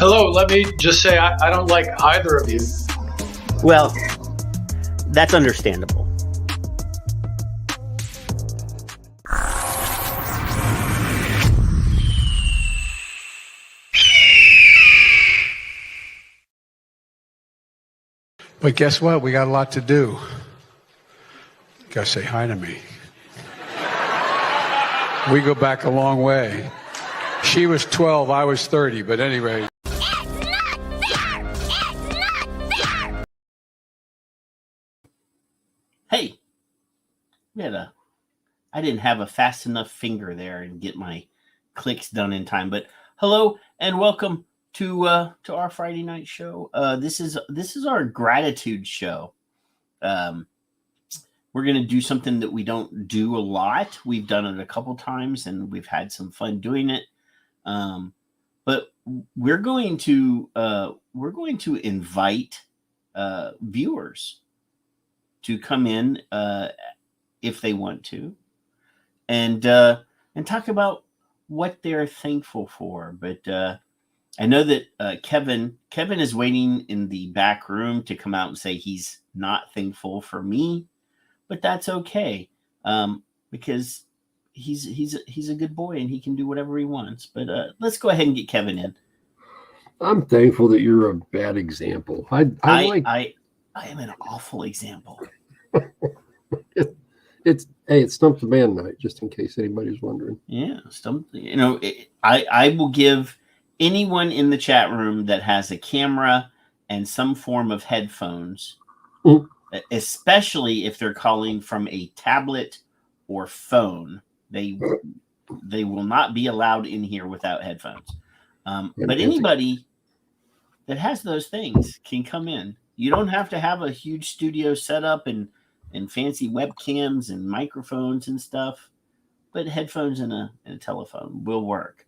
Hello, let me just say I don't like either of you. Well, that's understandable. But guess what? We got a lot to do. You gotta say hi to me. We go back a long way. She was 12, I was 30, but anyway. Hey, I didn't have a fast enough finger there and get my clicks done in time. But hello and welcome to our Friday night show. This is our gratitude show. We're gonna do something that we don't do a lot. We've done it a couple times and we've had some fun doing it. But we're going to invite viewers to come in if they want to, and talk about what they're thankful for. But I know that Kevin is waiting in the back room to come out and say he's not thankful for me, but that's okay because he's a good boy and he can do whatever he wants. But let's go ahead and get Kevin in. I'm thankful that you're a bad example. I am an awful example. It's Stump the Man night, just in case anybody's wondering. Yeah, Stump. I will give anyone in the chat room that has a camera and some form of headphones, especially if they're calling from a tablet or phone, they will not be allowed in here without headphones. But anybody that has those things can come in. You don't have to have a huge studio setup and fancy webcams and microphones and stuff, but headphones and a telephone will work.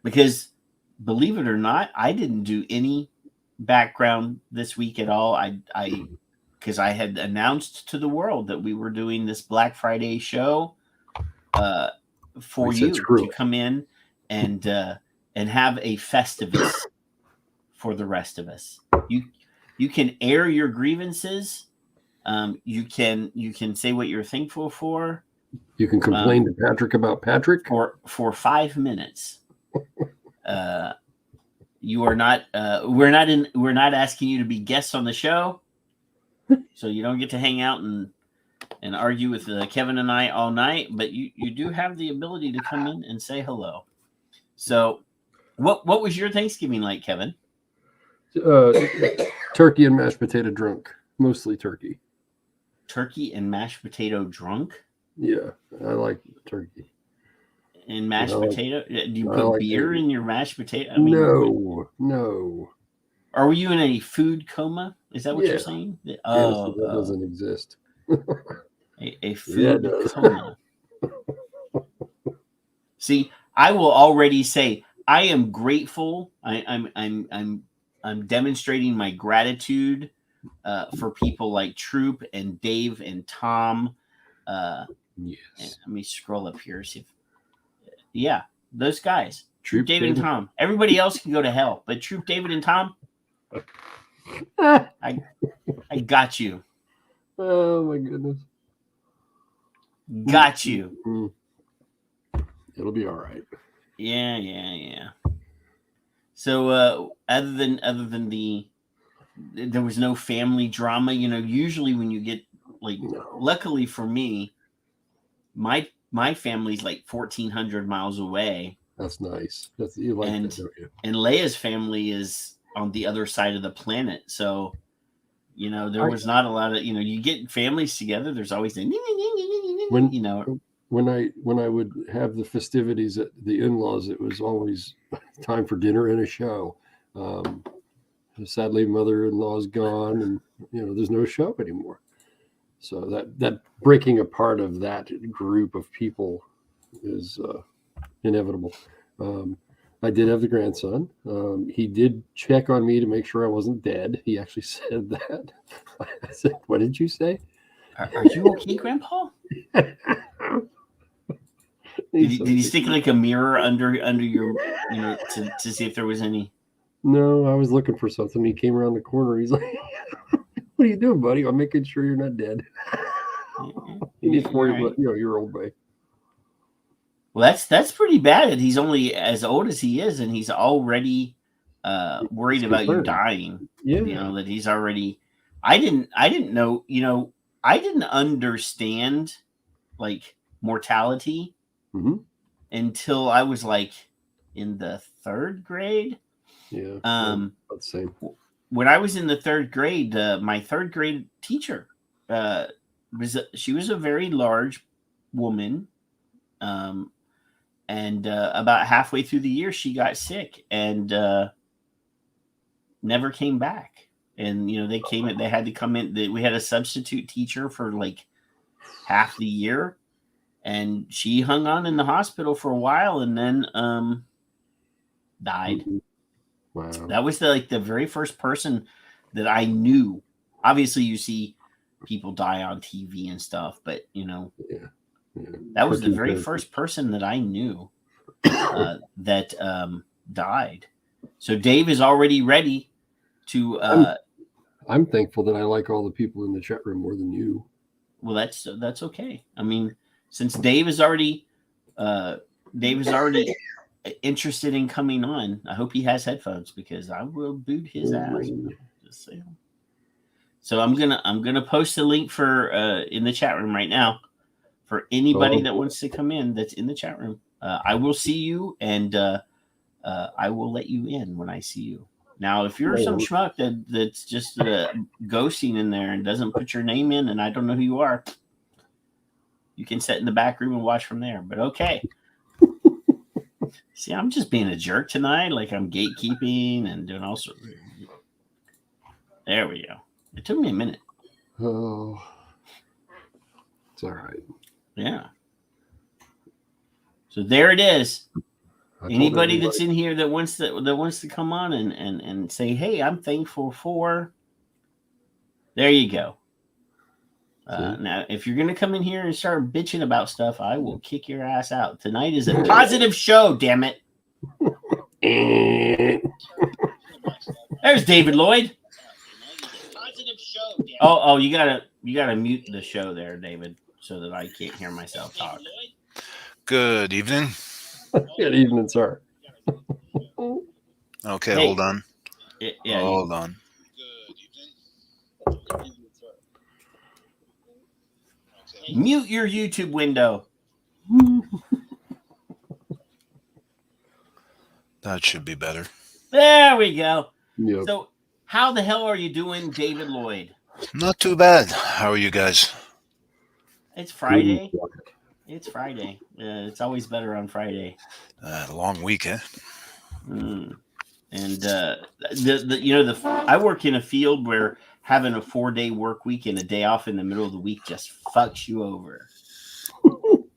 Because believe it or not, I didn't do any background this week at all. Because I had announced to the world that we were doing this Black Friday show for you to come in and have a Festivus for the rest of us. You can air your grievances. You can say what you're thankful for. You can complain to Patrick about Patrick for 5 minutes. You are not. We're not asking you to be guests on the show, so you don't get to hang out and argue with Kevin and I all night. But you do have the ability to come in and say hello. So, what was your Thanksgiving like, Kevin? Turkey and mashed potato drunk, mostly turkey. Turkey and mashed potato drunk? Yeah, I like turkey. And mashed potato? Do you put beer in your mashed potato? I mean, no. Are you in a food coma? Is that what you're saying? Oh, that doesn't exist. a food coma. See, I will already say I am grateful. I'm demonstrating my gratitude for people like Troop and Dave and Tom. Yes. Let me scroll up here. See if, those guys. Troop, David, and Tom. Everybody else can go to hell, but Troop, David, and Tom, I got you. Oh my goodness. Got you. It'll be all right. Yeah. So other than there was no family drama. Usually when you get luckily for me, my family's like 1,400 miles away. That's nice. You like that, don't you? And Leia's family is on the other side of the planet. So, there was not a lot of, you get families together. There's always when I would have the festivities at the in-laws, it was always time for dinner and a show. Sadly, mother-in-law's gone, and there's no show anymore. So that breaking apart of that group of people is inevitable. I did have the grandson. He did check on me to make sure I wasn't dead. He actually said that. I said, "What did you say?" Are you okay, Grandpa? Did you stick like a mirror under your, to see if there was any? No, I was looking for something. He came around the corner. He's like, "What are you doing, buddy? I'm making sure you're not dead." He's 40, Right. you're old, boy. Well, that's pretty bad. He's only as old as he is, and he's already worried about you dying. Yeah, That he's already. I didn't know. I didn't understand like mortality until I was like in the 3rd grade. Yeah, about the same. When I was in the 3rd grade, my 3rd grade teacher she was a very large woman, and about halfway through the year, she got sick and never came back. And they had to come in. We had a substitute teacher for like half the year, and she hung on in the hospital for a while, and then died. Wow. That was the very first person that I knew. Obviously, you see people die on TV and stuff, but that was the very first person that I knew that died. So Dave is already ready to. I'm thankful that I like all the people in the chat room more than you. Well, that's okay. I mean, since Dave is already interested in coming on, I hope he has headphones because I will boot his ass. Just saying. So I'm gonna post a link for in the chat room right now for anybody that wants to come in that's in the chat room. I will see you, and I will let you in when I see you. Now, if you're some schmuck that's just ghosting in there and doesn't put your name in, and I don't know who you are, you can sit in the back room and watch from there. But okay. See, I'm just being a jerk tonight. Like I'm gatekeeping and doing all sorts. There we go. It took me a minute. Oh, it's all right. Yeah. So there it is. Anybody that's in here that wants to come on and say, "Hey, I'm thankful for." There you go. Now, if you're gonna come in here and start bitching about stuff, I will kick your ass out. Tonight is a positive show. Damn it. There's David Lloyd. Oh, you gotta mute the show there, David, so that I can't hear myself talk. Good evening. Good evening, sir. Okay, hold on. Yeah, hold on. Mute your YouTube window. That should be better. There we go. Yep. So, how the hell are you doing, David Lloyd? Not too bad. How are you guys? It's Friday. It's Friday. It's always better on Friday. Long week, eh? And I work in a field where having a 4-day work week and a day off in the middle of the week just fucks you over. You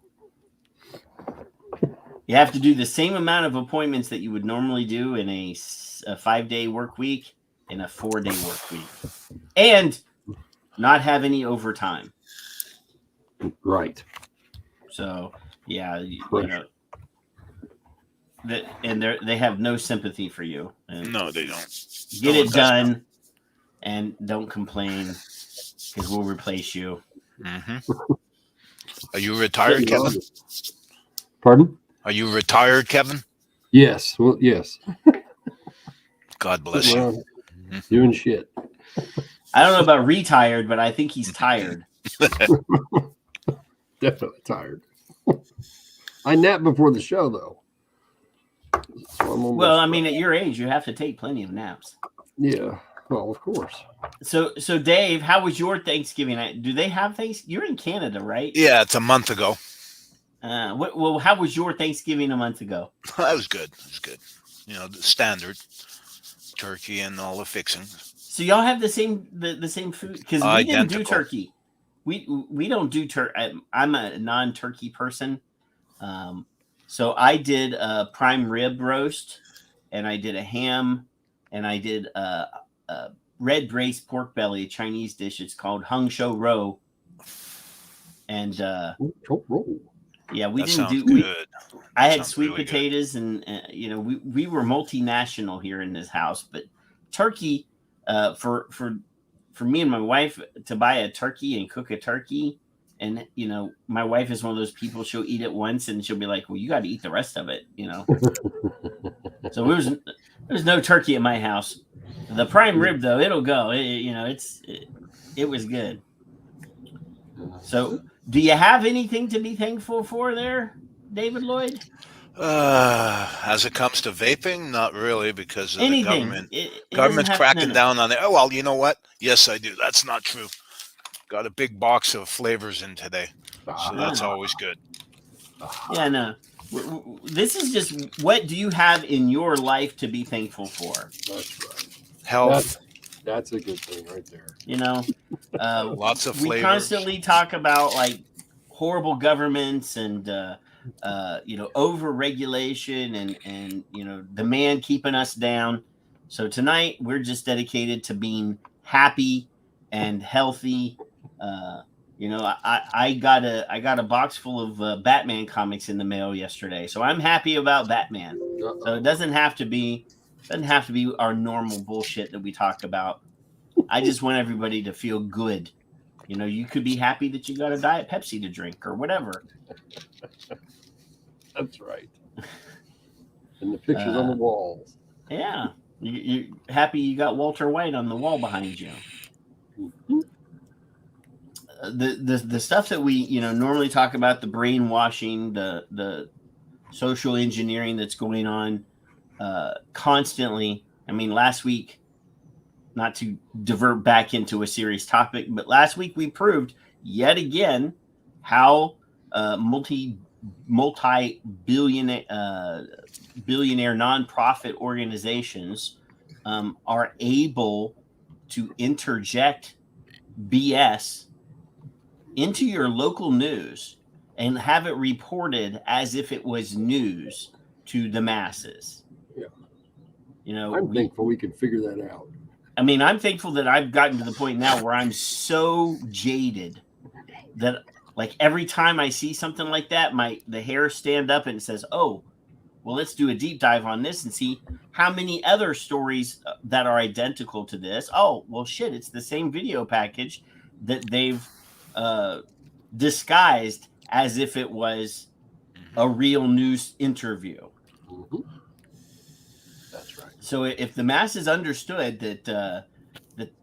have to do the same amount of appointments that you would normally do in a 5-day work week in a 4-day work week, and not have any overtime. Right. So yeah, they have no sympathy for you. And no, they don't. Get it done, and don't complain because we'll replace you. Mm-hmm. Are you retired, Kevin? Pardon? Are you retired, Kevin? Yes. Well, yes. God bless you. Doing shit. I don't know about retired, but I think he's tired. Definitely tired. I nap before the show, though. So well, I mean, at your age, you have to take plenty of naps. Yeah. Well, of course. So Dave, how was your Thanksgiving? Do they have Thanksgiving? You're in Canada, right? Yeah, it's a month ago. Well, how was your Thanksgiving a month ago? That was good. It was good. The standard turkey and all the fixings. So y'all have the same food because we didn't do turkey. We don't do turkey. I'm a non-turkey person, so I did a prime rib roast, and I did a ham, and I did a red braised pork belly, a Chinese dish. It's called hung shou rou, and Yeah, we That didn't sounds do. good. I That had sounds sweet really good. potatoes, and we were multinational here in this house. But turkey, for me and my wife to buy a turkey and cook a turkey, and my wife is one of those people. She'll eat it once, and she'll be like, "Well, you got to eat the rest of it," So there's no turkey at my house. The prime rib, though, it'll go. It was good. So, do you have anything to be thankful for there, David Lloyd? As it comes to vaping, not really, because of the Anything. government. It doesn't Government's have. No, cracking no. down on it. Oh well, you know what? Yes, I do. That's not true. Got a big box of flavors in today, so that's always good. Yeah, no. This is just, what do you have in your life to be thankful for? That's right. Health, That's a good thing right there. lots of We flavors. constantly talk about like horrible governments and over regulation and the man keeping us down. So tonight we're just dedicated to being happy and healthy. I got a box full of Batman comics in the mail yesterday, so I'm happy about Batman. So it doesn't have to be our normal bullshit that we talk about. I just want everybody to feel good. You could be happy that you got a Diet Pepsi to drink or whatever. That's right. And the pictures on the walls. Yeah. You're happy you got Walter White on the wall behind you. Mm-hmm. The stuff that we normally talk about, the brainwashing, the social engineering that's going on constantly. I mean, last week, not to divert back into a serious topic, but last week we proved yet again how multi-billionaire nonprofit organizations are able to interject BS into your local news and have it reported as if it was news to the masses. Yeah. I'm thankful we can figure that out. I mean, I'm thankful that I've gotten to the point now where I'm so jaded that like every time I see something like that, the hairs stand up and it says, "Oh, well, let's do a deep dive on this and see how many other stories that are identical to this." Oh, well, shit, it's the same video package that they've disguised as if it was a real news interview. Mm-hmm. That's right. So if the masses understood that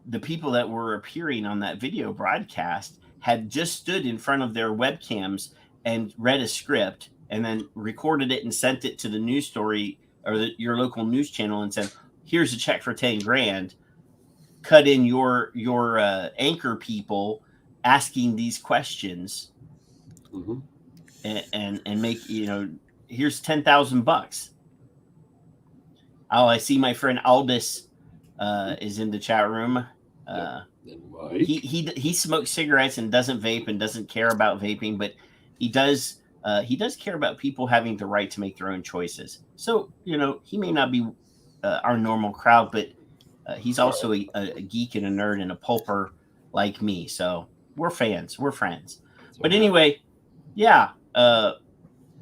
the people that were appearing on that video broadcast had just stood in front of their webcams and read a script and then recorded it and sent it to the news story or your local news channel and said, "Here's a check for 10 grand. Cut in your anchor people asking these questions, mm-hmm. and make here's $10,000." Oh, I see my friend Aldous is in the chat room. He smokes cigarettes and doesn't vape and doesn't care about vaping, but he does care about people having the right to make their own choices. So he may not be our normal crowd, but he's also a geek and a nerd and a pulper like me. So we're fans. We're friends. But anyway, yeah.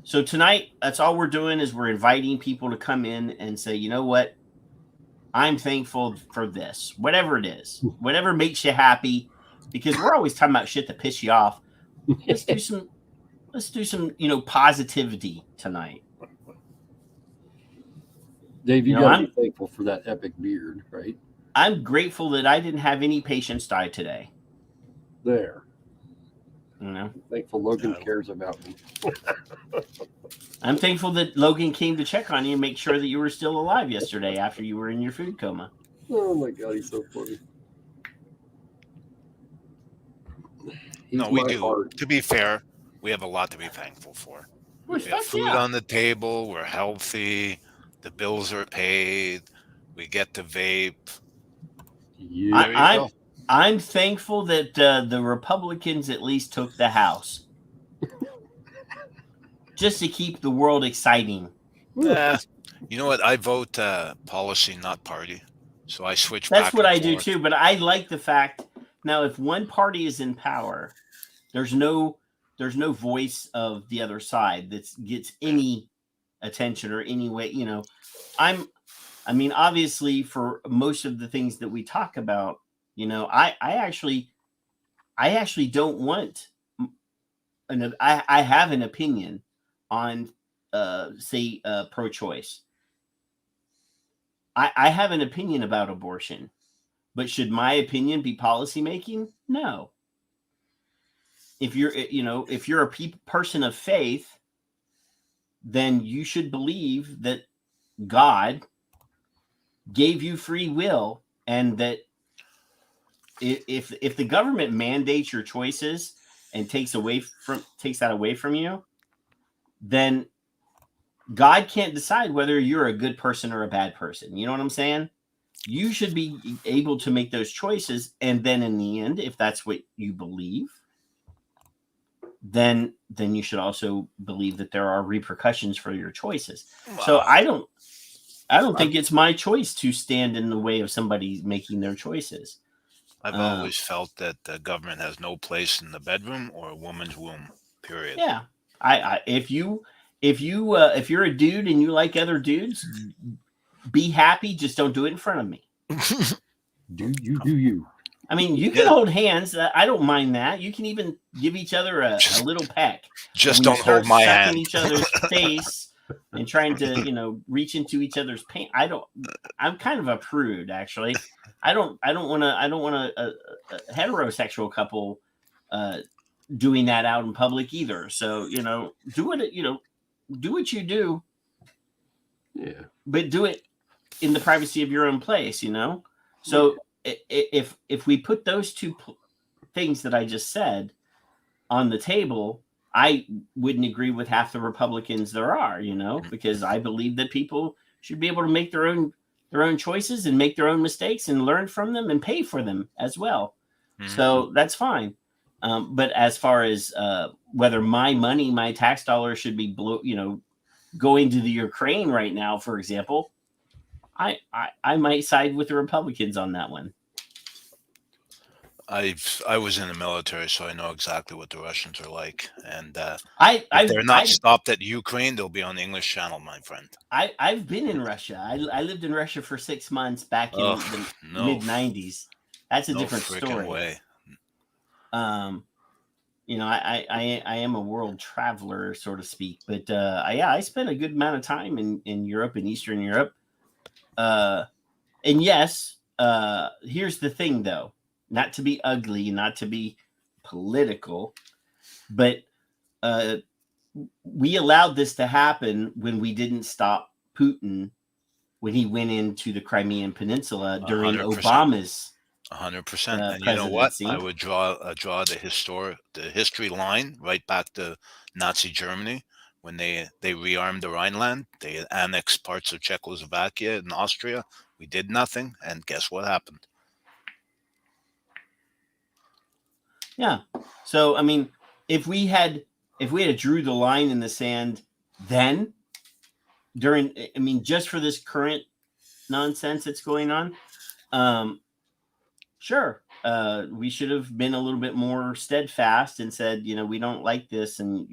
So tonight, that's all we're doing is we're inviting people to come in and say, you know what? I'm thankful for this, whatever it is, whatever makes you happy, because we're always talking about shit that piss you off. Let's do some, positivity tonight. Dave, you gotta be thankful for that epic beard, right? I'm grateful that I didn't have any patients die today. There. I'm thankful Logan cares about me. I'm thankful that Logan came to check on you and make sure that you were still alive yesterday after you were in your food coma. Oh my God, he's so funny. No, we do. Heart. To be fair, we have a lot to be thankful for. We have food on the table. We're healthy. The bills are paid. We get to vape. Yeah. I'm thankful that the Republicans at least took the House. Just to keep the world exciting. You know what? I vote policy, not party. So I switch back. That's what I do too. But I like the fact now if one party is in power, there's no voice of the other side that gets any attention or any way. I mean, obviously, for most of the things that we talk about, I actually don't want. I have an opinion on, say, pro-choice. I have an opinion about abortion, but should my opinion be policymaking? No. If you're a person of faith, then you should believe that God gave you free will, and that if the government mandates your choices and takes that away from you, then God can't decide whether you're a good person or a bad person. You know what I'm saying? You should be able to make those choices, and then in the end, if that's what you believe, then you should also believe that there are repercussions for your choices. Wow. So I don't think it's my choice to stand in the way of somebody making their choices. I've always felt that the government has no place in the bedroom or a woman's womb. Period. Yeah. If you're a dude and you like other dudes, be happy. Just don't do it in front of me. Do you? I mean, you can hold hands. I don't mind that. You can even give each other a little peck. Just don't hold my hand. Each other's face and trying to, reach into each other's pain. I'm kind of a prude, actually. I don't want a heterosexual couple doing that out in public either. So, do what you do. Yeah. But do it in the privacy of your own place, So if we put those two things that I just said on the table, I wouldn't agree with half the Republicans there are, because I believe that people should be able to make their own choices and make their own mistakes and learn from them and pay for them as well. Mm-hmm. So that's fine. But as far as whether my money, my tax dollars should be going to the Ukraine right now, for example, I might side with the Republicans on that one. I was in the military, so I know exactly what the Russians are like. And if they're not stopped at Ukraine, they'll be on the English Channel, my friend. I've been in Russia. I lived in Russia for 6 months back in the mid-90s. That's a different story. Way. I am a world traveler, so to speak. But I spent a good amount of time in Europe and Eastern Europe. And yes, here's the thing, though. Not to be ugly, not to be political, but we allowed this to happen when we didn't stop Putin when he went into the Crimean Peninsula during 100%. Obama's 100%. And you know what? I would draw the history line right back to Nazi Germany when they rearmed the Rhineland. They annexed parts of Czechoslovakia and Austria. We did nothing, and guess what happened? Yeah. So, I mean, if we had drew the line in the sand then just for this current nonsense that's going on, sure. We should have been a little bit more steadfast and said, we don't like this. And,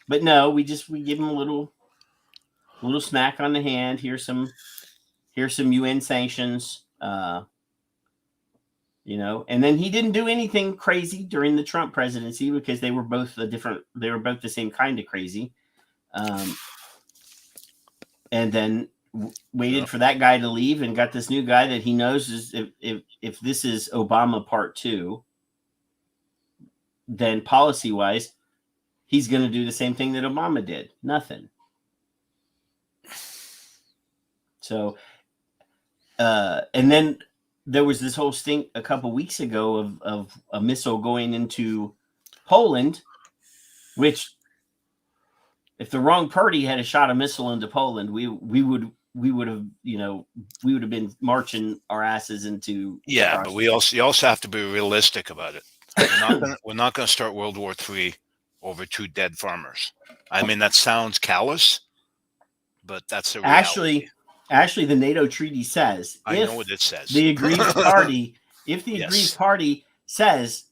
but no, we give them a little smack on the hand. Here's some UN sanctions, and then he didn't do anything crazy during the Trump presidency because they were both the same kind of crazy. And then waited for that guy to leave and got this new guy that he knows is if this is Obama part 2, then policy wise, he's going to do the same thing that Obama did. Nothing. So, and then there was this whole stink a couple weeks ago of a missile going into Poland, which if the wrong party had shot a missile into Poland, we would have been marching our asses into. Yeah, but you also have to be realistic about it. We're not going to start World War III over 2 dead farmers. I mean, that sounds callous, but that's the reality. Actually, the NATO treaty says I know what it says. The aggrieved party, aggrieved party says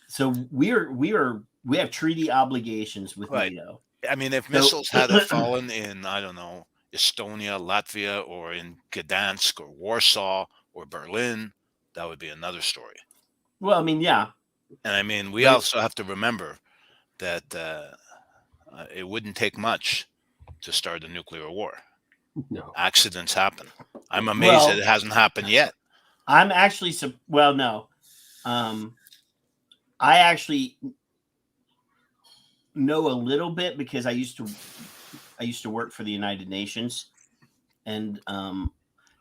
So we have treaty obligations with Right. NATO. I mean, if missiles had fallen in, I don't know, Estonia, Latvia, or in Gdansk or Warsaw or Berlin, that would be another story. Well, I mean, yeah. And I mean, we also have to remember that it wouldn't take much to start a nuclear war. No. Accidents happen. I'm amazed that it hasn't happened yet. I'm actually no. I actually know a little bit because I used to work for the United Nations, and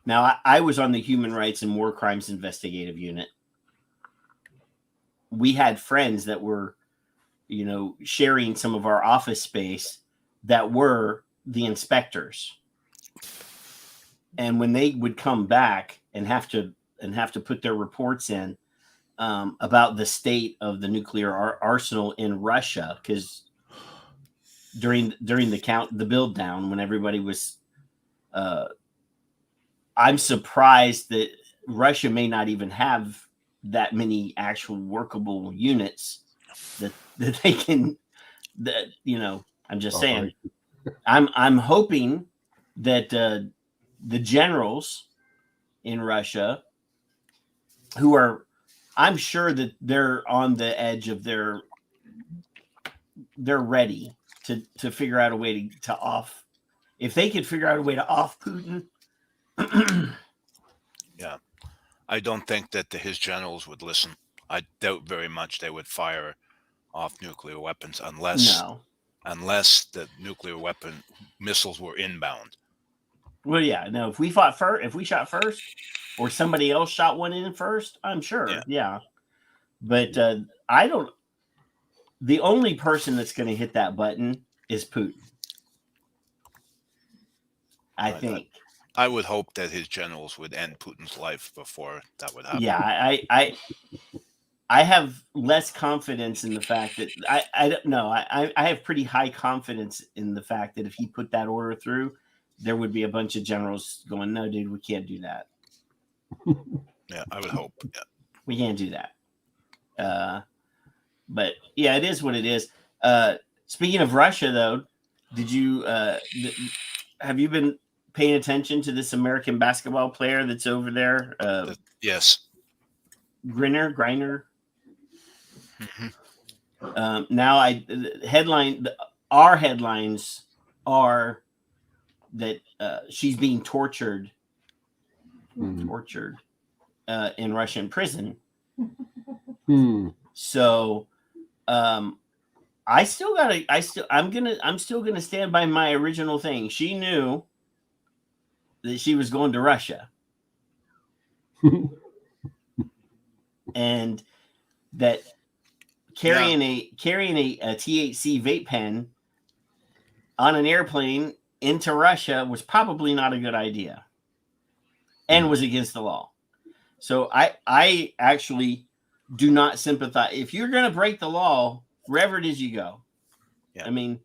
now I was on the Human Rights and War Crimes Investigative Unit. We had friends that were, sharing some of our office space that were the inspectors. And when they would come back and have to put their reports in about the state of the nuclear arsenal in Russia, because during the build down, when everybody was, I'm surprised that Russia may not even have that many actual workable units that they can. I'm just saying. I'm hoping that the generals in Russia, who are, I'm sure that they're on the edge of they're ready to figure out a way to off. If they could figure out a way to off Putin. Yeah. I don't think that his generals would listen. I doubt very much they would fire off nuclear weapons unless the nuclear weapon missiles were inbound. Well, yeah, no. If we shot first, or somebody else shot one in first, I'm sure. Yeah. But I don't. The only person that's going to hit that button is Putin. I think. I would hope that his generals would end Putin's life before that would happen. Yeah, I have less confidence in the fact that I don't know. I have pretty high confidence in the fact that if he put that order through, there would be a bunch of generals going, "No, dude, we can't do that." Yeah, I would hope. Yeah. We can't do that. But yeah, it is what it is. Speaking of Russia, though, did you have you been paying attention to this American basketball player that's over there? Yes. Griner. Mm-hmm. Now our headlines are that she's being tortured in Russian prison. So I'm still gonna stand by my original thing. She knew that she was going to Russia. And that carrying a THC vape pen on an airplane into Russia was probably not a good idea and was against the law. So I actually do not sympathize. If you're going to break the law, wherever it is you go. Yeah. I mean,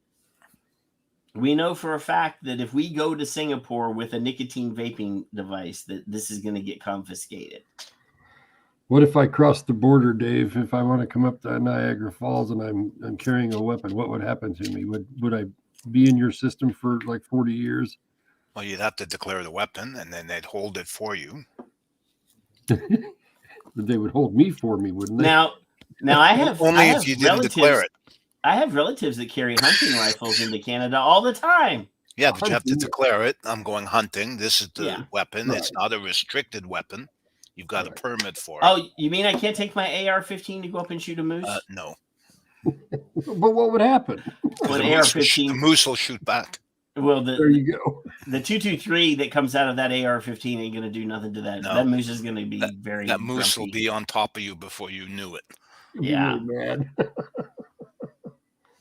we know for a fact that if we go to Singapore with a nicotine vaping device, that this is going to get confiscated. What if I cross the border, Dave? If I want to come up to Niagara Falls and I'm carrying a weapon, what would happen to me? Would I be in your system for like 40 years? Well, you'd have to declare the weapon, and then they'd hold it for you. They would hold me for me, wouldn't they? Now I have only if you didn't declare it. I have relatives that carry hunting rifles into Canada all the time. Yeah, but you have to declare it. I'm going hunting. This is the weapon. Right. It's not a restricted weapon. You've got a permit for it. Oh, you mean I can't take my AR-15 to go up and shoot a moose? No. But what would happen? Well, the AR-15, the moose will shoot back. Well, there you go. The 223 that comes out of that AR-15 ain't going to do nothing to that. No. That moose is going to be very. That moose grumpy. will be on top of you before you knew it. Yeah, man.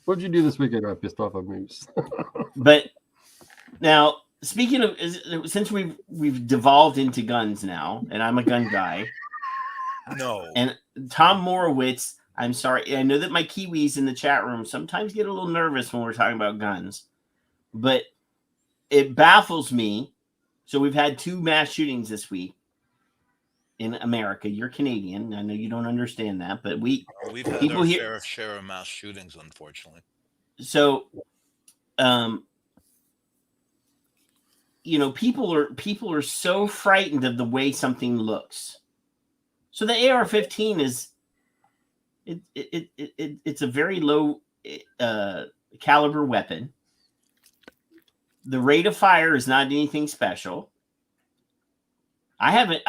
What'd you do this weekend? I pissed off a moose. But now, speaking of, since we've devolved into guns now, and I'm a gun guy. No. And Tom Morowitz, I'm sorry. I know that my Kiwis in the chat room sometimes get a little nervous when we're talking about guns, but it baffles me. So we've had 2 mass shootings this week in America. You're Canadian. I know you don't understand that, but we've had people our here share of mass shootings, unfortunately. So, people are so frightened of the way something looks. So the AR-15 is it's a very low caliber weapon. The rate of fire is not anything special. I have a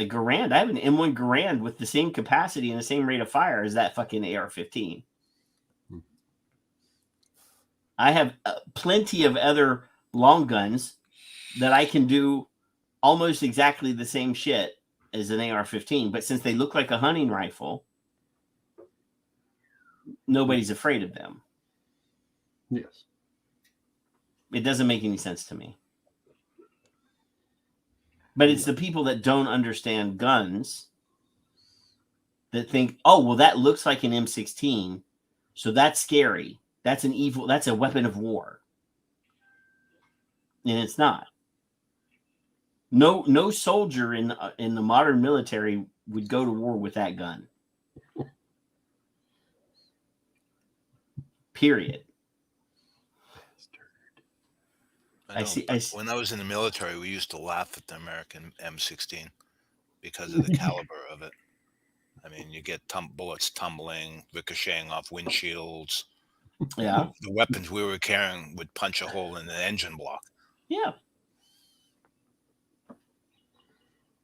Garand. I have an M1 Garand with the same capacity and the same rate of fire as that fucking AR-15. I have plenty of other long guns that I can do almost exactly the same shit as an AR-15, but since they look like a hunting rifle, nobody's afraid of them. Yes. It doesn't make any sense to me. But it's the people that don't understand guns that think, oh, well, that looks like an M16, so that's scary. That's a weapon of war. And it's not. No soldier in the modern military would go to war with that gun. Period. When I was in the military, we used to laugh at the American M16 because of the caliber of it. I mean, you get bullets tumbling, ricocheting off windshields. Yeah. The weapons we were carrying would punch a hole in the engine block. Yeah.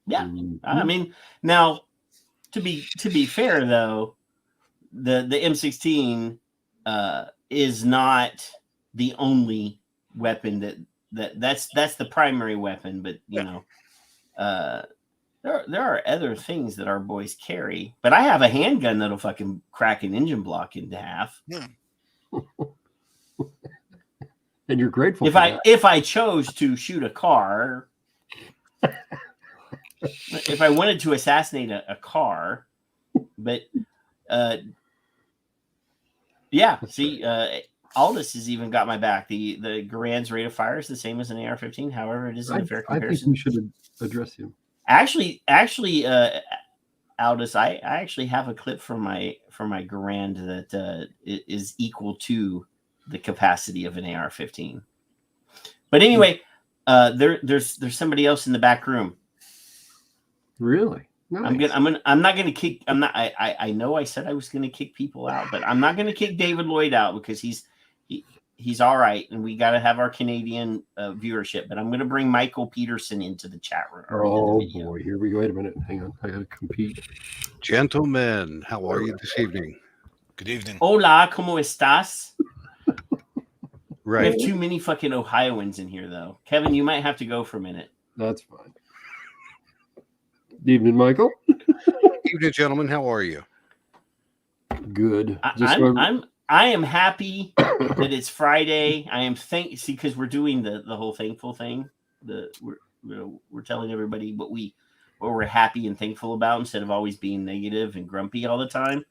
Yeah. I mean, now to be fair though, the M16 is not the only weapon that's the primary weapon, but there are other things that our boys carry. But I have a handgun that'll fucking crack an engine block into half. Yeah. And you're grateful if I chose to shoot a car, if I wanted to assassinate a car, but Aldous has even got my back. The Garand's rate of fire is the same as an AR-15. However, it isn't a fair comparison. I think we should address him. Actually, Aldous, I actually have a clip from my Garand that is equal to the capacity of an AR-15. But anyway, there's somebody else in the back room. Really? Nice. I'm not gonna kick. I know I said I was gonna kick people out, but I'm not gonna kick David Lloyd out because he's all right, and we got to have our Canadian viewership. But I'm gonna bring Michael Peterson into the chat room. Oh boy, here we go. Wait a minute. Hang on, I gotta compete. Gentlemen, how are you this evening? Good evening. Hola, ¿cómo estás? Right. We have too many fucking Ohioans in here, though. Kevin, you might have to go for a minute. That's fine. Evening, Michael. Evening, gentlemen. How are you? Good. I am happy that it's Friday. I am because we're doing the whole thankful thing. We're telling everybody what we're happy and thankful about instead of always being negative and grumpy all the time.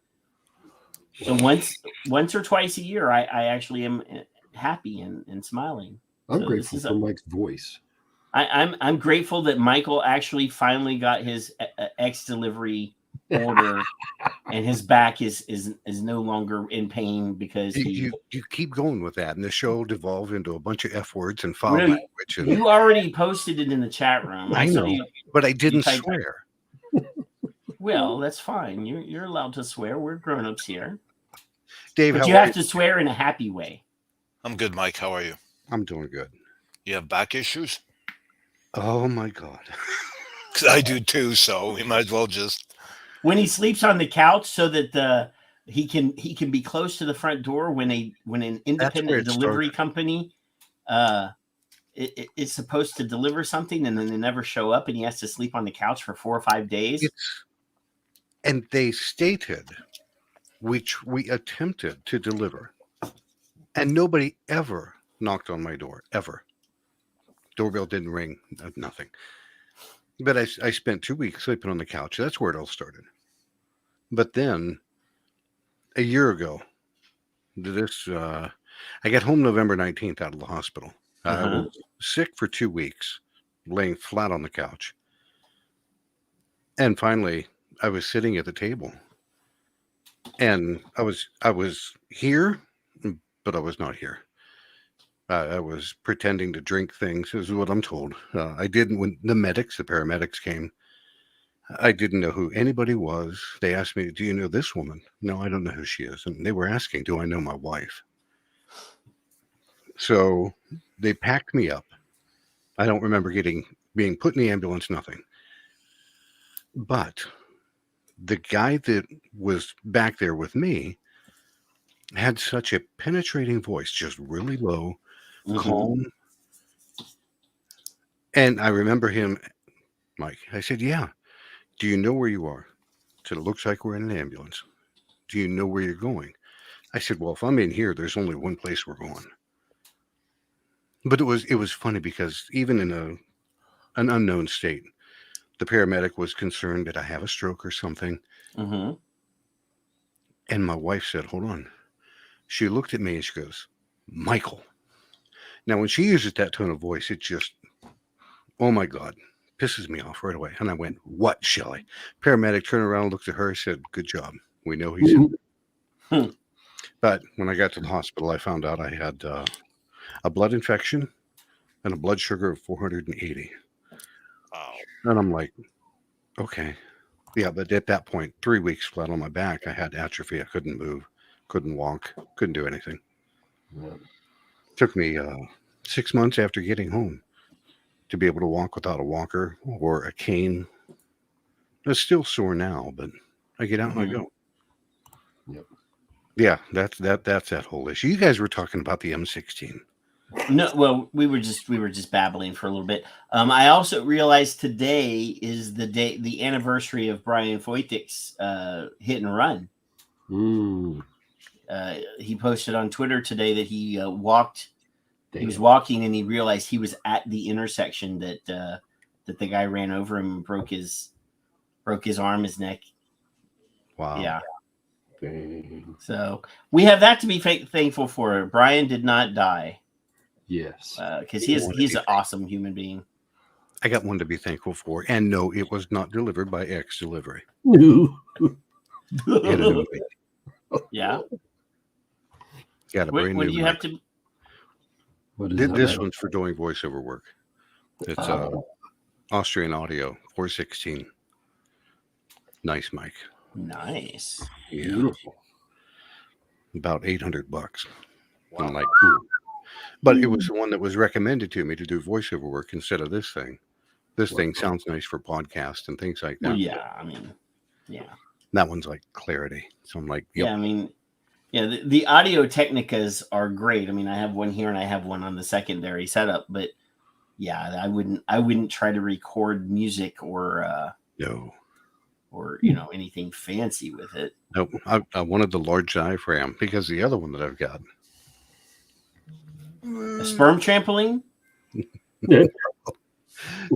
So once or twice a year, I actually am happy and smiling. I'm grateful for Mike's voice. I'm grateful that Michael actually finally got his X delivery order, and his back is no longer in pain because you keep going with that, and the show devolved into a bunch of F words and foul language. You already posted it in the chat room. I know, but I didn't swear. Well, that's fine. You're allowed to swear. We're grown-ups here. Dave, but you have to swear in a happy way. I'm good, Mike. How are you? I'm doing good. You have back issues? Oh my God. I do too, so we might as well just. When he sleeps on the couch so that he can be close to the front door when an independent delivery company it's supposed to deliver something and then they never show up and he has to sleep on the couch for 4 or 5 days. And they stated, which we attempted to deliver, and nobody ever knocked on my door, ever. Doorbell didn't ring, nothing. But I spent 2 weeks sleeping on the couch. That's where it all started. But then, a year ago, I got home November 19th out of the hospital. I was sick for 2 weeks, laying flat on the couch. And finally, I was sitting at the table, and I was here, but I was not here. I was pretending to drink things, is what I'm told. I didn't, when the paramedics came, I didn't know who anybody was. They asked me, "Do you know this woman?" No, I don't know who she is. And they were asking, "Do I know my wife?" So they packed me up. I don't remember being put in the ambulance, nothing. But the guy that was back there with me had such a penetrating voice, just really low, calm. And I remember him, Mike. I said, "Yeah. Do you know where you are?" He said, "It looks like we're in an ambulance." "Do you know where you're going?" I said, "Well, if I'm in here, there's only one place we're going." But it was funny because even in an unknown state, the paramedic was concerned that I have a stroke or something. Mm-hmm. And my wife said, "Hold on." She looked at me and she goes, "Michael." Now, when she uses that tone of voice, it just, oh my God, pisses me off right away. And I went, "What, Shelley?" Paramedic turned around, looked at her, and said, "Good job. We know he's in." But when I got to the hospital, I found out I had a blood infection and a blood sugar of 480. Wow. And I'm like, okay. Yeah, but at that point, 3 weeks flat on my back, I had atrophy. I couldn't move, couldn't walk, couldn't do anything. Took me 6 months after getting home to be able to walk without a walker or a cane. It's still sore now, but I get out and I go. Yep. Yeah, that's that whole issue. You guys were talking about the M16. No, well, we were just babbling for a little bit. I also realized today is the anniversary of Brian Foytik's hit and run. He posted on Twitter today that he walked. Damn. He was walking and he realized he was at the intersection that the guy ran over him and broke his arm, his neck. Wow. Yeah. Dang. So we have that to be thankful for. Brian did not die. Yes. Because he's an awesome human being. I got one to be thankful for. And no, it was not delivered by X Delivery. No. Yeah. Got a brand what new do you have to? This one's for doing voiceover work. It's Austrian Audio 416. Nice mic. Nice. Yeah. Beautiful. About $800. Wow. I'm like, ooh. But it was the one that was recommended to me to do voiceover work instead of this thing. This thing sounds nice for podcasts and things like that. Well, yeah, I mean, yeah. That one's like clarity. So I'm like, yep. Yeah, I mean, yeah, the Audio Technicas are great. I mean, I have one here and I have one on the secondary setup, but yeah, I wouldn't try to record music or no, or anything fancy with it. Nope. I wanted the large diaphragm because the other one that I've got, a sperm trampoline.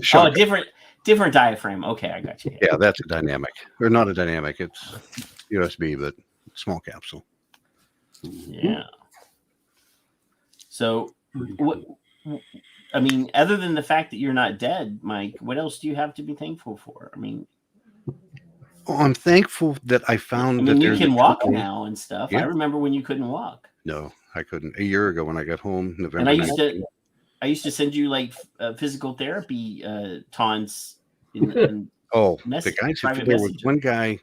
Sure. Oh, different diaphragm. Okay, I got you. Yeah, that's a dynamic, or not a dynamic. It's USB, but small capsule. Yeah. So, what? I mean, other than the fact that you're not dead, Mike, what else do you have to be thankful for? I mean, well, I'm thankful that I found. I mean, you can walk now and stuff. Yeah. I remember when you couldn't walk. No, I couldn't. A year ago when I got home, November. And I used to send you like physical therapy taunts. In the guy. There was one guy.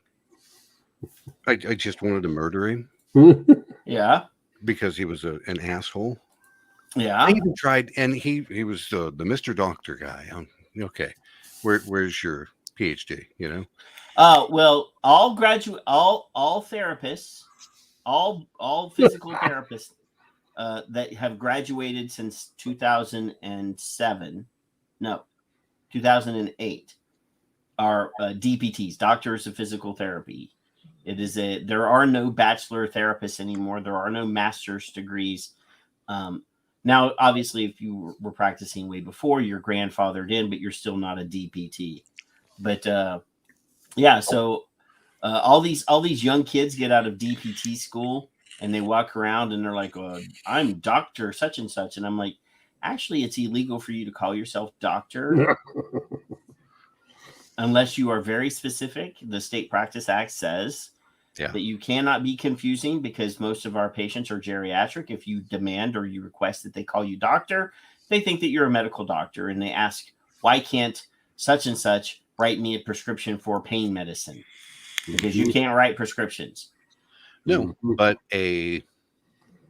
I just wanted to murder him. Yeah. Because he was an asshole. Yeah. I even tried, and he was the Mr. Doctor guy. Okay, where's your PhD? Well, all therapists, all physical therapists that have graduated since 2007, no, 2008, are DPTs, doctors of physical therapy. There are no bachelor therapists anymore. There are no master's degrees. Now, obviously, if you were practicing way before, you're grandfathered in, but you're still not a DPT. But yeah, so all these young kids get out of DPT school and they walk around and they're like, "I'm Dr. such and such," and I'm like, actually, it's illegal for you to call yourself doctor. unless you are very specific. The State Practice Act says that you cannot be confusing, because most of our patients are geriatric. If you demand or you request that they call you doctor, they think that you're a medical doctor, and they ask, why can't such and such write me a prescription for pain medicine? Because you can't write prescriptions. No, but a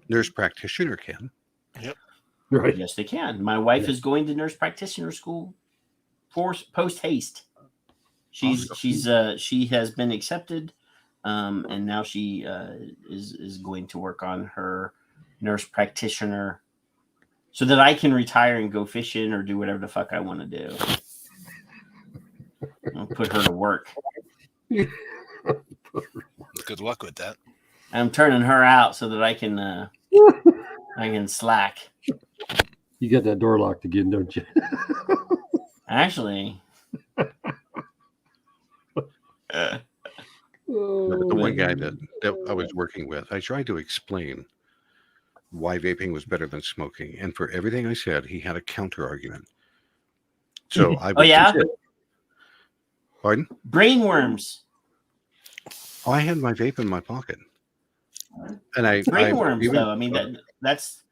nurse practitioner can. Yep. Right. Yes, they can. My wife is going to nurse practitioner school for post haste. She has been accepted, and now she is going to work on her nurse practitioner so that I can retire and go fishing or do whatever the fuck I want to do. I'll put her to work. Good luck with that. I'm turning her out so that I can slack. You got that door locked again, don't you? Actually, The one guy that I was working with, I tried to explain why vaping was better than smoking, and for everything I said, he had a counter argument. So I was Pardon? Brainworms. Oh, I had my vape in my pocket, and brainworms. Though I mean that's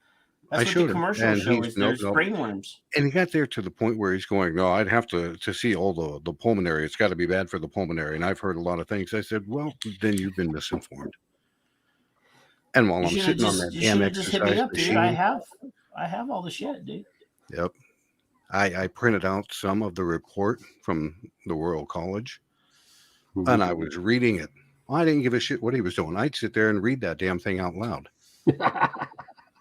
what the commercial show is. There's brainworms. And he got there to the point where he's going, no, I'd have to see all the pulmonary. It's got to be bad for the pulmonary. And I've heard a lot of things. I said, well, then you've been misinformed. And while I'm sitting on that damn exercise machine, dude. I have all the shit, dude. Yep. I printed out some of the report from the Royal College, and I was reading it. I didn't give a shit what he was doing. I'd sit there and read that damn thing out loud.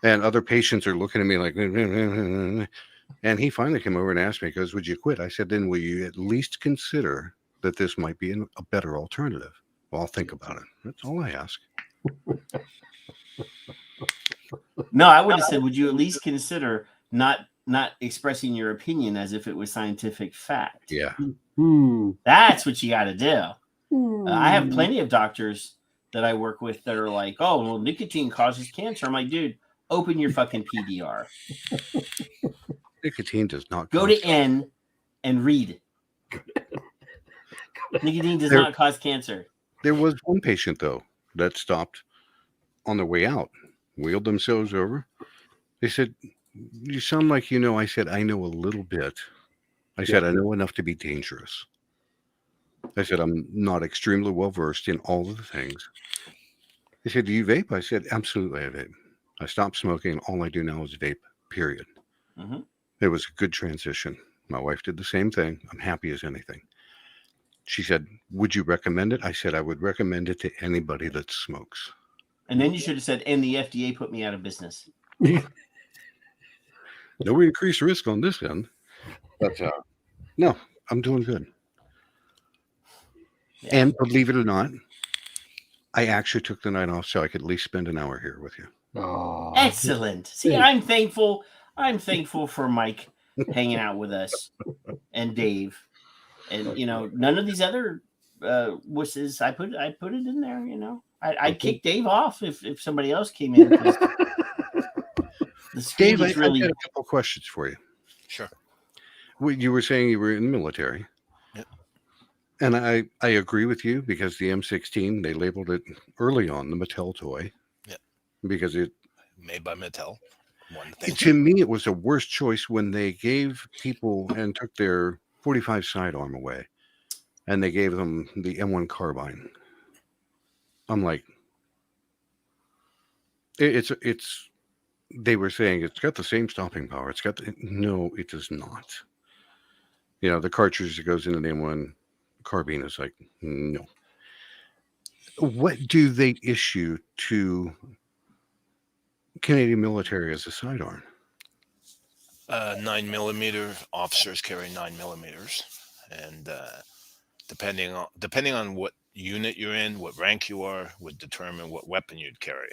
And other patients are looking at me like, and he finally came over and asked me, he goes, would you quit? I said, then will you at least consider that this might be a better alternative? Well, I'll think about it. That's all I ask. No, I would have said, would you at least consider not expressing your opinion as if it was scientific fact? Yeah. That's what you got to do. I have plenty of doctors that I work with that are like, oh, well, nicotine causes cancer. I'm like, dude, open your fucking PDR. Nicotine does not. Go to N and read. Nicotine does not cause cancer. There was one patient, though, that stopped on their way out, wheeled themselves over. They said, you sound like you know. I said, I know a little bit. I said, I know enough to be dangerous. I said, I'm not extremely well versed in all of the things. They said, do you vape? I said, absolutely, I vape. I stopped smoking. All I do now is vape, period. Mm-hmm. It was a good transition. My wife did the same thing. I'm happy as anything. She said, would you recommend it? I said, I would recommend it to anybody that smokes. And then you should have said, and the FDA put me out of business. No increased risk on this end. But no, I'm doing good. Yeah. And believe it or not, I actually took the night off so I could at least spend an hour here with you. Oh, excellent. See, I'm thankful. I'm thankful for Mike hanging out with us and Dave. And, you know, none of these other wusses, I put it in there, you know. I'd kick Dave off if somebody else came in. Dave, I've got a couple questions for you. Sure. You were saying you were in the military. Yep. And I agree with you, because the M16, they labeled it early on the Mattel toy. Yep. Because it made by Mattel. One thing. To me, it was the worst choice when they gave people and took their 45 sidearm away, and they gave them the M1 carbine. I'm like, it's. They were saying it's got the same stopping power. It's got no, it does not. You know, the cartridge that goes into the M1 carbine is like, no. What do they issue to Canadian military as a sidearm? 9mm. Officers carry 9mm, and depending on what unit you're in, what rank you are, would determine what weapon you'd carry.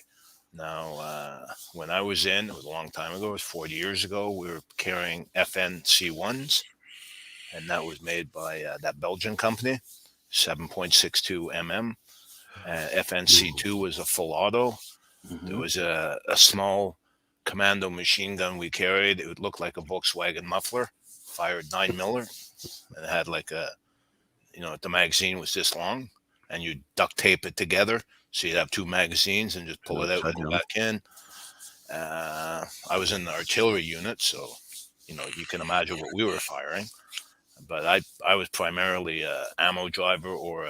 Now, when I was in, it was a long time ago, it was 40 years ago, we were carrying FNC1s, and that was made by that Belgian company, 7.62 mm. FNC2 was a full auto. Mm-hmm. There was a small commando machine gun we carried. It would look like a Volkswagen muffler, fired 9mm, and it had like a the magazine was this long, and you duct tape it together, so you'd have two magazines and just pull it out and go back in. I was in the artillery unit, so you can imagine what we were firing. But I was primarily a ammo driver or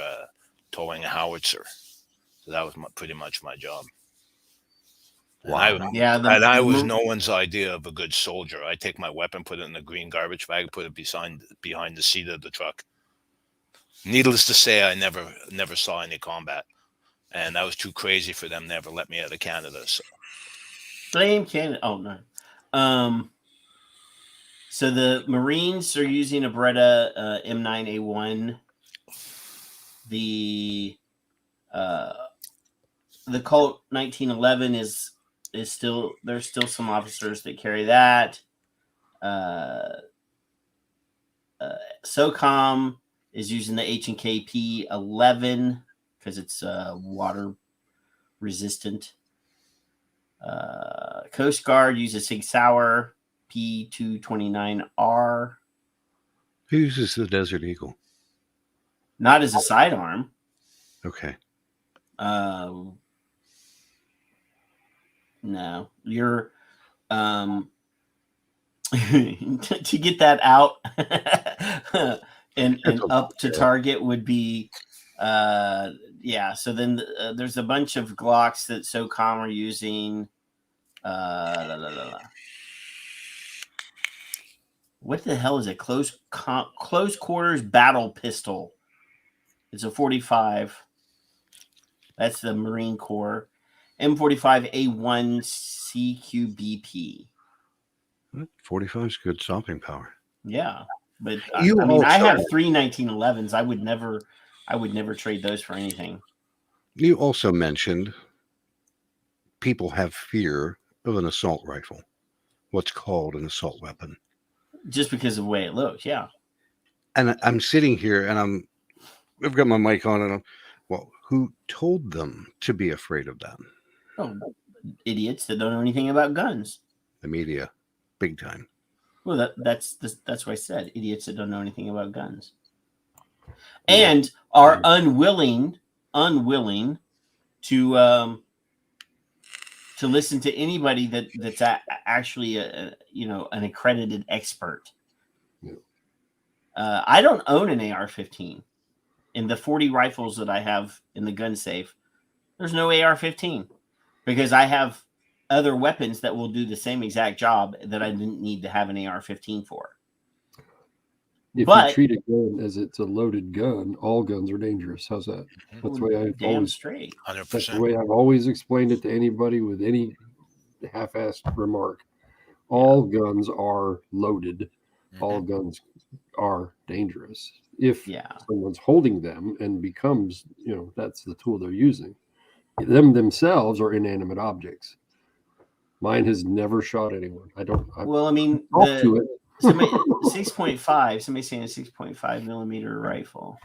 towing a howitzer, so that was pretty much my job. Wow. And I was no one's idea of a good soldier. I take my weapon, put it in the green garbage bag, put it behind the seat of the truck. Needless to say, I never saw any combat, and I was too crazy for them to ever let me out of Canada. So. Blame Canada. Oh no. So the Marines are using a Beretta M9A1. The Colt 1911 is still, there's still some officers that carry that. SOCOM is using the H&K P11 because it's water resistant. Coast Guard uses Sig Sauer P229R. Who uses the Desert Eagle? Not as a sidearm. Okay. No, you're to get that out and up to target would be yeah. So then there's a bunch of Glocks that SOCOM are using. What the hell is a close quarters battle pistol? It's a 45. That's the Marine Corps. M45A1 CQBP. 45 is good stopping power. Yeah, but I have three 1911s. I would never trade those for anything. You also mentioned people have fear of an assault rifle, what's called an assault weapon, just because of the way it looks. Yeah. And I'm sitting here and I've got my mic on and well, who told them to be afraid of that? Oh, idiots that don't know anything about guns. The media, big time. Well, that's what I said. Idiots that don't know anything about guns, and are unwilling to listen to anybody that's actually an accredited expert. Yeah. I don't own an AR-15. In the 40 rifles that I have in the gun safe, there's no AR-15 because I have other weapons that will do the same exact job that I didn't need to have an AR-15 for. If you treat a gun as it's a loaded gun, all guns are dangerous. How's that? That's the way I've always straight. 100%. That's the way I've always explained it to anybody with any half-assed remark. All guns are loaded. All guns are dangerous. If someone's holding them and becomes, that's the tool they're using. Them themselves are inanimate objects. Mine has never shot anyone. Well, I mean, to it. 6.5. Somebody's saying a 6.5 millimeter rifle.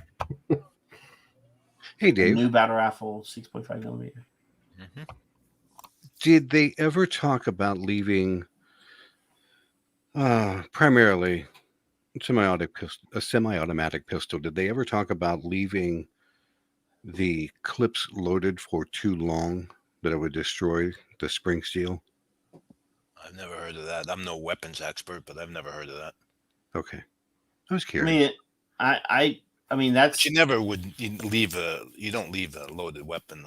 Hey, Dave. New battle rifle, 6.5 millimeter. Mm-hmm. Did they ever talk about leaving primarily a semi-automatic pistol? Did they ever talk about leaving the clips loaded for too long that it would destroy the spring steel? I've never heard of that. I'm no weapons expert, but I've never heard of that. Okay, I was curious. I mean that's. But you never would leave you don't leave a loaded weapon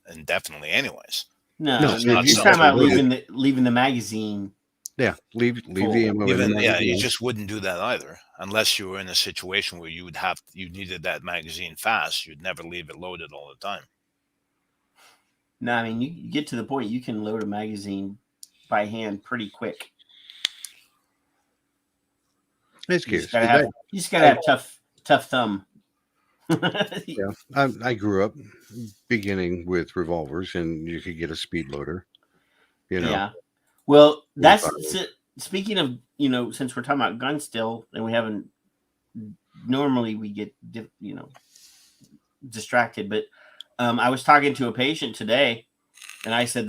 indefinitely, anyways. No, you're talking about leaving the magazine. Yeah, leave the ammo in the magazine. Yeah, you just wouldn't do that either, unless you were in a situation where you needed that magazine fast. You'd never leave it loaded all the time. No, I mean you get to the point you can load a magazine by hand pretty quick. It's curious. You just gotta have tough thumb. Yeah, I grew up beginning with revolvers, and you could get a speed loader. Yeah. Well, that's speaking of, since we're talking about guns still, and we haven't. Normally, we get distracted, but I was talking to a patient today, and I said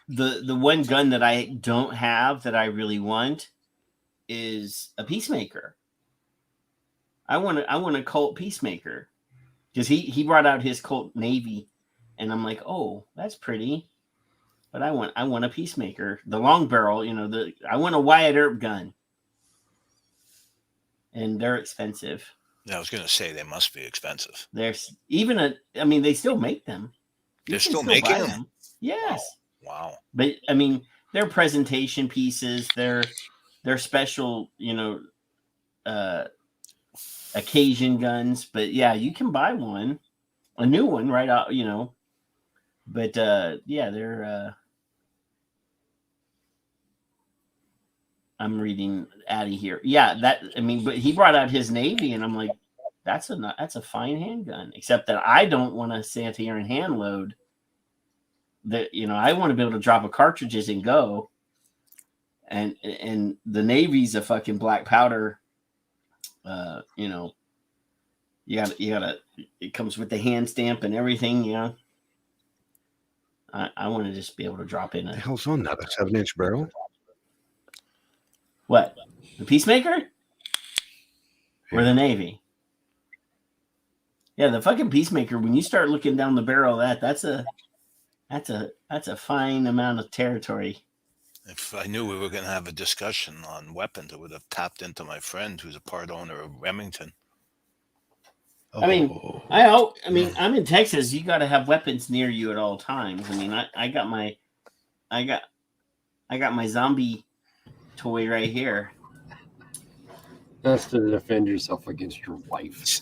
the one gun that I don't have that I really want is a Peacemaker. I want a Colt Peacemaker, because he brought out his Colt Navy, and I'm like, oh, that's pretty, but I want a Peacemaker, the long barrel, I want a Wyatt Earp gun, and they're expensive. Yeah, I was going to say they must be expensive. There's even they still make them. They're still making them? Yes. Wow. But they're presentation pieces. They're special, occasion guns. But yeah, you can buy a new one right out, But yeah, they're. I'm reading Addy here. Yeah, but he brought out his Navy, and I'm like, that's a fine handgun. Except that I don't want to sit here and hand load. That I want to be able to drop a cartridges and go. And the Navy's a fucking black powder. You gotta. It comes with the hand stamp and everything. I want to just be able to drop in the hell's on that? A 7-inch barrel? What? The Peacemaker? Or the Navy? Yeah, the fucking Peacemaker. When you start looking down the barrel of that's a fine amount of territory. If I knew we were going to have a discussion on weapons, I would have tapped into my friend who's a part owner of Remington. Oh. I'm in Texas. You got to have weapons near you at all times. I got my zombie toy right here. That's to defend yourself against your wife.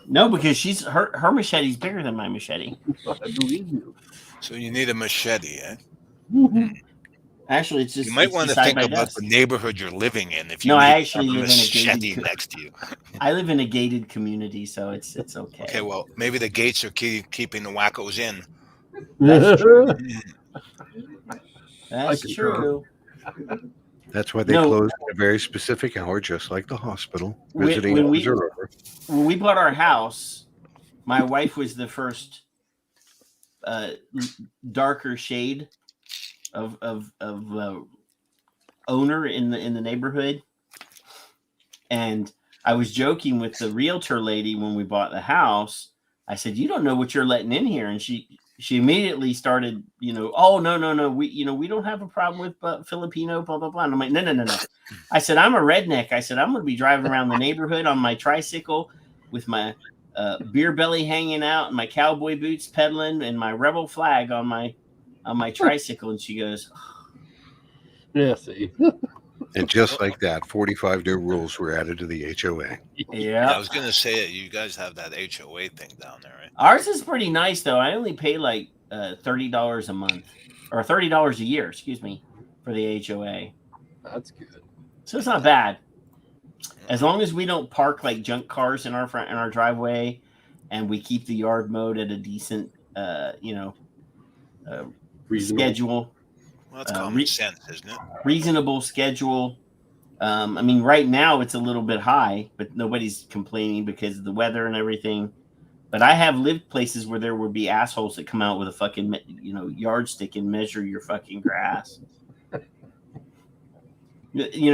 No, because her machete's bigger than my machete. I believe you. So you need a machete, eh? Mm-hmm. Actually, it's just you might want to think about the neighborhood you're living in. If you I actually live in a machete next to you. I live in a gated community, so it's okay. Okay, well, maybe the gates are keeping the wackos in. That's true. That's true. That's why they close at a very specific hour, just like the hospital. Visiting hours are over. When we bought our house, my wife was the first darker shade of owner in the neighborhood, and I was joking with the realtor lady when we bought the house. I said, "You don't know what you're letting in here," and she immediately started, oh no, we don't have a problem with Filipino, blah blah blah. And I'm like, no. I said, I'm a redneck. I said, I'm going to be driving around the neighborhood on my tricycle with my beer belly hanging out and my cowboy boots pedaling and my rebel flag on my tricycle. And she goes, yeah, see. And just like that, 45 new rules were added to the HOA. Yeah. I was going to say it. You guys have that HOA thing down there, right? Ours is pretty nice, though. I only pay like $30 a month or $30 a year, excuse me, for the HOA. That's good. So it's not bad. As long as we don't park like junk cars in our driveway, and we keep the yard mode at a decent, schedule. Well, that's common sense, isn't it? Reasonable schedule. Right now it's a little bit high, but nobody's complaining because of the weather and everything. But I have lived places where there would be assholes that come out with a fucking, yardstick and measure your fucking grass.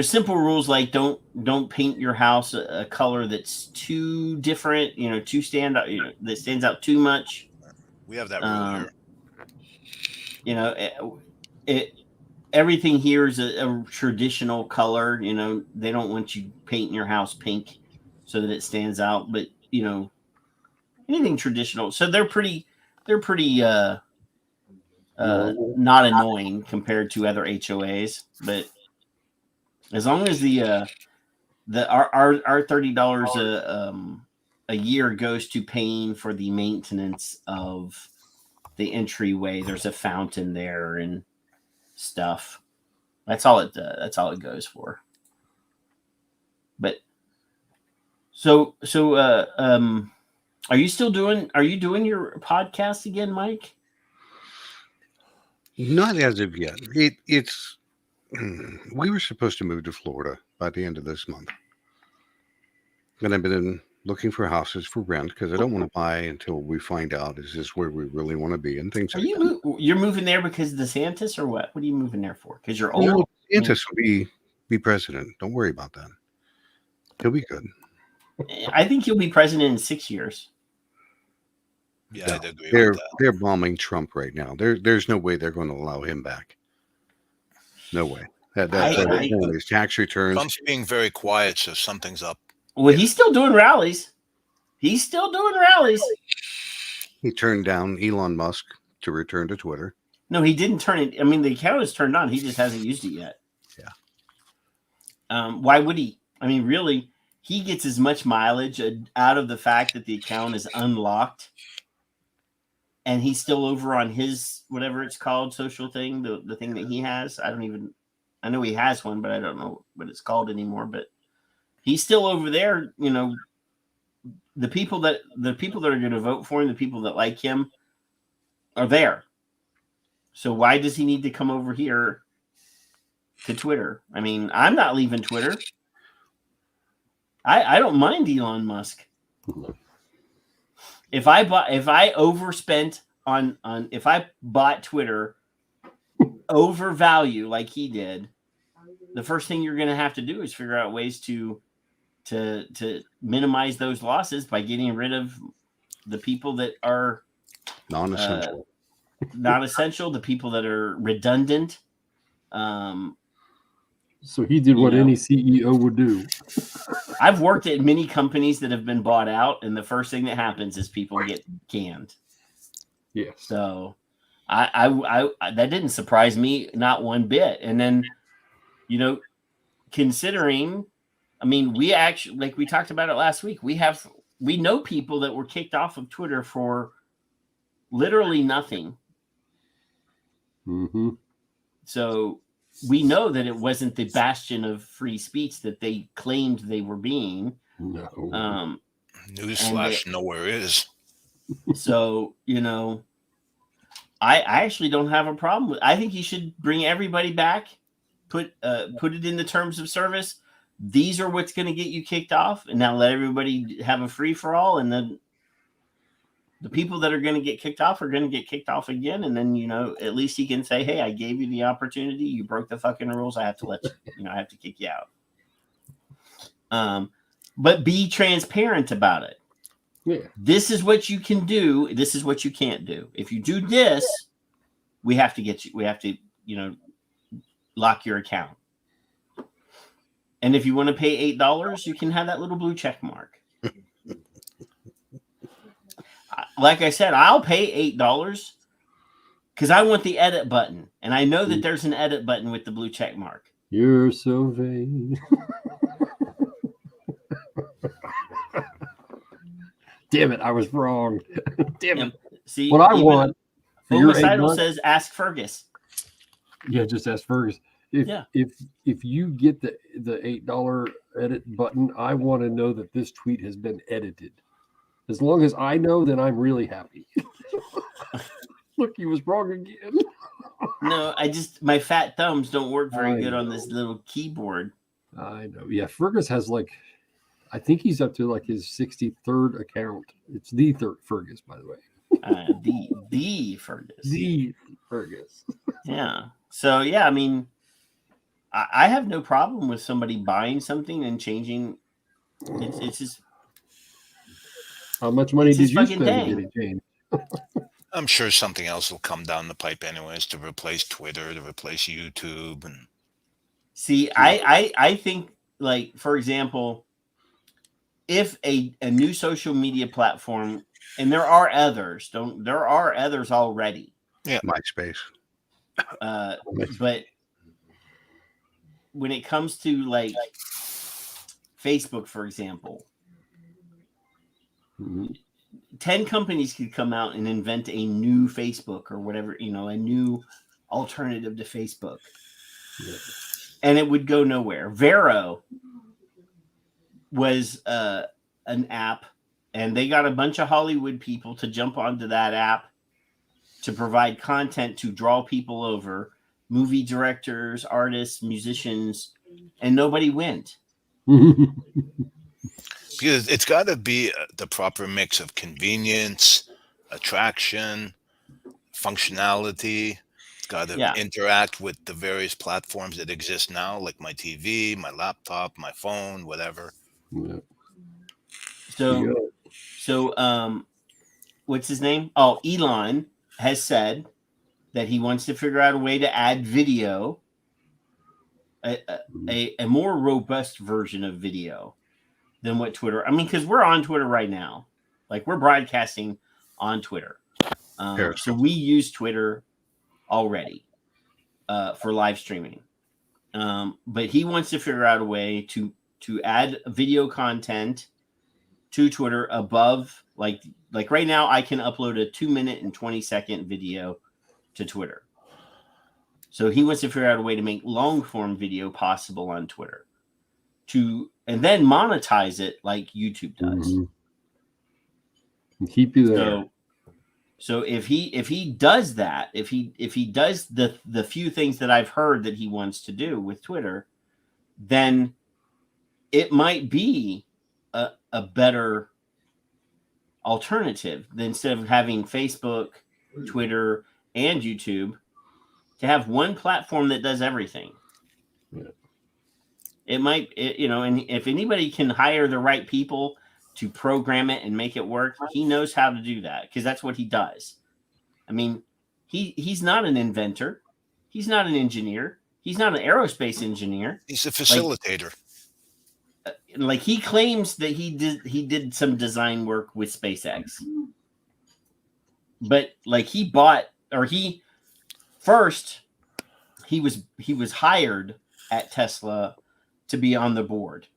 Simple rules like don't paint your house a color that's too different, too that stands out too much. We have that rule here. Everything here is a traditional color. They don't want you painting your house pink so that it stands out, but anything traditional. So they're pretty not annoying compared to other HOAs, but as long as our $30 a year goes to paying for the maintenance of the entryway. There's a fountain there and stuff. That's all it goes for. But so are you doing your podcast again, Mike? Not as of yet. It's we were supposed to move to Florida by the end of this month. And I've been looking for houses for rent because I don't want to buy until we find out is this where we really want to be and things like that. You're moving there because of DeSantis or what? What are you moving there for? Because you're old? No, DeSantis will be president. Don't worry about that. He'll be good. I think he'll be president in 6 years. Yeah, I'd agree with that. They're bombing Trump right now. There's no way they're going to allow him back. No way. His tax returns. Trump's being very quiet, so something's up. Well, he's still doing rallies. He turned down Elon Musk to return to Twitter. No, he didn't turn it. I mean, the account is turned on. He just hasn't used it yet. Yeah. Why would he? I mean, really, he gets as much mileage out of the fact that the account is unlocked, and he's still over on his whatever it's called social thing, the thing that he has. I know he has one, but I don't know what it's called anymore. But he's still over there. You know, the people that are going to vote for him, the people that like him, are there. So why does he need to come over here to Twitter? I mean, I'm not leaving Twitter. I don't mind Elon Musk. If I overspent on if I bought Twitter over value like he did, the first thing you're going to have to do is figure out ways to minimize those losses by getting rid of the people that are non-essential. Not essential, the people that are redundant. So he did what any CEO would do. I've worked at many companies that have been bought out, and the first thing that happens is people get canned. Yes. So I that didn't surprise me not one bit. And then, considering, I mean, we actually, like we talked about it last week, we know people that were kicked off of Twitter for literally nothing. Mm-hmm. So we know that it wasn't the bastion of free speech that they claimed they were being. No. Newsflash, nowhere is. So, I actually don't have a problem with. I think you should bring everybody back, put it in the terms of service. These are what's going to get you kicked off, and now let everybody have a free for all, and then the people that are going to get kicked off are going to get kicked off again. And then, at least he can say, hey, I gave you the opportunity. You broke the fucking rules. I have to let you, I have to kick you out. But be transparent about it. Yeah. This is what you can do. This is what you can't do. If you do this, we have to lock your account. And if you want to pay $8, you can have that little blue check mark. Like I said, I'll pay $8 because I want the edit button. And I know that there's an edit button with the blue check mark. You're so vain. Damn it, I was wrong. Damn it. See, what I want. Homicidal says, ask Fergus. Yeah, just ask Fergus. If you get the $8 edit button, I want to know that this tweet has been edited. As long as I know, then I'm really happy. Look, he was wrong again. No, my fat thumbs don't work very good on this little keyboard. I know. Yeah, Fergus has I think he's up to his 63rd account. It's the third Fergus, by the way. The Fergus. The Fergus. Yeah. So, yeah, I mean, I have no problem with somebody buying something and changing. It's just. How much money did you spend to get it changed? I'm sure something else will come down the pipe anyways to replace Twitter, to replace YouTube. And see, I think, for example, if a new social media platform, and there are others, already. Yeah, MySpace. But when it comes to Facebook, for example, 10 companies could come out and invent a new Facebook or whatever, a new alternative to Facebook. Yeah. And it would go nowhere. Vero was an app, and they got a bunch of Hollywood people to jump onto that app to provide content to draw people over, movie directors, artists, musicians, and nobody went. Because it's got to be the proper mix of convenience, attraction, functionality. It's got to interact with the various platforms that exist now, like my TV, my laptop, my phone, whatever. Yeah. So, what's his name? Oh, Elon has said that he wants to figure out a way to add video, a more robust version of video than what Twitter. I mean, because we're on Twitter right now, like we're broadcasting on Twitter. So we use Twitter already for live streaming. But he wants to figure out a way to add video content to Twitter above, like right now I can upload a 2-minute and 20-second video to Twitter. So he wants to figure out a way to make long form video possible on Twitter and then monetize it like YouTube does. And keep you there. So if he does that, if he does the few things that I've heard that he wants to do with Twitter, then it might be a better alternative than instead of having Facebook, Twitter, and YouTube, to have one platform that does everything. Yeah. It might, and if anybody can hire the right people to program it and make it work, he knows how to do that because that's what he does. I mean, he's not an inventor. He's not an engineer. He's not an aerospace engineer. He's a facilitator. Like he claims that he did some design work with SpaceX. But like he was hired at Tesla to be on the board.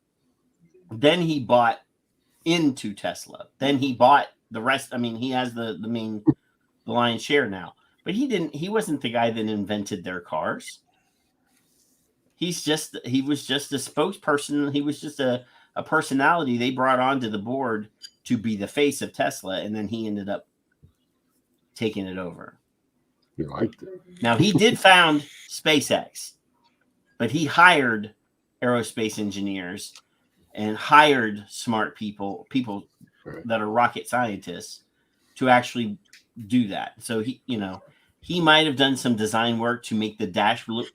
Then he bought into Tesla. Then he bought the rest. I mean, he has the lion's share now. But he wasn't the guy that invented their cars. He was just a spokesperson. He was just a personality they brought onto the board to be the face of Tesla, and then he ended up taking it over. You liked it. Now he did found SpaceX, but he hired aerospace engineers and hired smart people that are rocket scientists to actually do that. So he might have done some design work to make the dashboard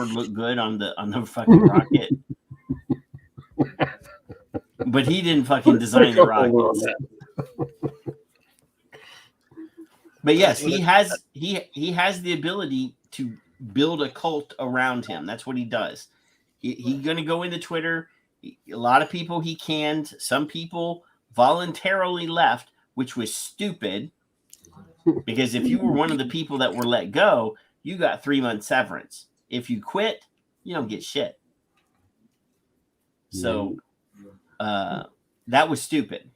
look good on the fucking rocket. But he didn't fucking design the rockets. But yes, he has the ability to build a cult around him. That's what he does. He's going to go into Twitter. A lot of people he canned. Some people voluntarily left, which was stupid. Because if you were one of the people that were let go, you got 3-month severance. If you quit, you don't get shit. So that was stupid.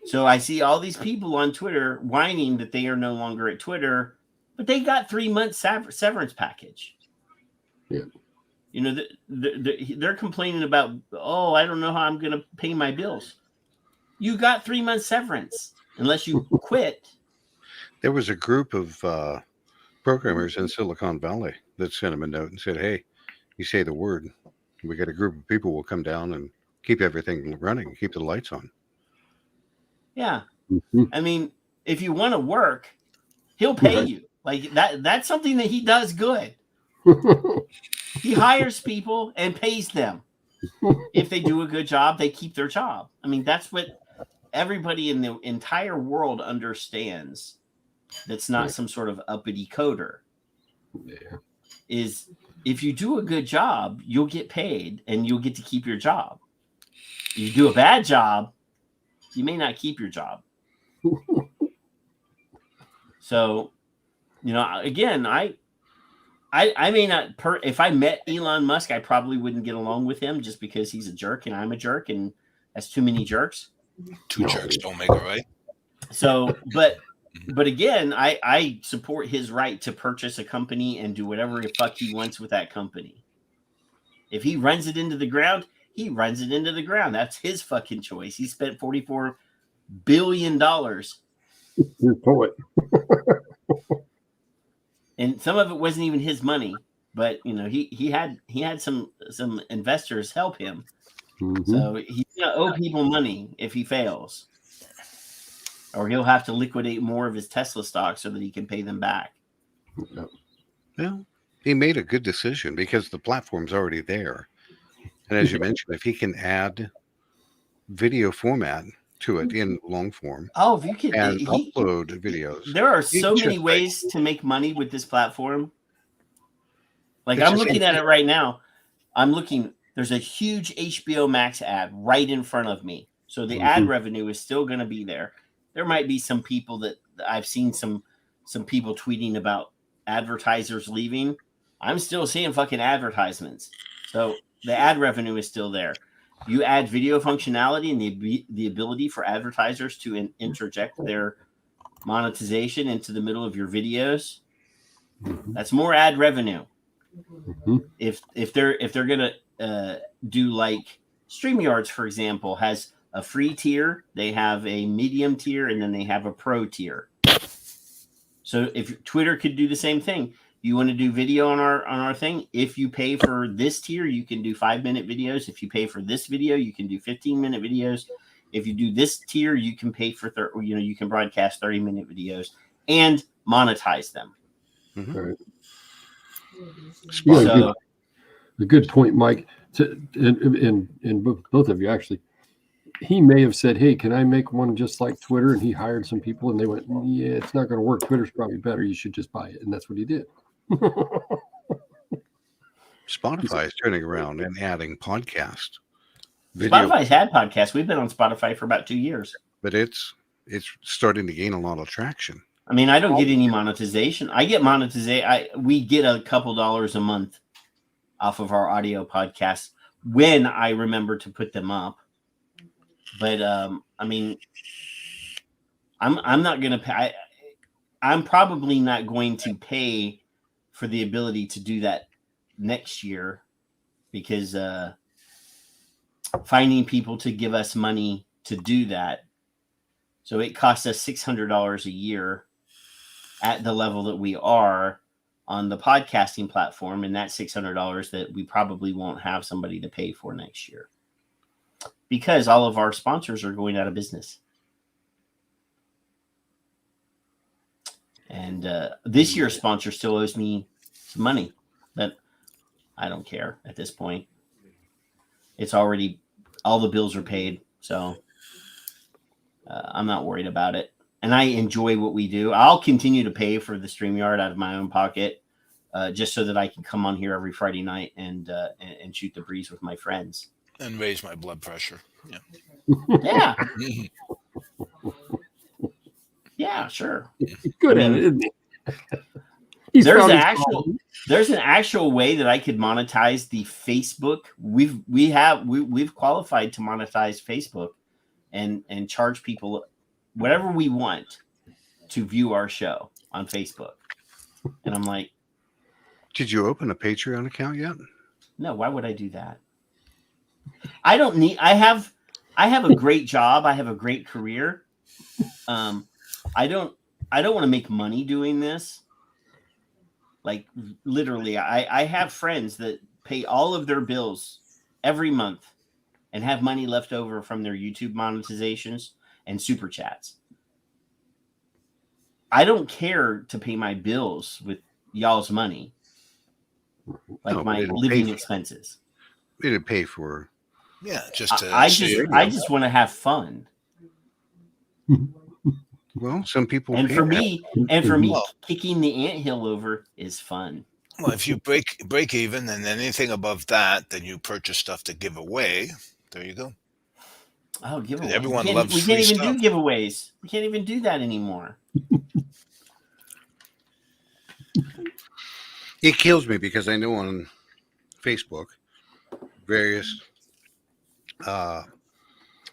So I see all these people on Twitter whining that they are no longer at Twitter, but they got 3-month severance package. Yeah. They're complaining about, I don't know how I'm going to pay my bills. You got 3 months severance unless you quit. There was a group of programmers in Silicon Valley that sent him a note and said, "Hey, you say the word, we got a group of people will come down and keep everything running, keep the lights on." Yeah. Mm-hmm. I mean, if you want to work, he'll pay you. Like that's something that he does good. He hires people and pays them. If they do a good job, they keep their job. I mean, that's what everybody in the entire world understands. That's not some sort of uppity coder. Yeah. Is if you do a good job, you'll get paid and you'll get to keep your job. If you do a bad job, you may not keep your job. So, again, I may not. If I met Elon Musk, I probably wouldn't get along with him just because he's a jerk and I'm a jerk, and that's too many jerks. Two jerks don't make it right. So, but again, I support his right to purchase a company and do whatever the fuck he wants with that company. If he runs it into the ground, he runs it into the ground. That's his fucking choice. He spent $44 billion. You're a poet. And some of it wasn't even his money, but he had some investors help him. Mm-hmm. So he's gonna owe people money if he fails, or he'll have to liquidate more of his Tesla stock so that he can pay them back. Well, he made a good decision because the platform's already there, and as you mentioned, if he can add video format to it in long form. Oh, if you could and upload videos. There are so many ways to make money with this platform. Like I'm looking at it right now. There's a huge HBO Max ad right in front of me. So the ad revenue is still going to be there. There might be some people that I've seen some people tweeting about advertisers leaving. I'm still seeing fucking advertisements. So the ad revenue is still there. You add video functionality and the ability for advertisers to interject their monetization into the middle of your videos. That's more ad revenue. If they're gonna do like StreamYards, for example, has a free tier, they have a medium tier, and then they have a pro tier. So if Twitter could do the same thing, you want to do video on our thing. If you pay for this tier, you can do 5-minute videos. If you pay for this video, you can do 15-minute videos. If you do this tier, you can pay for you can broadcast 30-minute videos and monetize them. Right. Yeah, a good point, Mike. And both of you actually. He may have said, "Hey, can I make one just like Twitter?" And he hired some people, and they went, "Yeah, it's not going to work. Twitter's probably better. You should just buy it." And that's what he did. Spotify is turning around and adding podcast. Spotify's had podcasts. We've been on Spotify for about 2 years. But it's starting to gain a lot of traction. I mean, I don't get any monetization. I get monetization. We get a couple dollars a month off of our audio podcasts when I remember to put them up. But I mean, I'm not going to pay. I'm probably not going to pay for the ability to do that next year because finding people to give us money to do that. So it costs us $600 a year at the level that we are on the podcasting platform. And that's $600 that we probably won't have somebody to pay for next year because all of our sponsors are going out of business. And this year's sponsor still owes me some money, but I don't care at this point. It's already, all the bills are paid. So I'm not worried about it. And I enjoy what we do. I'll continue to pay for the StreamYard out of my own pocket just so that I can come on here every Friday night and shoot the breeze with my friends. And raise my blood pressure. Yeah. Yeah. Yeah, sure. Good at it, isn't he? There's an actual way that I could monetize the Facebook. We've qualified to monetize Facebook and charge people whatever we want to view our show on Facebook. And I'm like, did you open a Patreon account yet? No, why would I do that? I don't need, I have a great job. I have a great career. I don't want to make money doing this. Like literally, I have friends that pay all of their bills every month and have money left over from their YouTube monetizations and super chats. I don't care to pay my bills with y'all's money, like my living expenses. We didn't pay for. Yeah, just to I just want to have fun. Well, some people. And for me, kicking the anthill over is fun. Well, if you break even, and anything above that, then you purchase stuff to give away. There you go. Oh, giveaways! Everyone loves. We can't even do giveaways. We can't even do that anymore. It kills me because I know on Facebook, various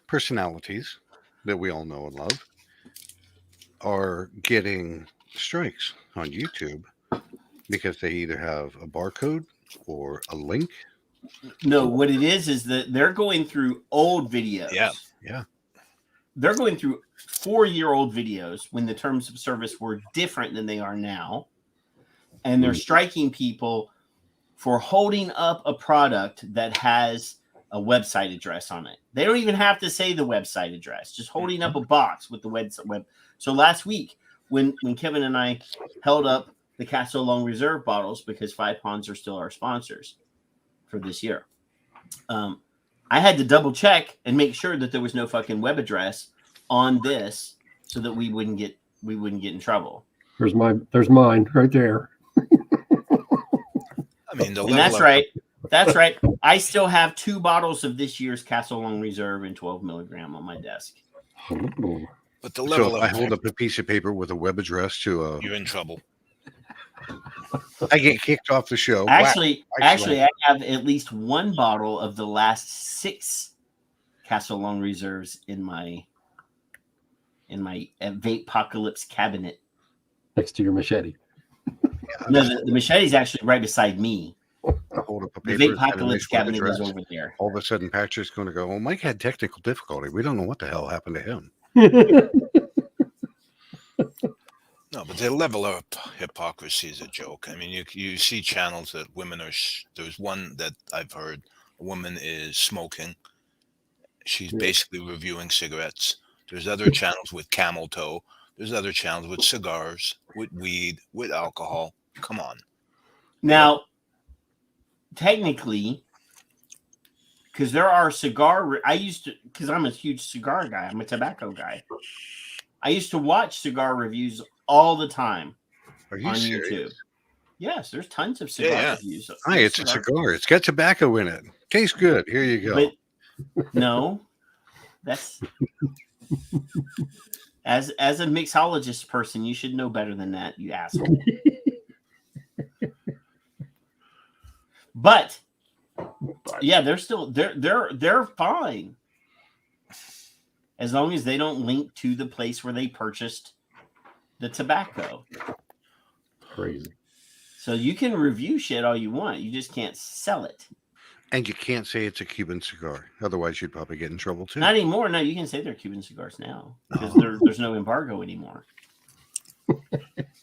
personalities that we all know and love are getting strikes on YouTube because they either have a barcode or a link. No, what it is that they're going through old videos. Yeah. They're going through 4-year-old videos when the terms of service were different than they are now. And they're striking people for holding up a product that has a website address on it. They don't even have to say the website address, just holding up a box with the web. So last week, when Kevin and I held up the Castle Long Reserve bottles, because Five Ponds are still our sponsors for this year, I I had to double check and make sure that there was no fucking web address on this so that we wouldn't get in trouble. There's mine right there. I mean, and that's right. That's right. I still have 2 bottles of this year's Castle Long Reserve in 12 milligram on my desk. But the level so if I hold up a piece of paper with a web address to you're in trouble. I get kicked off the show. Actually, I have at least 1 bottle of the last 6 Castle Long Reserves in my Vape-pocalypse cabinet. Next to your machete. No, the machete's actually right beside me. I hold up a The paper. Vape-pocalypse cabinet is over there. All of a sudden, Patrick's going to go, well, Mike had technical difficulty. We don't know what the hell happened to him. No, but the level of hypocrisy is a joke. I mean, you see channels that women are. There's one that I've heard. A woman is smoking. She's basically reviewing cigarettes. There's other channels with camel toe. There's other channels with cigars, with weed, with alcohol. Come on. Now, technically, because there are because I'm a huge cigar guy. I'm a tobacco guy. I used to watch cigar reviews all the time on serious? YouTube. Yes, there's tons of cigar reviews. Hi, it's a cigar. It's got tobacco in it. Tastes good. Here you go. But no, that's as a mixologist person, you should know better than that, you asshole. But yeah, they're fine as long as they don't link to the place where they purchased the tobacco. Crazy. So you can review shit all you want, you just can't sell it. And you can't say it's a Cuban cigar. Otherwise, you'd probably get in trouble, too. Not anymore. No, you can say they're Cuban cigars now because there's no embargo anymore.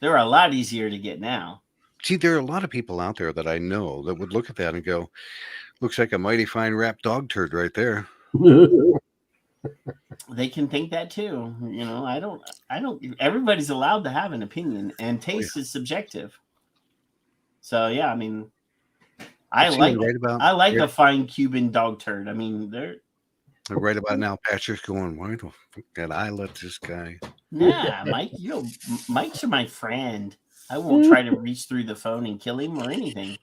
They're a lot easier to get now. See, there are a lot of people out there that I know that would look at that and go, looks like a mighty fine wrapped dog turd right there. They can think that too. You know, I don't, everybody's allowed to have an opinion, and taste is subjective. So, yeah, I mean, I like a fine Cuban dog turd. I mean, they're right about now. Patrick's going, why the fuck did I let this guy? Nah, Mike. Mike's my friend. I won't try to reach through the phone and kill him or anything.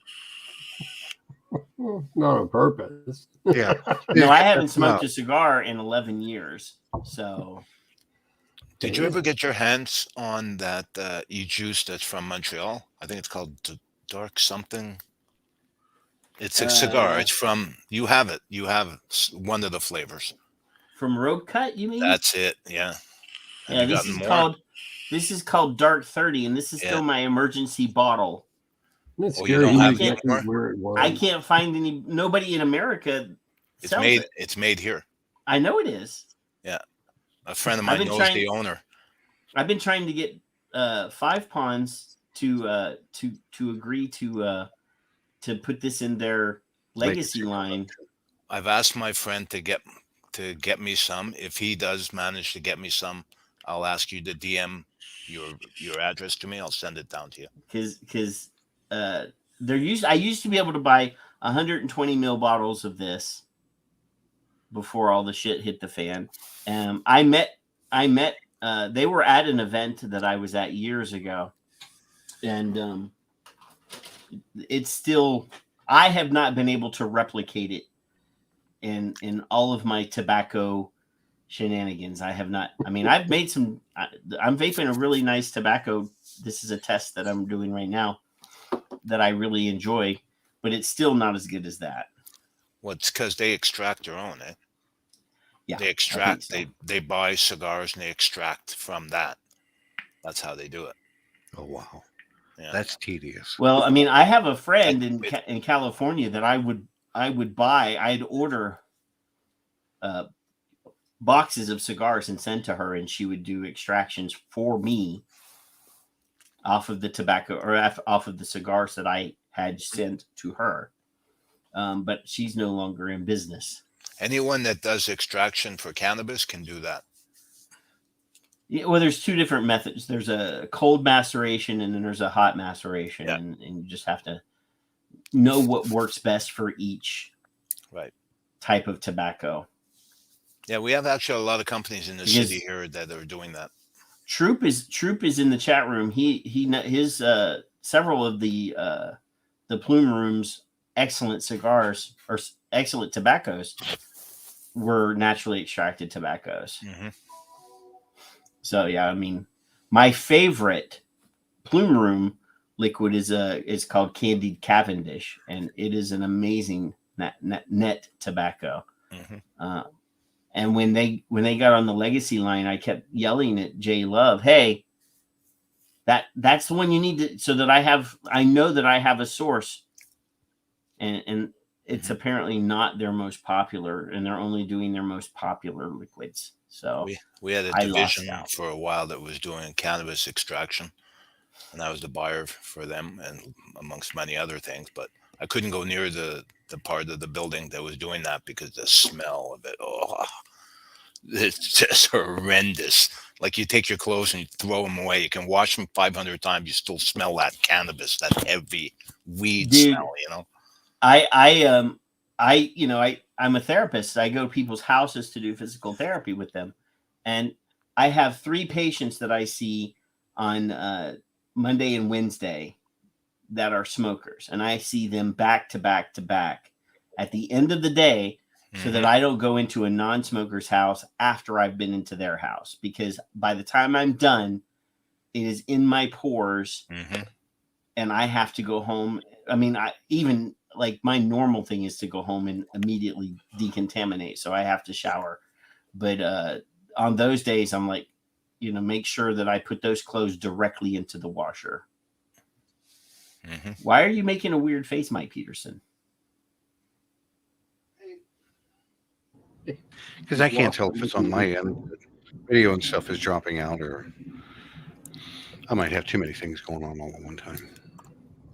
Not on purpose. Yeah. No, I haven't smoked a cigar in 11 years. So, did you ever get your hands on that e-juice that's from Montreal? I think it's called Dark something. It's a cigar. It's from, you have it. You have one of the flavors. From Road Cut, you mean? That's it. Yeah. Yeah, this is called Dark 30, and this is still my emergency bottle. That's you don't have it I can't find any. Nobody in America sells it. It's made here. I know it is. Yeah, a friend of mine knows the owner. I've been trying to get 5 Ponds to agree to put this in their legacy line. I've asked my friend to get me some. If he does manage to get me some, I'll ask you to DM your address to me. I'll send it down to you. Because I used to be able to buy 120 ml bottles of this before all the shit hit the fan. I met they were at an event that I was at years ago, and it's still, I have not been able to replicate it in all of my tobacco shenanigans. I have not. I mean, I've made some. I'm vaping a really nice tobacco. This is a test that I'm doing right now that I really enjoy, but it's still not as good as that. Well, it's because they extract their own, eh? Yeah, they extract. So. They buy cigars and they extract from that. That's how they do it. Oh wow, yeah. That's tedious. Well, I mean, I have a friend in California that I would buy. I'd order boxes of cigars and send to her, and she would do extractions for me off of the tobacco or off of the cigars that I had sent to her. But she's no longer in business. Anyone that does extraction for cannabis can do that. Yeah, well, there's 2 different methods. There's a cold maceration and then there's a hot maceration, and you just have to know what works best for each. Right. type of tobacco. Yeah, we have actually a lot of companies in the city here that are doing that. Troop is in the chat room. His several of the Plume Room's excellent cigars or excellent tobaccos were naturally extracted tobaccos. Mm-hmm. So yeah, I mean, my favorite Plume Room liquid is called Candied Cavendish, and it is an amazing net tobacco. Mm-hmm. And when they got on the Legacy line, I kept yelling at Jay Love, "Hey, that's the one you need to, so that I know that I have a source." And it's apparently not their most popular, and they're only doing their most popular liquids. So we had a division for a while that was doing cannabis extraction, and I was the buyer for them, and amongst many other things. But I couldn't go near the part of the building that was doing that because the smell of it, it's just horrendous. Like you take your clothes and you throw them away. You can wash them 500 times, you still smell that cannabis, that heavy weed smell. I'm a therapist. I go to people's houses to do physical therapy with them. And I have 3 patients that I see on Monday and Wednesday that are smokers. And I see them back to back to back at the end of the day, so that I don't go into a non-smoker's house after I've been into their house. Because by the time I'm done, it is in my pores and I have to go home. I mean, my normal thing is to go home and immediately decontaminate. So I have to shower. But on those days, I'm like, make sure that I put those clothes directly into the washer. Mm-hmm. Why are you making a weird face, Mike Peterson? Because I can't tell if it's on my end. Video and stuff is dropping out, or I might have too many things going on all at one time.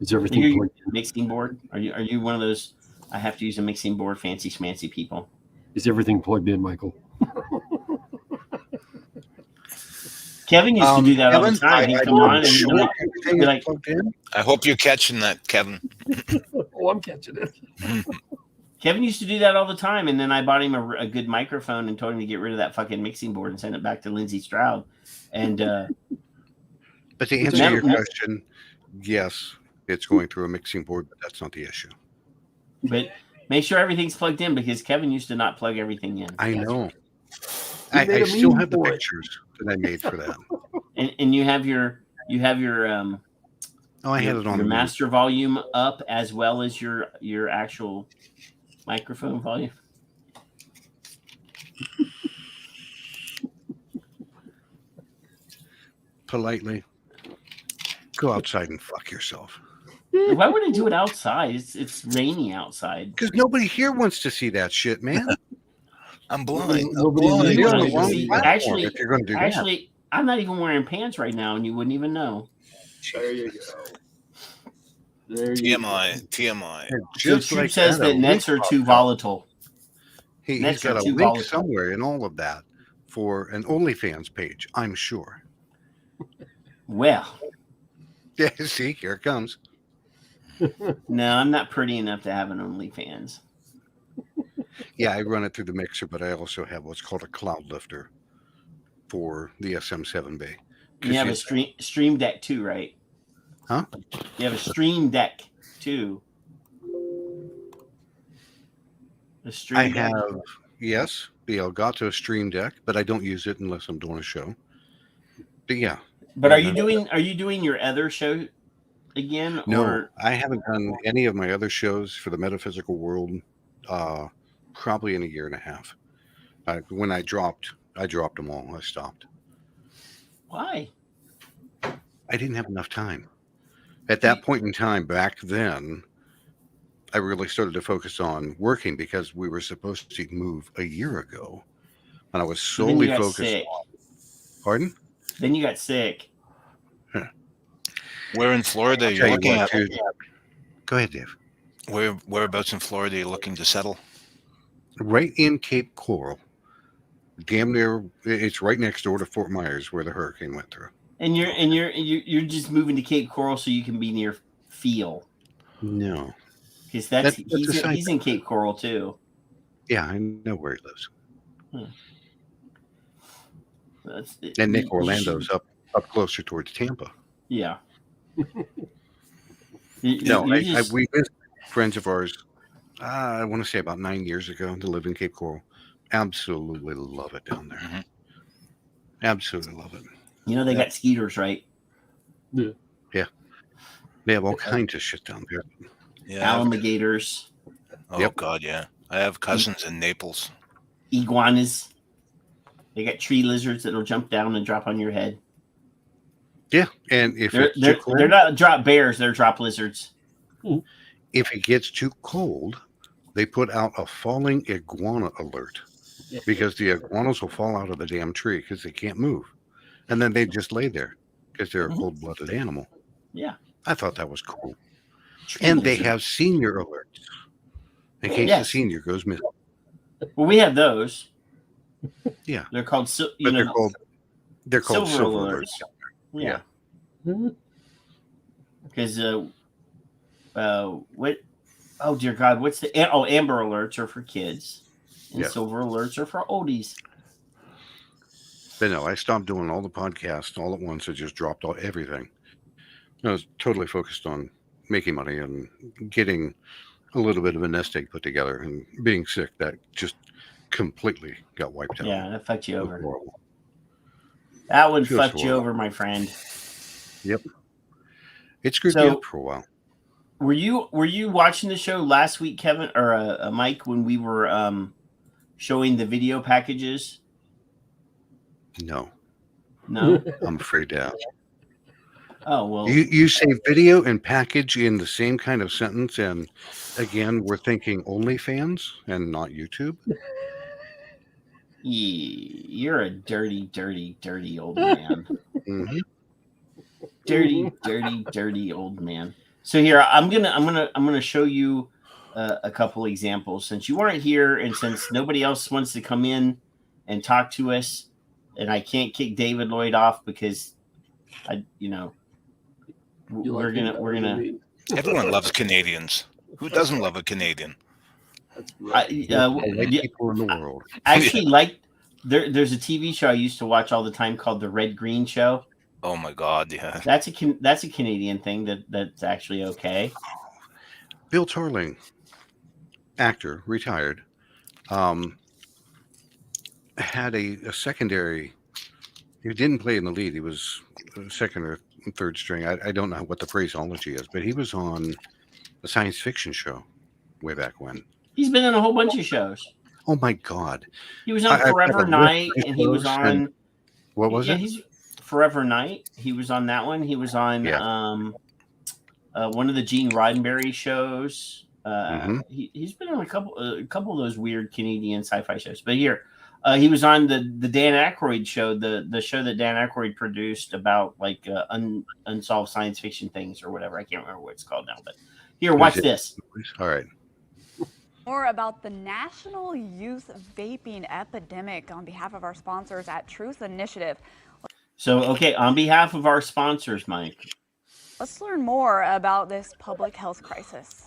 Is everything mixing board? Are you one of those? I have to use a mixing board, fancy schmancy people. Is everything plugged in, Michael? Kevin used to do that all the time. He'd come on and be like, plugged in. I hope you're catching that, Kevin. Oh, I'm catching it. Kevin used to do that all the time, and then I bought him a good microphone and told him to get rid of that fucking mixing board and send it back to Lindsey Stroud. And but to answer your question, yes, it's going through a mixing board, but that's not the issue. But make sure everything's plugged in, because Kevin used to not plug everything in. I know. I still have the pictures that I made for that. And you have your I had it on your master volume up as well as your actual microphone volume. Politely, go outside and fuck yourself. Why would I do it outside? It's rainy outside. Because nobody here wants to see that shit, man. I'm blind. Actually, if you're going to do that. I'm not even wearing pants right now, and you wouldn't even know. There you go. TMI. So Troop says that nets are too volatile. He's got a link somewhere in all of that for an OnlyFans page, I'm sure. Well. Yeah, see, here it comes. No, I'm not pretty enough to have an OnlyFans. Yeah, I run it through the mixer, but I also have what's called a cloud lifter for the SM7 Bay. You have a stream deck too, right? Huh? You have a stream deck too. I have, yes, the Elgato Stream Deck, but I don't use it unless I'm doing a show. But yeah. But are you doing your other show again? No, I haven't done any of my other shows for the metaphysical world probably in a year and a half. When I dropped them all. I stopped. Why? I didn't have enough time. At that point in time, back then, I really started to focus on working because we were supposed to move a year ago. And I was solely focused on... Pardon? Then you got sick. Huh. Where in Florida are you looking at? Go ahead, Dave. Whereabouts in Florida are you looking to settle? Right in Cape Coral. Damn near, it's right next door to Fort Myers where the hurricane went through. And you're just moving to Cape Coral so you can be near Feel. No. Because he's in Cape Coral too. Yeah, I know where he lives. And Nick Orlando's up closer towards Tampa. Yeah. No, we visited friends of ours. I want to say about 9 years ago to live in Cape Coral. Absolutely love it down there. Mm-hmm. Absolutely love it. You know they got skeeters, right? Yeah. Yeah. They have all kinds of shit down there. Yeah. Alligators. Oh God, yeah. I have cousins in Naples. Iguanas. They got tree lizards that'll jump down and drop on your head. Yeah, and if they're not drop bears, they're drop lizards. If it gets too cold, they put out a falling iguana alert because the iguanas will fall out of the damn tree because they can't move, and then they just lay there because they're a cold-blooded animal. Yeah, I thought that was cool. And they have senior alerts in case the senior goes missing. Well, we have those. Yeah, they're called they're called silver alerts. Yeah. Because what? Oh dear God, what's the amber alerts are for kids, and silver alerts are for oldies. But no, I stopped doing all the podcasts all at once. I just dropped everything. I was totally focused on making money and getting a little bit of a nest egg put together. And being sick, that just completely got wiped out. Yeah, that fucked you over. That one fucked you over, my friend. Yep. It screwed me up for a while. Were you watching the show last week, Kevin or Mike, when we were showing the video packages? No. I'm afraid to ask. Oh well. You say video and package in the same kind of sentence, and again, we're thinking OnlyFans and not YouTube. You're a dirty, dirty, dirty old man. Mm-hmm. Dirty, dirty old man. So here, I'm gonna show you a couple examples since you weren't here and since nobody else wants to come in and talk to us, and I can't kick David Lloyd off because we're gonna. Everyone loves Canadians. Who doesn't love a Canadian? People in the world. I actually like. There's a TV show I used to watch all the time called The Red Green Show. Oh my God! Yeah, that's a Canadian thing that's actually okay. Bill Tarling, actor, retired, had a secondary. He didn't play in the lead. He was second or third string. I don't know what the phraseology is, but he was on a science fiction show way back when. He's been in a whole bunch of shows. Oh my God! He was on Forever Night, and he was on. What was it? Forever Night. He was on that one. He was on one of the Gene Roddenberry shows. He's been on a couple of those weird Canadian sci-fi shows. But here, he was on the Dan Aykroyd show, the show that Dan Aykroyd produced about like unsolved science fiction things or whatever. I can't remember what it's called now. But here, watch this. All right. More about the national youth vaping epidemic on behalf of our sponsors at Truth Initiative. So, okay, on behalf of our sponsors, Mike. Let's learn more about this public health crisis.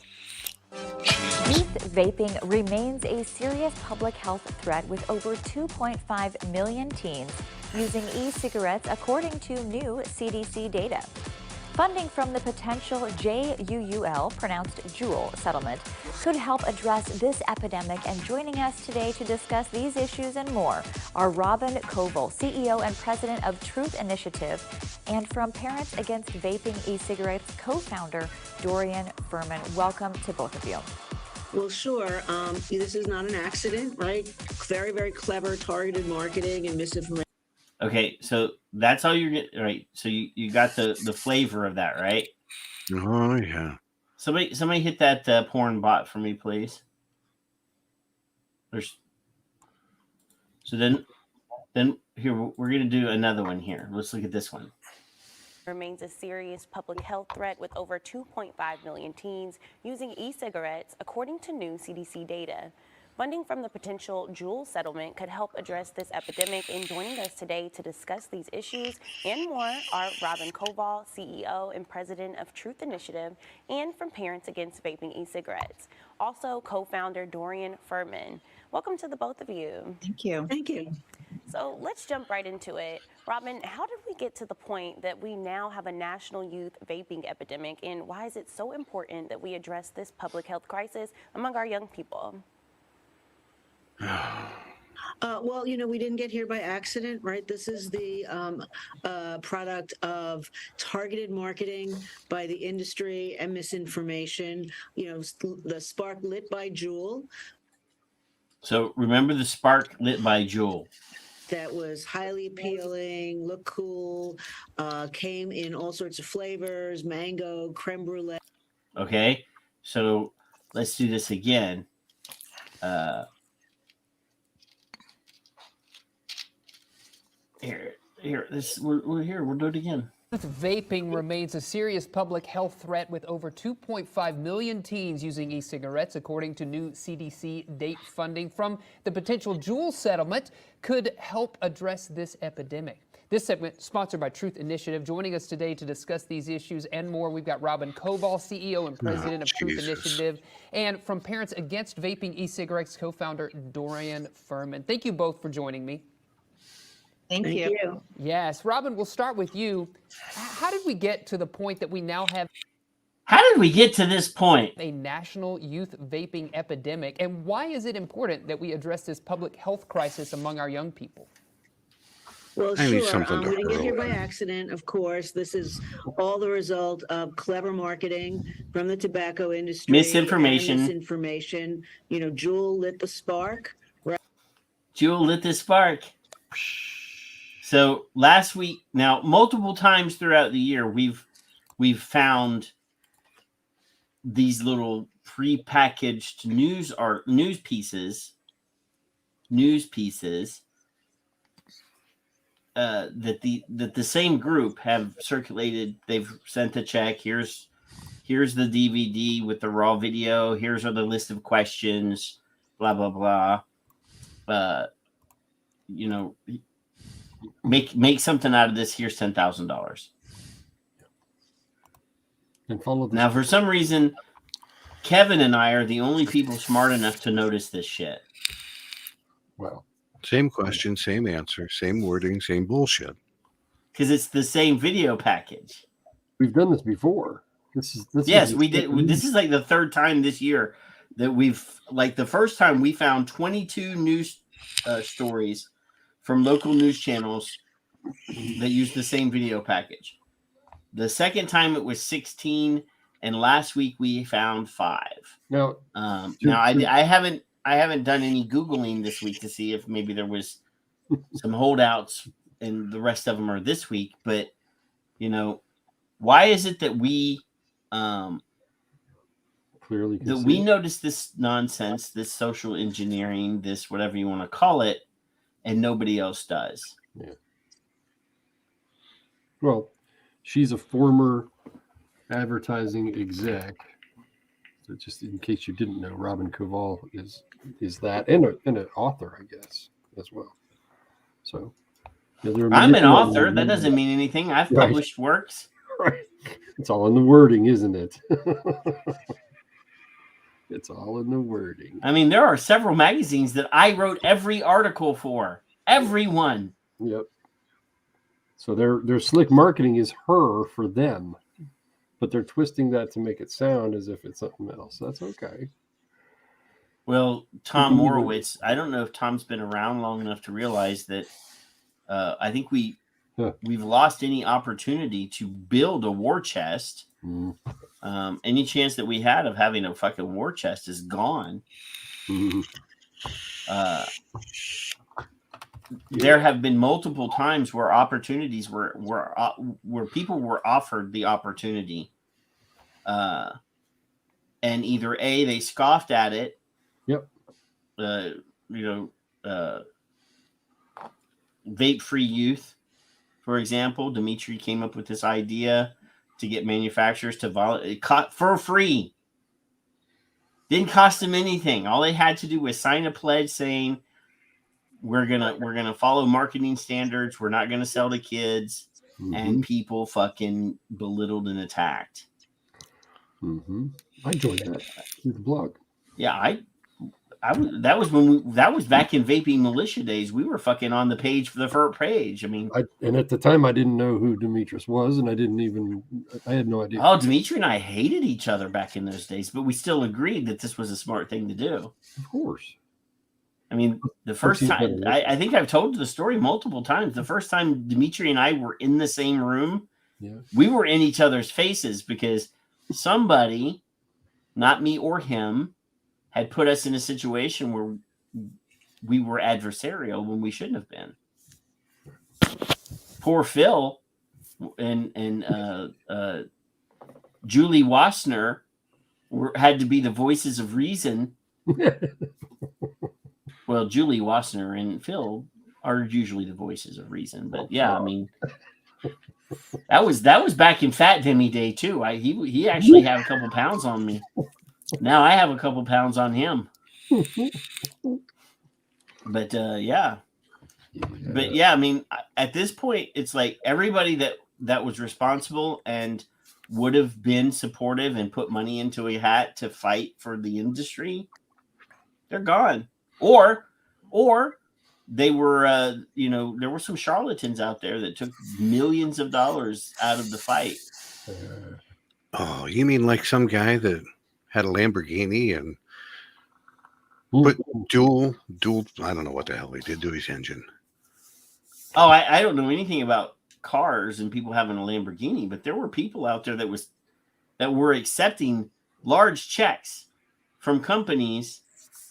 Youth vaping remains a serious public health threat with over 2.5 million teens using e-cigarettes according to new CDC data. Funding from the potential JUUL, pronounced Juul, settlement could help address this epidemic. And joining us today to discuss these issues and more are Robin Koval, CEO and president of Truth Initiative, and from Parents Against Vaping E-Cigarettes, co-founder Dorian Furman. Welcome to both of you. Well, sure. This is not an accident, right? Very, very clever targeted marketing and misinformation. Okay, so that's all you're getting, right? So you got the flavor of that, right? Oh yeah. Somebody hit that porn bot for me, please. So then here we're gonna do another one here. Let's look at this one. Remains a serious public health threat with over 2.5 million teens using e-cigarettes, according to new CDC data. Funding from the potential Juul settlement could help address this epidemic. And joining us today to discuss these issues and more are Robin Koval, CEO and president of Truth Initiative, and from Parents Against Vaping E-Cigarettes. Also, co-founder Dorian Furman. Welcome to the both of you. Thank you. Thank you. So let's jump right into it. Robin, how did we get to the point that we now have a national youth vaping epidemic, and why is it so important that we address this public health crisis among our young people? Well, we didn't get here by accident, right? This is the product of targeted marketing by the industry and misinformation. The spark lit by Juul. So remember the spark lit by Juul. That was highly appealing, looked cool, came in all sorts of flavors, mango, creme brulee. Okay, so let's do this again. We'll do it again. Vaping remains a serious public health threat with over 2.5 million teens using e-cigarettes, according to new CDC data funding from the potential Juul settlement could help address this epidemic. This segment sponsored by Truth Initiative. Joining us today to discuss these issues and more, we've got Robin Koval, CEO and president of Truth Initiative, and from Parents Against Vaping E-Cigarettes, co-founder Dorian Furman. Thank you both for joining me. Thank you. Yes. Robin, we'll start with you. How did we get to the point that we now have How did we get to this point? a national youth vaping epidemic? And why is it important that we address this public health crisis among our young people? Well, I need sure. something to We didn't get here hurl. by accident, of course. This is all the result of clever marketing from the tobacco industry. Misinformation. And misinformation. Juul lit the spark. Right? Juul lit the spark. So last week, now multiple times throughout the year, we've found these little prepackaged news pieces that the same group have circulated. They've sent a check. Here's the DVD with the raw video. Here's the list of questions. Blah blah blah. Make something out of this. Here's $10,000. And follow Now, for some reason, Kevin and I are the only people smart enough to notice this shit. Well, Same question, same answer, same wording, same bullshit. Because it's the same video package. we've done this before. Yes, we did. This is like the third time this year that the first time we found 22 news stories from local news channels that use the same video package. The second time it was 16, and last week we found 5. Now, I haven't done any Googling this week to see if maybe there was some holdouts and the rest of them are this week. But why is it that we clearly notice this nonsense, this social engineering, this whatever you want to call it, and nobody else does? Yeah. Well, she's a former advertising exec. So just in case you didn't know, Robin Koval is that and an author, I guess, as well. So I'm an author. That doesn't mean anything. I've published works. Right. It's all in the wording, isn't it? It's all in the wording. I mean, there are several magazines that I wrote every article for. Every one. Yep. So their slick marketing is her for them, but they're twisting that to make it sound as if it's something else. That's okay. Well, Tom Morowitz, I don't know if Tom's been around long enough to realize that I think we've lost any opportunity to build a war chest. Any chance that we had of having a fucking war chest is gone. There have been multiple times where opportunities where people were offered the opportunity, and either A, they scoffed at it. Yep. Vape-free youth, for example. Dimitri came up with this idea to get manufacturers to for free. Didn't cost them anything. All they had to do was sign a pledge saying, we're gonna follow marketing standards. We're not gonna sell to kids. And people fucking belittled and attacked. I joined that through the blog. Yeah, that was back in vaping militia days. We were fucking on the page for the front page. I mean, and at the time I didn't know who Demetrius was, and I had no idea. Oh, Dimitri and I hated each other back in those days, but we still agreed that this was a smart thing to do. Of course. I mean, the first time, I think I've told the story multiple times. The first time Dimitri and I were in the same room, we were in each other's faces because somebody, not me or him, had put us in a situation where we were adversarial when we shouldn't have been. Poor Phil and Julie Wassner had to be the voices of reason. Well, Julie Wassner and Phil are usually the voices of reason, but yeah, I mean, that was back in Fat Demi day too. He actually had a couple pounds on me. Now I have a couple pounds on him. But yeah. But yeah, I mean, at this point, it's like everybody that was responsible and would have been supportive and put money into a hat to fight for the industry, they're gone. Or they were, there were some charlatans out there that took millions of dollars out of the fight. Oh, you mean like some guy that had a Lamborghini and put dual, I don't know what the hell he did to his engine. Oh, I don't know anything about cars and people having a Lamborghini, but there were people out there that were accepting large checks from companies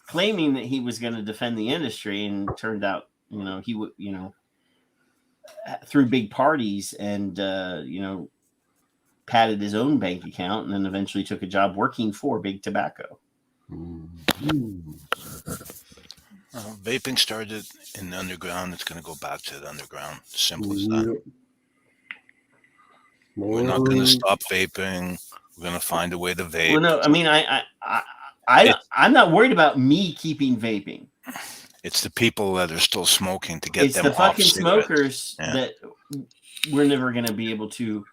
claiming that he was going to defend the industry, and it turned out, he would, through big parties and, padded his own bank account and then eventually took a job working for Big Tobacco. Vaping started in the underground. It's going to go back to the underground. Simple as that. We're not going to stop vaping. We're going to find a way to vape. Well, no, I mean, I'm not worried about me keeping vaping. It's the people that are still smoking to get it's them the off fucking cigarettes. Smokers that we're never going to be able to,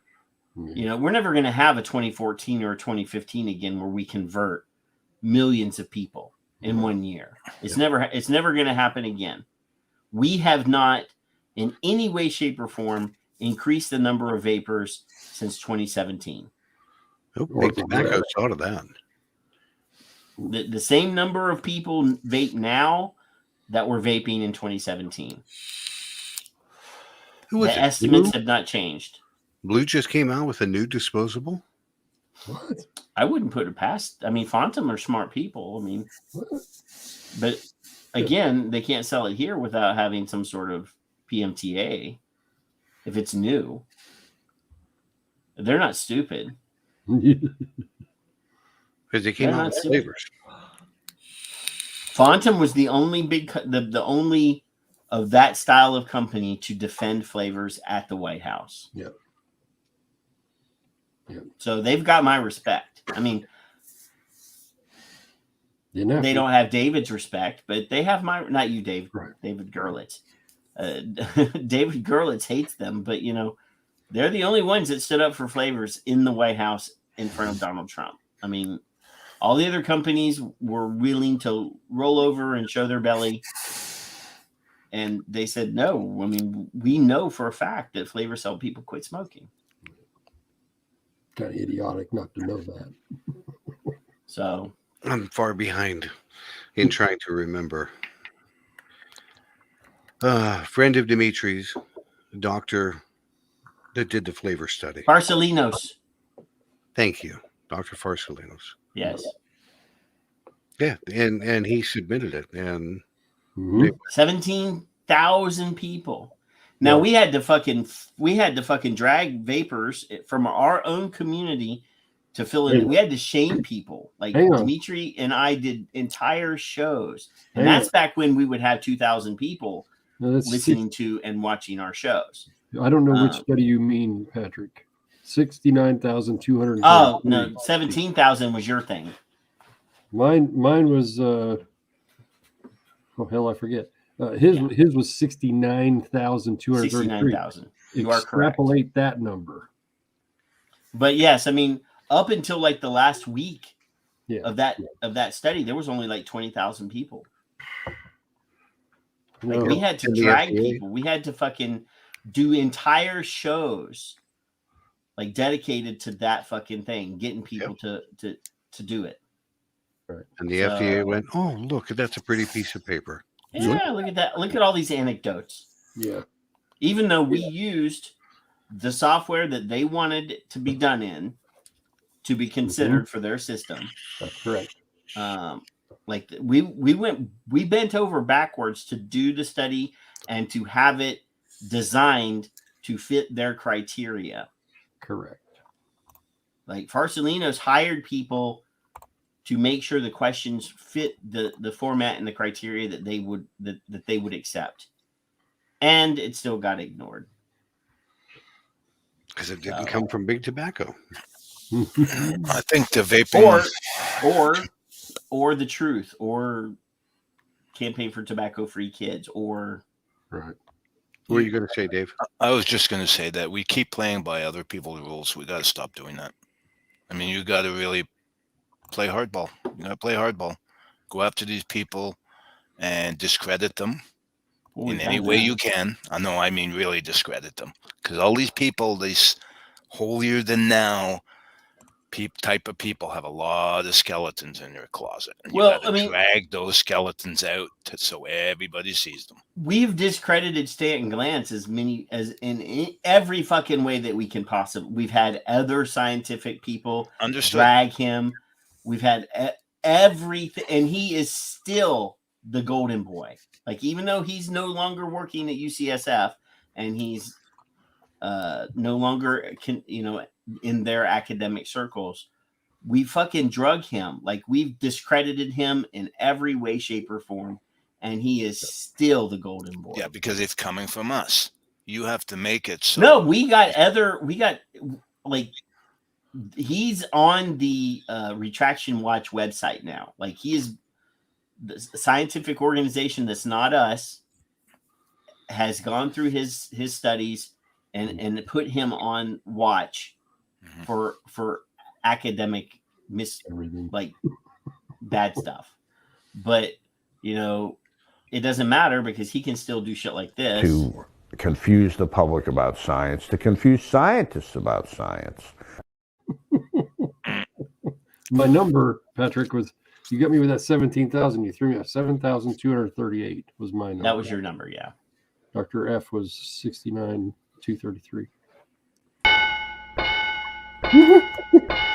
we're never going to have a 2014 or a 2015 again where we convert millions of people in 1 year. It's never going to happen again. We have not in any way, shape, or form increased the number of vapors since 2017. Big Tobacco thought of that. The same number of people vape now that were vaping in 2017. The estimates have not changed. Blue just came out with a new disposable? What? I wouldn't put it past. I mean, Phantom are smart people. I mean, but again, they can't sell it here without having some sort of PMTA if it's new. They're not stupid. Because they came out with flavors. Phantom was the only the only of that style of company to defend flavors at the White House. Yep. So they've got my respect. I mean, they don't have David's respect, but they have my, not you, Dave, right. David Gerlitz. David Gerlitz hates them, but they're the only ones that stood up for flavors in the White House in front of Donald Trump. I mean, all the other companies were willing to roll over and show their belly. And they said, no, I mean, we know for a fact that flavors help people quit smoking. Kind of idiotic not to know that. So I'm far behind in trying to remember. Friend of Dimitri's, doctor that did the flavor study. Farsalinos. Thank you, Dr. Farsalinos. Yes. Yeah, and he submitted it, and 17,000 people. Now we had to fucking drag vapors from our own community to fill in. We had to shame people. Like Dimitri and I did entire shows, and that's back when we would have 2,000 people listening to and watching our shows. I don't know which study you mean, Patrick. 69,200. Oh no, 17,000 was your thing. Mine was oh hell, I forget. His was 69,233. 69,000. You are correct. Extrapolate that number. But yes, I mean, up until like the last week, of that study, there was only like 20,000 people. No. Like we had to drag people. We had to fucking do entire shows like dedicated to that fucking thing, getting people to do it. Right. And the FDA went, "Oh, look, that's a pretty piece of paper." Yeah, look at that. Look at all these anecdotes. Yeah. Even though we used the software that they wanted to be done in to be considered for their system. That's correct. Like we bent over backwards to do the study and to have it designed to fit their criteria. Correct. Like Farsalinos hired people to make sure the questions fit the format and the criteria that they would accept, and it still got ignored because it didn't come from big tobacco. I think the vaping or the truth, or Campaign for Tobacco-Free Kids, or right. What are you going to say, Dave? I was just going to say that we keep playing by other people's rules. We got to stop doing that. I mean, you got to really play hardball. You got to play hardball. Go after these people and discredit them in any way you can. I mean really discredit them, because all these people, these holier than thou type of people, have a lot of skeletons in their closet. And you got to drag those skeletons out so everybody sees them. We've discredited Stanton Glantz as in every fucking way that we can possibly. We've had other scientific people drag him. We've had everything, and he is still the golden boy. Like, even though he's no longer working at UCSF and he's no longer in their academic circles, we fucking drug him. Like, we've discredited him in every way, shape, or form, and he is still the golden boy. Yeah, because it's coming from us. You have to make it so. No, he's on the Retraction Watch website now. Like, he is the scientific organization that's not us has gone through his studies and put him on watch for academic bad stuff. But it doesn't matter, because he can still do shit like this to confuse the public about science, to confuse scientists about science. My number, Patrick, was, you got me with that 17,000. You threw me off. 7,238 was my number. That was your number, yeah. Dr. F was 69,233.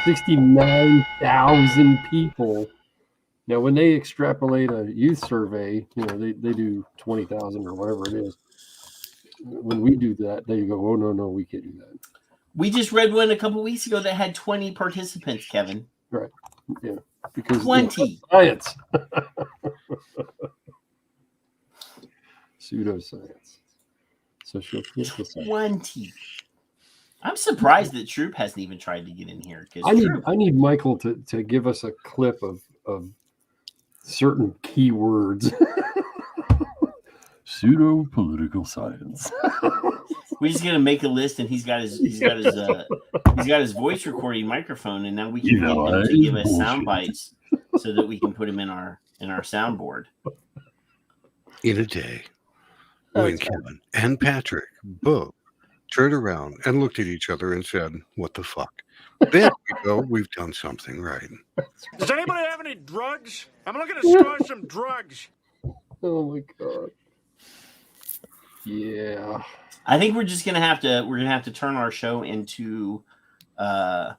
69,000 people. Now, when they extrapolate a youth survey, they do 20,000 or whatever it is. When we do that, they go, "Oh, no, we can't do that." We just read one a couple weeks ago that had 20 participants, Kevin. Right. Yeah. Because 20 science. Pseudoscience. Social 20. I'm surprised that Troop hasn't even tried to get in here. I need Michael to give us a clip of certain keywords. Pseudo political science. We're just gonna make a list, and he's got his voice recording microphone, and now we can get him to give us sound bites so that we can put him in our soundboard. In a day, when Kevin and Patrick both turned around and looked at each other and said, "What the fuck?" There we go. We've done something right. Does anybody have any drugs? I'm looking to store some drugs. Oh my god. Yeah. I think we're gonna have to turn our show into we're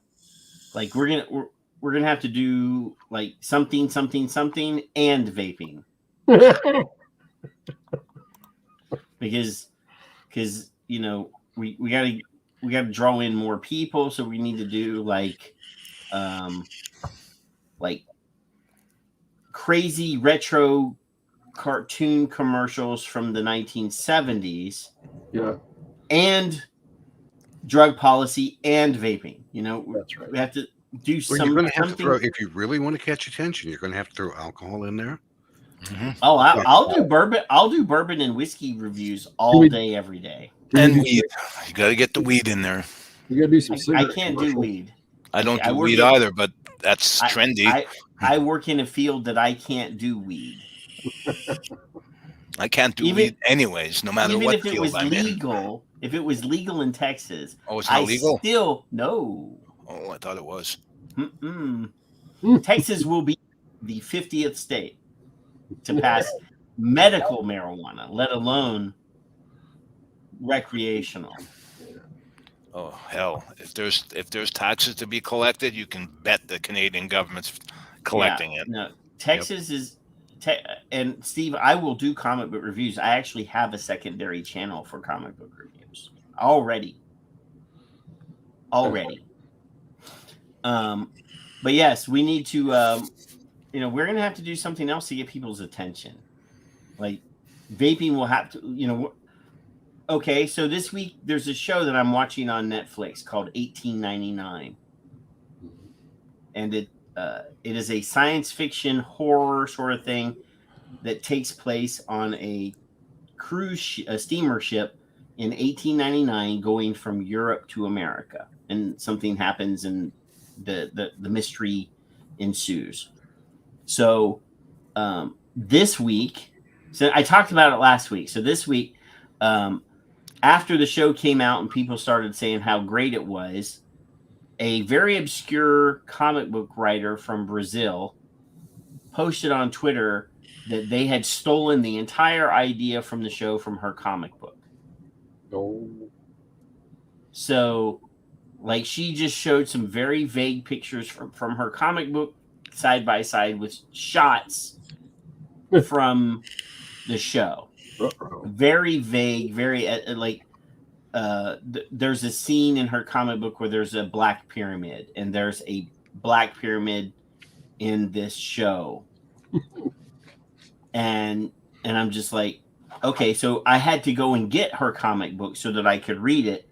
gonna have to do like something and vaping. because we gotta draw in more people, so we need to do like crazy retro cartoon commercials from the 1970s. Yeah. And drug policy and vaping. That's right. We have to do Well, you're going to have to throw, if you really want to catch attention, you're going to have to throw alcohol in there. Mm-hmm. Oh, I'll do bourbon. I'll do bourbon and whiskey reviews all day, every day. And weed. You got to get the weed in there. You got to do some. I can't do weed. I don't do work weed either, but that's trendy. I work in a field that I can't do weed. I can't do weed anyways, no matter what field I'm in. If it was legal in Texas, Oh, it's not legal? No. Oh, I thought it was. Texas will be the 50th state to pass medical marijuana, let alone recreational. Oh hell! If there's taxes to be collected, you can bet the Canadian government's collecting it. No, Texas is. And Steve, I will do comic book reviews. I actually have a secondary channel for comic book reviews already. But yes, we need to. We're gonna have to do something else to get people's attention. Like vaping will have to. Okay, so this week there's a show that I'm watching on Netflix called 1899, and it is a science fiction horror sort of thing that takes place on a a steamer ship in 1899 going from Europe to America, and something happens and the mystery ensues. So this week, so I talked about it last week. So this week, after the show came out and people started saying how great it was, a very obscure comic book writer from Brazil posted on Twitter that they had stolen the entire idea from the show from her comic book. Oh. So, like, she just showed some very vague pictures from her comic book side by side with shots from the show. Very vague, very there's a scene in her comic book where there's a black pyramid, and there's a black pyramid in this show. and I'm just like, okay, so I had to go and get her comic book so that I could read it,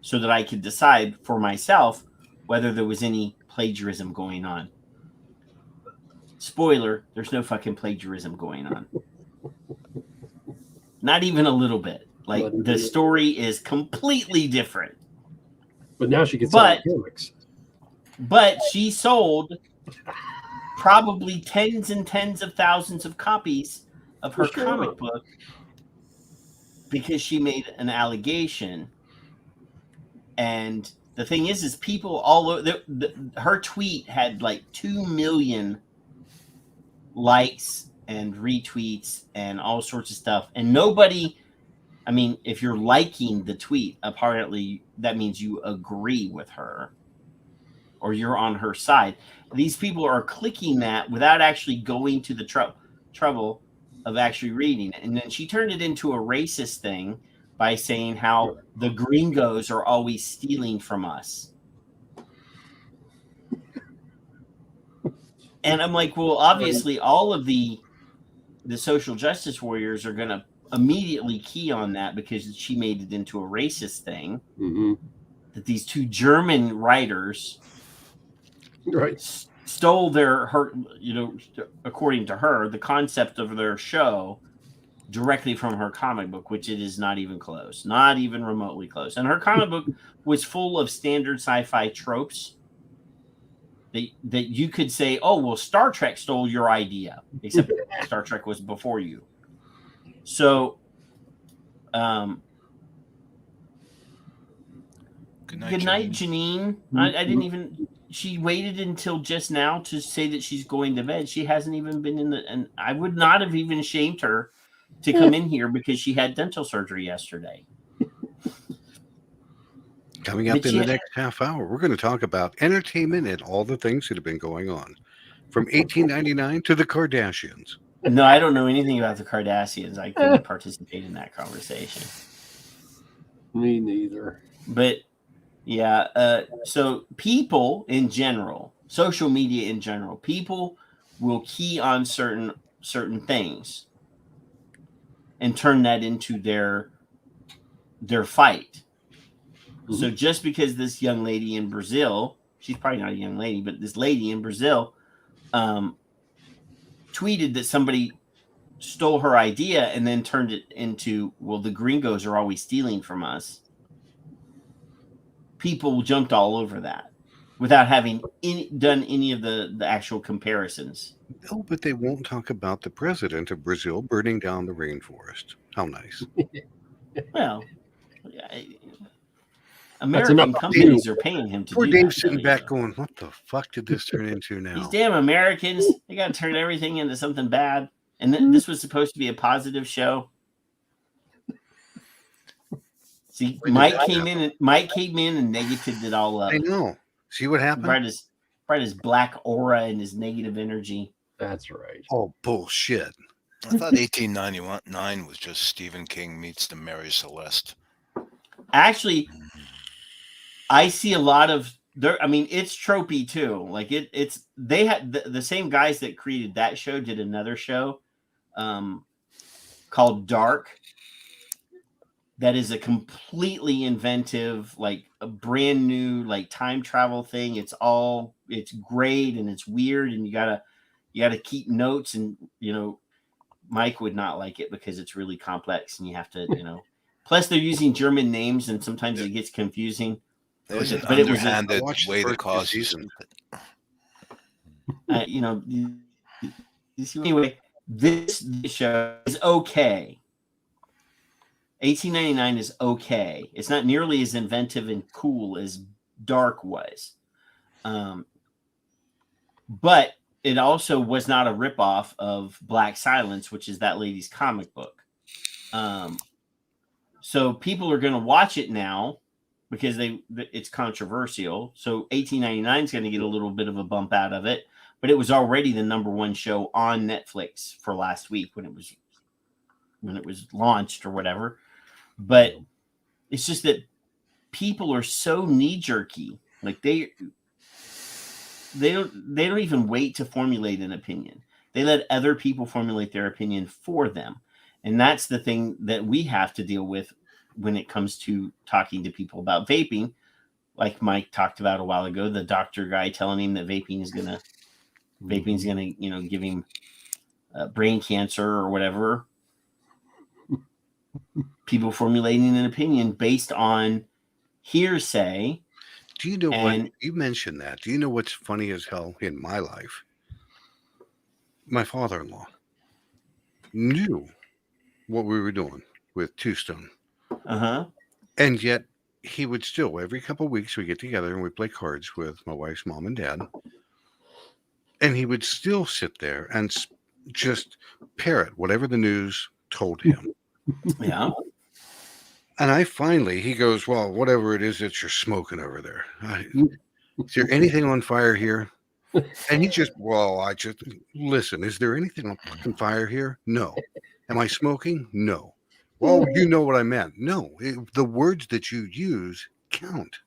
so that I could decide for myself whether there was any plagiarism going on. Spoiler, there's no fucking plagiarism going on. Not even a little bit. Like, the story is completely different. But now she gets out of comics. But she sold probably tens and tens of thousands of copies of her comic book because she made an allegation. And the thing is people all over her tweet had like 2 million likes and retweets and all sorts of stuff. And nobody, I mean, if you're liking the tweet, apparently that means you agree with her or you're on her side. These people are clicking that without actually going to the trouble of actually reading it. And then she turned it into a racist thing by saying how the gringos are always stealing from us. And I'm like, well, obviously all of the social justice warriors are going to immediately key on that because she made it into a racist thing. Mm-hmm. That these two German writers stole according to her, the concept of their show directly from her comic book, which it is not even close, not even remotely close. And her comic book was full of standard sci-fi tropes that you could say, oh, well, Star Trek stole your idea, except Star Trek was before you. So, good night, Janine. I didn't even. She waited until just now to say that she's going to bed. She hasn't even been in and I would not have even shamed her to come in here because she had dental surgery yesterday. Coming up in the next half hour, we're going to talk about entertainment and all the things that have been going on, from 1899 to the Kardashians. No, I don't know anything about the Kardashians. I couldn't participate in that conversation. Me neither. But yeah, so people in general, social media in general, people will key on certain things and turn that into their fight. Mm-hmm. So just because this young lady in Brazil, she's probably not a young lady, but this lady in Brazil tweeted that somebody stole her idea and then turned it into, well, the gringos are always stealing from us. People jumped all over that, without having done any of the actual comparisons. No, but they won't talk about the president of Brazil burning down the rainforest. How nice. Well, American companies are paying him to Poor do Dave's that. sitting back going, what the fuck did this turn into now? These damn Americans, they got to turn everything into something bad. And this was supposed to be a positive show. See, Mike came in and negatived it all up. I know. See what happened? Brought his black aura and his negative energy. That's right. Oh, bullshit. I thought 1899 was just Stephen King meets the Mary Celeste. Actually, I see a lot of there. I mean, it's tropey too. Like they had the same guys that created that show did another show called Dark. That is a completely inventive, like a brand new, like time travel thing. It's great and it's weird, and you gotta keep notes, and Mike would not like it because it's really complex and you have to, plus they're using German names and sometimes it gets confusing. There's an underhanded way to cause you. Anyway, this show is okay. 1899 is okay. It's not nearly as inventive and cool as Dark was. But it also was not a ripoff of Black Silence, which is that lady's comic book. So people are going to watch it now because it's controversial. So 1899 is going to get a little bit of a bump out of it, but it was already the #1 show on Netflix for last week when it was launched or whatever. But it's just that people are so knee-jerky. Like they don't even wait to formulate an opinion. They let other people formulate their opinion for them. And that's the thing that we have to deal with when it comes to talking to people about vaping. Like Mike talked about a while ago, the doctor guy telling him that vaping's gonna, give him brain cancer or whatever. People formulating an opinion based on hearsay. Do you know what? You mentioned that. Do you know what's funny as hell in my life? My father-in-law knew what we were doing with Two Stone. Uh-huh. And yet he would still, every couple of weeks, we get together and we play cards with my wife's mom and dad. And he would still sit there and just parrot whatever the news told him. Yeah. And he goes, well, whatever it is that you're smoking over there. Is there anything on fire here? And listen, is there anything on fucking fire here? No. Am I smoking? No. Well, you know what I meant. No. The words that you use count.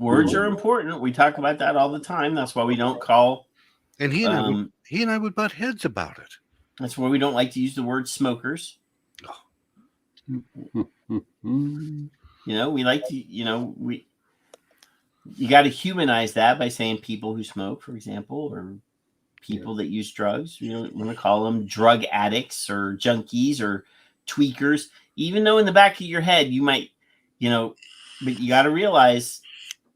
Words are important. We talk about that all the time. That's why we don't call. And he and I would butt heads about it. That's why we don't like to use the word smokers. We like to, you got to humanize that by saying people who smoke, for example, or people that use drugs. You don't want to call them drug addicts or junkies or tweakers, even though in the back of your head you might, but you got to realize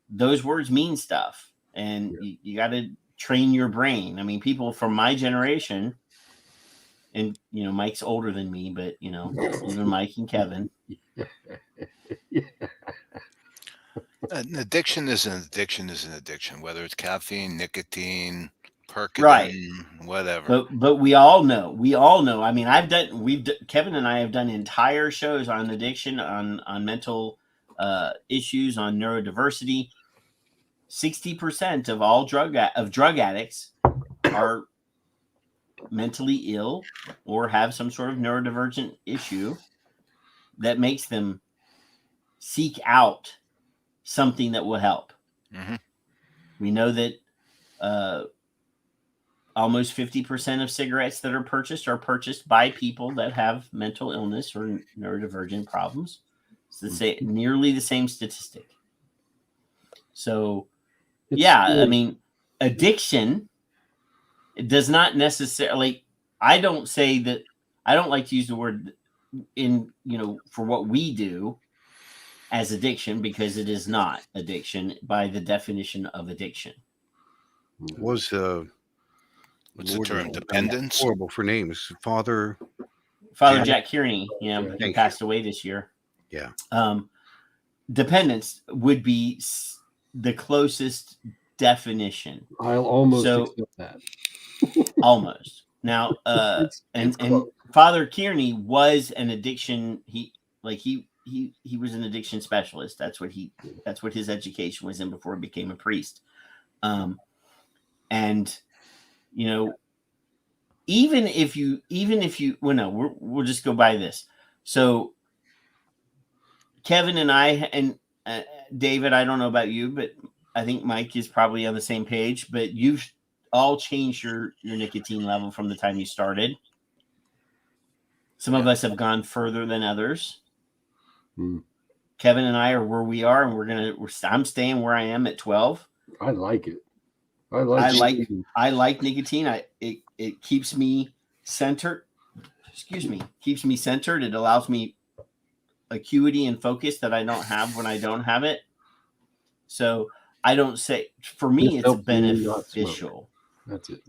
those words mean stuff, and you got to train your brain. I mean, people from my generation, and Mike's older than me, but even Mike and Kevin. An addiction is an addiction, whether it's caffeine, nicotine, Percodan, right, whatever. But we all know. I mean, Kevin and I have done entire shows on addiction, on mental issues, on neurodiversity. 60% of all drug addicts are mentally ill or have some sort of neurodivergent issue that makes them seek out something that will help. Mm-hmm. We know that almost 50% of cigarettes that are purchased by people that have mental illness or neurodivergent problems. It's nearly the same statistic. So, I mean, addiction, it does not necessarily, I don't like to use the word for what we do. as addiction because it is not addiction by the definition of addiction. Was what's the term? Dependence? Horrible for names. Father Jack Kearney, he Thank passed away this year. Yeah. Dependence would be the closest definition. I'll almost accept that. Almost. Now, and Father Kearney was an addiction. He was an addiction specialist. That's what his education was in before he became a priest. And even if you we'll just go by this. So Kevin and I and David, I don't know about you, but I think Mike is probably on the same page, but you've all changed your nicotine level from the time you started. Some of us have gone further than others. Kevin and I are where we are, and I'm staying where I am at 12. I like it. I like nicotine. It keeps me centered. Excuse me, keeps me centered. It allows me acuity and focus that I don't have when I don't have it. So I don't say, for me, it's beneficial. That's it.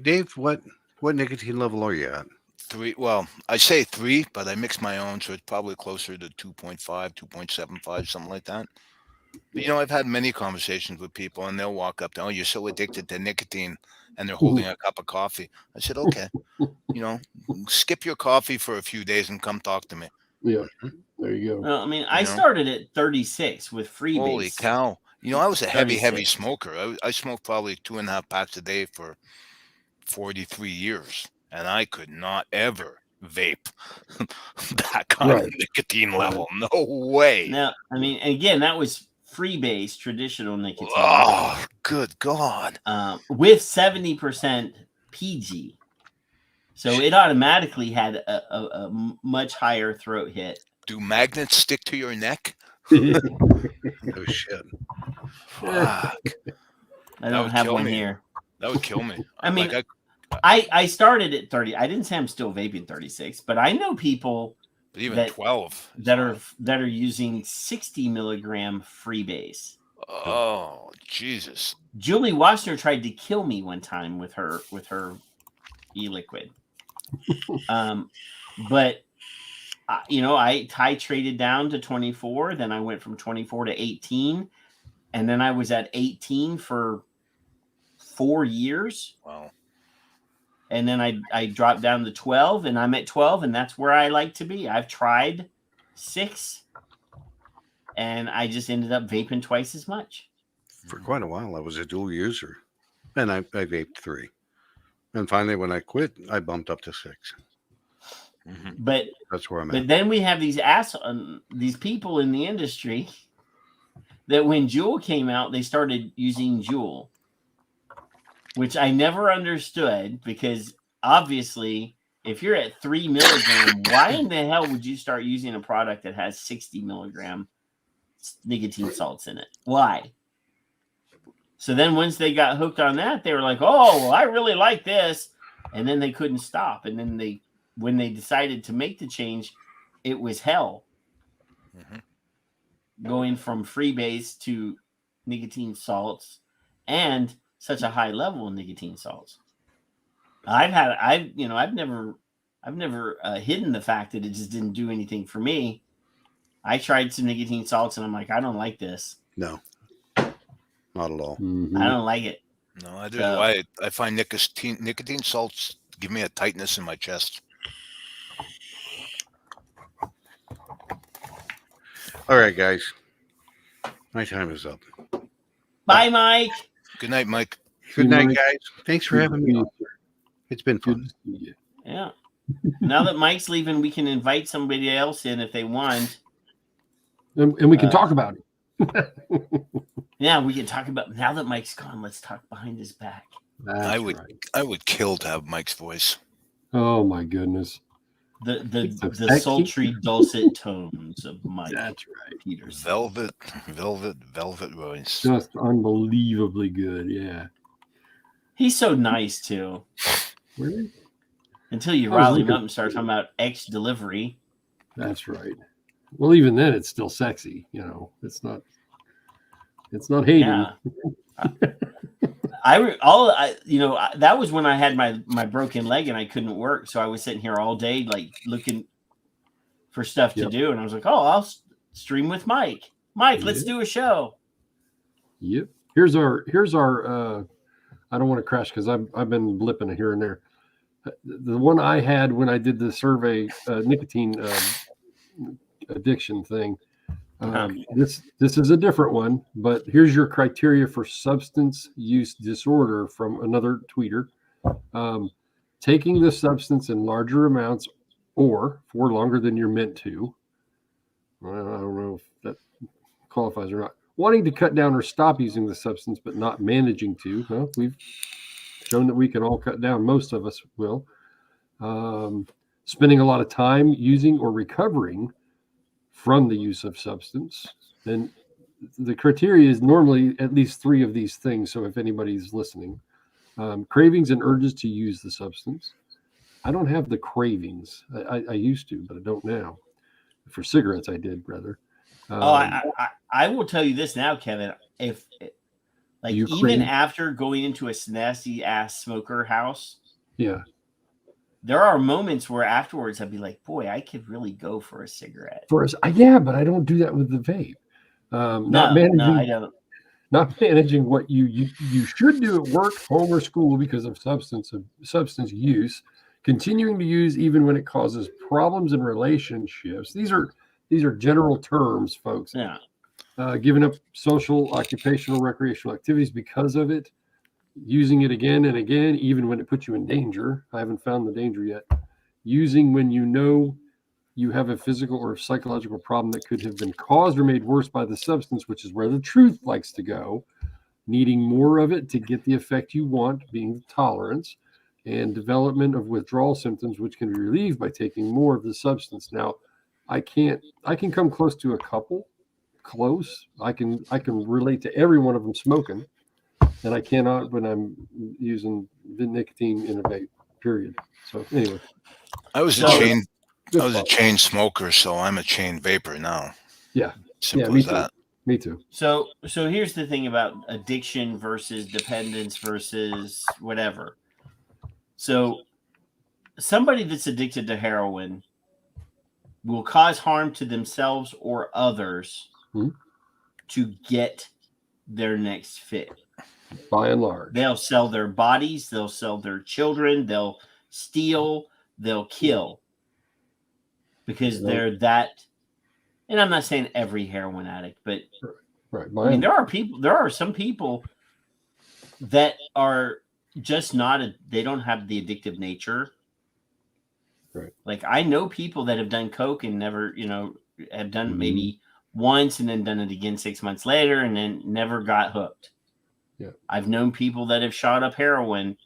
Dave, what nicotine level are you at? 3. Well, I say 3, but I mix my own, so it's probably closer to 2.5, 2.75, something like that. But, I've had many conversations with people, and they'll walk up to, "Oh, you're so addicted to nicotine," and they're holding a cup of coffee. I said, "Okay, skip your coffee for a few days and come talk to me." Yeah, there you go. Well, I mean, I started at 36 with freebase. Holy cow! I was a heavy smoker. I smoked probably 2.5 packs a day for 43 years, and I could not ever vape that kind of nicotine level. No way. Now, I mean, again, that was freebase traditional nicotine. Oh, good God. With 70% PG. So it automatically had a much higher throat hit. Do magnets stick to your neck? Oh, shit. Fuck. I don't have one here. That would kill me. I mean, I started at 30. I didn't say I'm still vaping 36, but I know people but even 12 that are using 60 milligram freebase. Oh, Jesus. Julie Wassner tried to kill me one time with her e-liquid. But I titrated down to 24, then I went from 24 to 18, and then I was at 18 for 4 years. Wow. And then I dropped down to 12, and I'm at 12, and that's where I like to be. I've tried 6, and I just ended up vaping twice as much. For quite a while, I was a dual user, and I vaped 3. And finally, when I quit, I bumped up to 6. Mm-hmm. But that's where I'm at. at. But then we have these people in the industry that when Juul came out, they started using Juul, which I never understood, because obviously, if you're at 3 milligram, why in the hell would you start using a product that has 60 milligram nicotine salts in it? Why? So then once they got hooked on that, they were like, "Oh, well, I really like this." And then they couldn't stop. And then when they decided to make the change, it was hell. Mm-hmm. Going from freebase to nicotine salts and such a high level of nicotine salts. I've never hidden the fact that it just didn't do anything for me. I tried some nicotine salts and I'm like, I don't like this. No, not at all. Mm-hmm. I don't like it. No, I do. I find nicotine salts give me a tightness in my chest. All right, guys. My time is up. Bye, Mike. Good night, Mike. Good night, guys. Thanks for having me on. It's been fun. Yeah. Now that Mike's leaving, we can invite somebody else in if they want. And we can talk about it. Yeah, we can talk about, now that Mike's gone, let's talk behind his back. I would kill to have Mike's voice. Oh my goodness. The sultry, dulcet tones of Mike. That's right. Peters. Velvet voice. Just unbelievably good, yeah. He's so nice too. Really? Until you rile him up and start talking about X delivery. That's right. Well, even then, it's still sexy. It's not hating. Yeah. That was when I had my broken leg and I couldn't work. So I was sitting here all day, like looking for stuff to do. And I was like, oh, I'll stream with Mike. Mike, let's do a show. Yep. Here's our I don't want to crash because I've been blipping it here and there. The one I had when I did the survey, nicotine addiction thing. This is a different one, but here's your criteria for substance use disorder from another tweeter. Taking the substance in larger amounts or for longer than you're meant to. Well, I don't know if that qualifies or not. Wanting to cut down or stop using the substance, but not managing to. Well, we've shown that we can all cut down. Most of us will. Spending a lot of time using or recovering from the use of substance. And the criteria is normally at least 3 of these things. So if anybody's listening, cravings and urges to use the substance. I don't have the cravings. I used to, but I don't now. For cigarettes, I did rather. I will tell you this now, Kevin. If even after going into a nasty ass smoker house, there are moments where afterwards I'd be like, boy, I could really go for a cigarette. But I don't do that with the vape. I don't. Not managing what you should do at work, home, or school because of substance use. Continuing to use even when it causes problems in relationships. These are general terms, folks. Yeah. Giving up social, occupational, recreational activities because of it. Using it again and again, even when it puts you in danger. I haven't found the danger yet. Using when you know you have a physical or psychological problem that could have been caused or made worse by the substance, which is where the truth likes to go. Needing more of it to get the effect you want, being tolerance, and development of withdrawal symptoms, which can be relieved by taking more of the substance. Now, I can come close to a couple. I can relate to every one of them smoking, and I cannot when I'm using the nicotine in a vape. Period. So anyway, I was a chain smoker, so I'm a chain vapor now. Yeah. Simple as that. Me too. So here's the thing about addiction versus dependence versus whatever. So somebody that's addicted to heroin will cause harm to themselves or others to get their next fit. By and large. They'll sell their bodies. They'll sell their children. They'll steal. They'll kill. Because they're that, and I'm not saying every heroin addict, but right. I mean, there are some people that are just they don't have the addictive nature. Right. Like I know people that have done coke and never, have done maybe once and then done it again 6 months later and then never got hooked. Yeah. I've known people that have shot up heroin,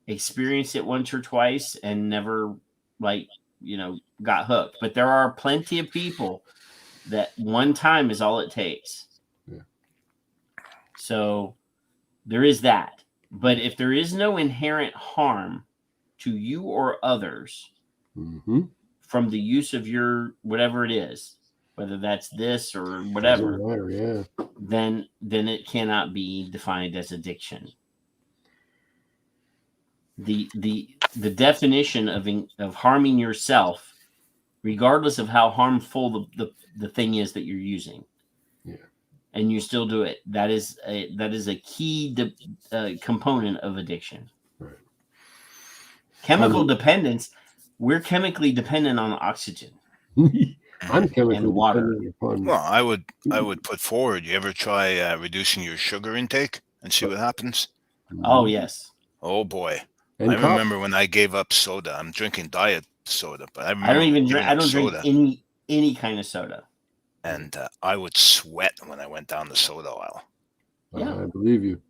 experienced it once or twice and never got hooked. But there are plenty of people that one time is all it takes. Yeah. So there is that. But if there is no inherent harm to you or others from the use of your whatever it is, whether that's this or whatever, then it cannot be defined as addiction. The definition of harming yourself, regardless of how harmful the thing is that you're using, and you still do it, that is a key component of addiction. Right. Chemical dependence. We're chemically dependent on oxygen. I'm chemically and water. Well, I would put forward. You ever try reducing your sugar intake and see what happens? Oh yes. Oh boy. And I remember when I gave up soda. I'm drinking diet soda, but I don't drink any kind of soda. And I would sweat when I went down the soda aisle. Yeah, I believe you.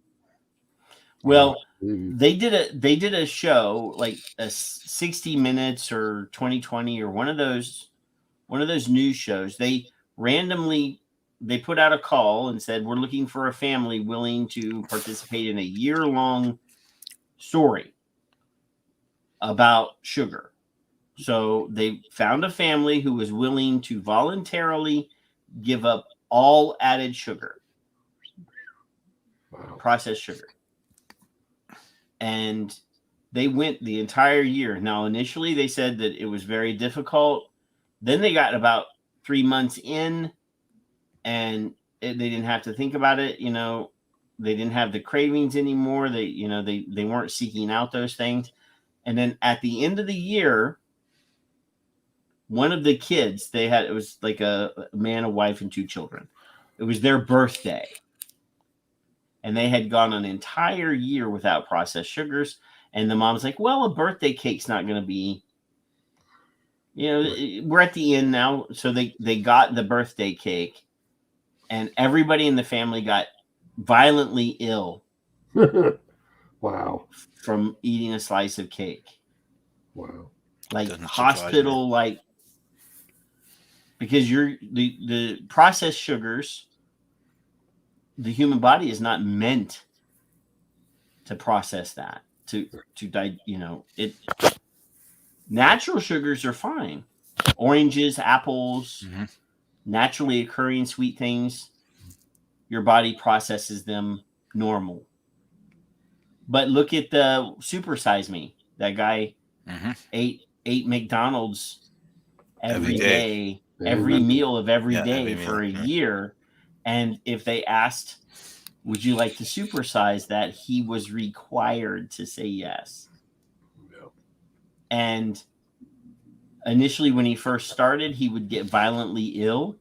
Well, they did a show like a 60 Minutes or 2020 or one of those news shows. They randomly put out a call and said, we're looking for a family willing to participate in a year-long story about sugar. So they found a family who was willing to voluntarily give up all added sugar, processed sugar. And they went the entire year. Now, initially they said that it was very difficult. Then they got about 3 months in, and they didn't have to think about it. They didn't have the cravings anymore. They weren't seeking out those things. And then at the end of the year, one of the kids it was like a man, a wife, and 2 children. It was their birthday. And they had gone an entire year without processed sugars. And the mom's like, well, a birthday cake's not going to be, we're at the end now. So they got the birthday cake, and everybody in the family got violently ill. Wow. From eating a slice of cake. Wow. Like hospital, like, because the processed sugars, the human body is not meant to process that, natural sugars are fine. Oranges, apples, naturally occurring sweet things, your body processes them normal. But look at the Super Size Me. That guy ate McDonald's every day, every meal of every day for a year. And if they asked, would you like to supersize that, he was required to say yes. No. And initially, when he first started, he would get violently ill.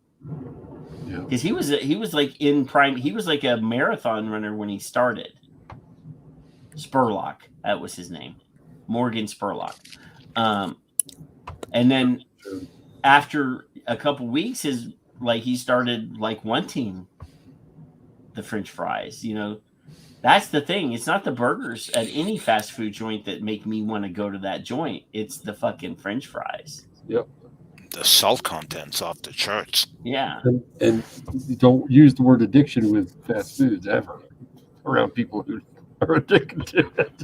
Because he was like in prime. He was like a marathon runner when he started. Spurlock, that was his name, Morgan Spurlock. And then after a couple weeks, he started like wanting the French fries. That's the thing. It's not the burgers at any fast food joint that make me want to go to that joint. It's the fucking French fries. Yep. The salt content's off the charts. Yeah. And don't use the word addiction with fast foods ever around people who are addicted to it.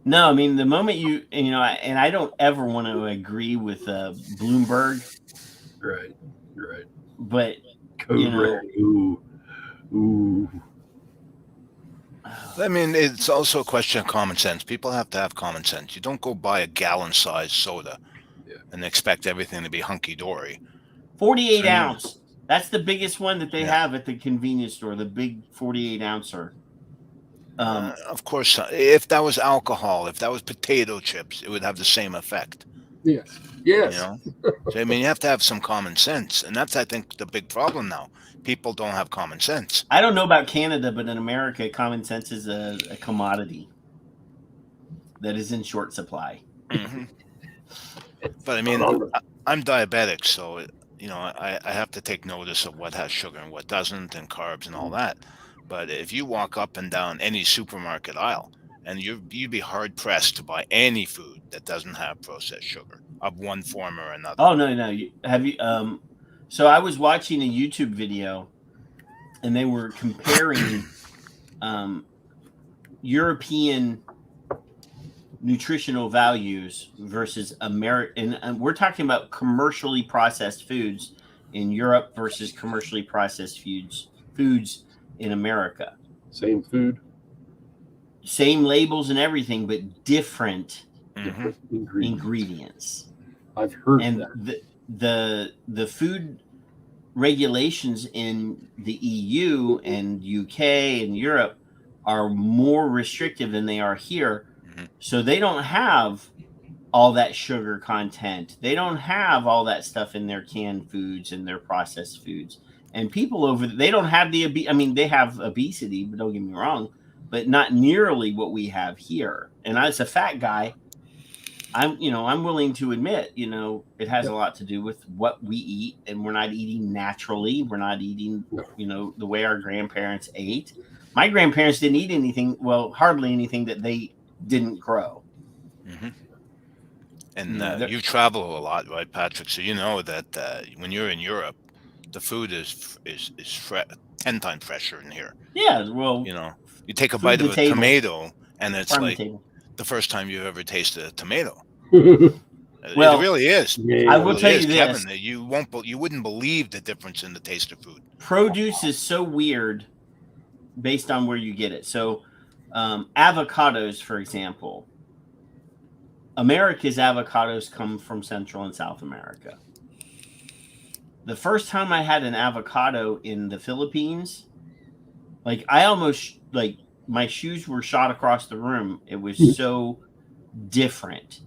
No, I mean, the moment and I don't ever want to agree with Bloomberg. Right. But, ooh. I mean, it's also a question of common sense. People have to have common sense. You don't go buy a gallon-sized soda and expect everything to be hunky-dory. 48 ounce. That's the biggest one that they have at the convenience store, the big 48 ouncer. Of course, if that was alcohol, if that was potato chips, it would have the same effect. Yes. So, I mean, you have to have some common sense. And that's, I think, the big problem now. People don't have common sense. I don't know about Canada, but in America, common sense is a commodity that is in short supply. But I mean, I'm diabetic, so I have to take notice of what has sugar and what doesn't, and carbs and all that. But if you walk up and down any supermarket aisle, and you'd be hard pressed to buy any food that doesn't have processed sugar of one form or another. Oh no! Have you? So I was watching a YouTube video, and they were comparing European nutritional values versus American. And we're talking about commercially processed foods in Europe versus commercially processed foods in America. Same food, same labels and everything, but different ingredients. I've heard and that. The food regulations in the EU and UK and Europe are more restrictive than they are here. So they don't have all that sugar content. They don't have all that stuff in their canned foods and their processed foods. And people they don't have they have obesity, but don't get me wrong, but not nearly what we have here. And as a fat guy, I'm willing to admit, it has a lot to do with what we eat, and we're not eating naturally. We're not eating, the way our grandparents ate. My grandparents didn't eat anything, hardly anything that they didn't grow. And you travel a lot, right, Patrick? So you know that when you're in Europe, the food is 10 times fresher than here. Yeah, well, you take a bite of a tomato, and it's like the first time you've ever tasted a tomato. Well, it really is. I will tell you this, Kevin, that you wouldn't believe the difference in the taste of food. Produce is so weird based on where you get it. So, avocados, for example, America's avocados come from Central and South America. The first time I had an avocado in the Philippines, like I almost like my shoes were shot across the room. It was so different.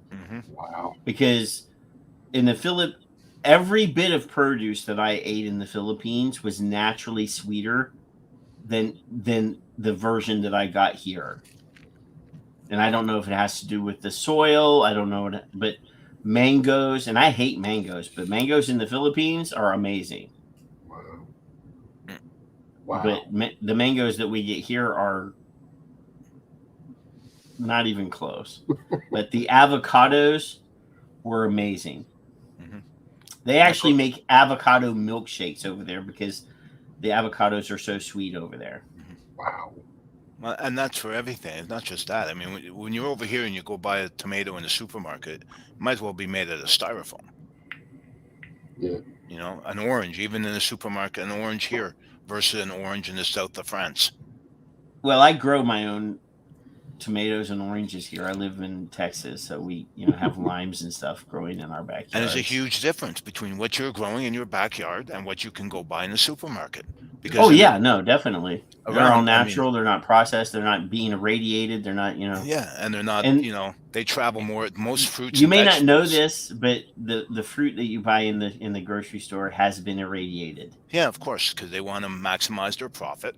Wow. Because in the every bit of produce that I ate in the Philippines was naturally sweeter than the version that I got here. And I don't know if it has to do with the soil. I don't know but mangoes, and I hate mangoes, but mangoes in the Philippines are amazing. Wow. But the mangoes that we get here are not even close. But the avocados were amazing. They actually make avocado milkshakes over there because the avocados are so sweet over there. Wow. Well, and that's for everything. It's not just that. I mean, when you're over here and you go buy a tomato in the supermarket, it might as well be made out of styrofoam. Yeah. You know, an orange, even in the supermarket, an orange here versus an orange in the south of France. Well, I grow my own tomatoes and oranges here. I live in Texas, so we have limes and stuff growing in our backyard. And there's a huge difference between what you're growing in your backyard and what you can go buy in the supermarket. Because definitely. They're all natural. They're not processed. They're not being irradiated. They're not, Yeah, and they're not, they travel more. Most fruits. You may not know this, but the fruit that you buy in the grocery store has been irradiated. Yeah, of course, because they want to maximize their profit.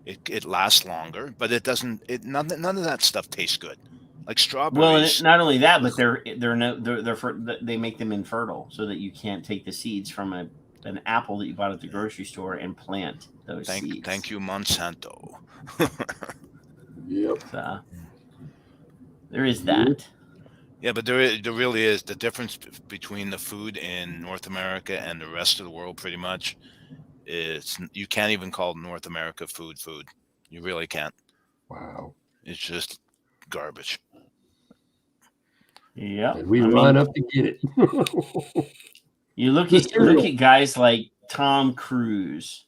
It lasts longer, but it doesn't. None of that stuff tastes good, like strawberries. Well, and not only that, but they make them infertile so that you can't take the seeds from an apple that you bought at the grocery store and plant those seeds. Thank you, Monsanto. Yep. So, there is that. Yeah, but there really is the difference between the food in North America and the rest of the world. Pretty much, you can't even call North America food. You really can't. Wow. It's just garbage. Yeah, and we line up to get it. You look at guys like Tom Cruise.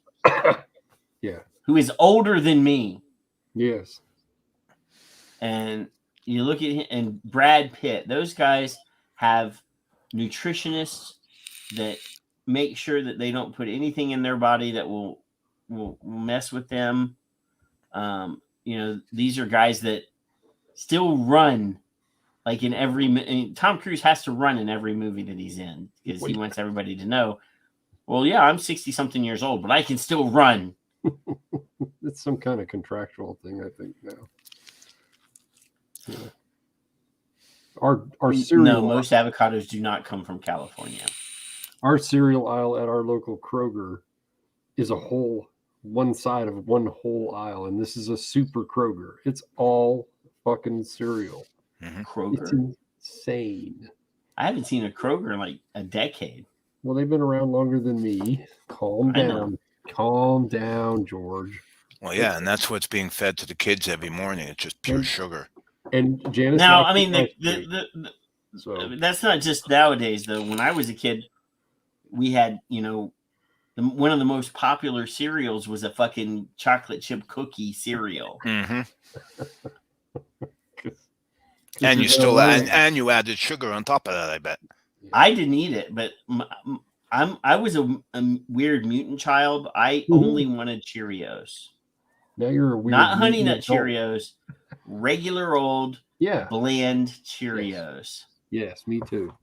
Yeah. Who is older than me. Yes. And you look at him and Brad Pitt. Those guys have nutritionists that make sure that they don't put anything in their body that will mess with them. These are guys that still run. Like Tom Cruise has to run in every movie that he's in because he wants everybody to know, well, yeah, I'm 60-something years old, but I can still run. It's some kind of contractual thing, I think, now. Yeah. Our cereal. No, most avocados do not come from California. Our cereal aisle at our local Kroger is one side of one whole aisle, and this is a super Kroger. It's all fucking cereal. Kroger. It's insane. I haven't seen a Kroger in like a decade. Well, they've been around longer than me. Calm down. Calm down, George. Well, yeah, and that's what's being fed to the kids every morning. It's just pure sugar. And Janice. Now, I mean, that's not just nowadays, though. When I was a kid, we had, one of the most popular cereals was a fucking chocolate chip cookie cereal. Mm-hmm. And you added sugar on top of that, I bet. I didn't eat it, but I was a weird mutant child. I only wanted Cheerios. Now you're a weird. Not Honey Nut Cheerios, regular old bland Cheerios. Yes, me too.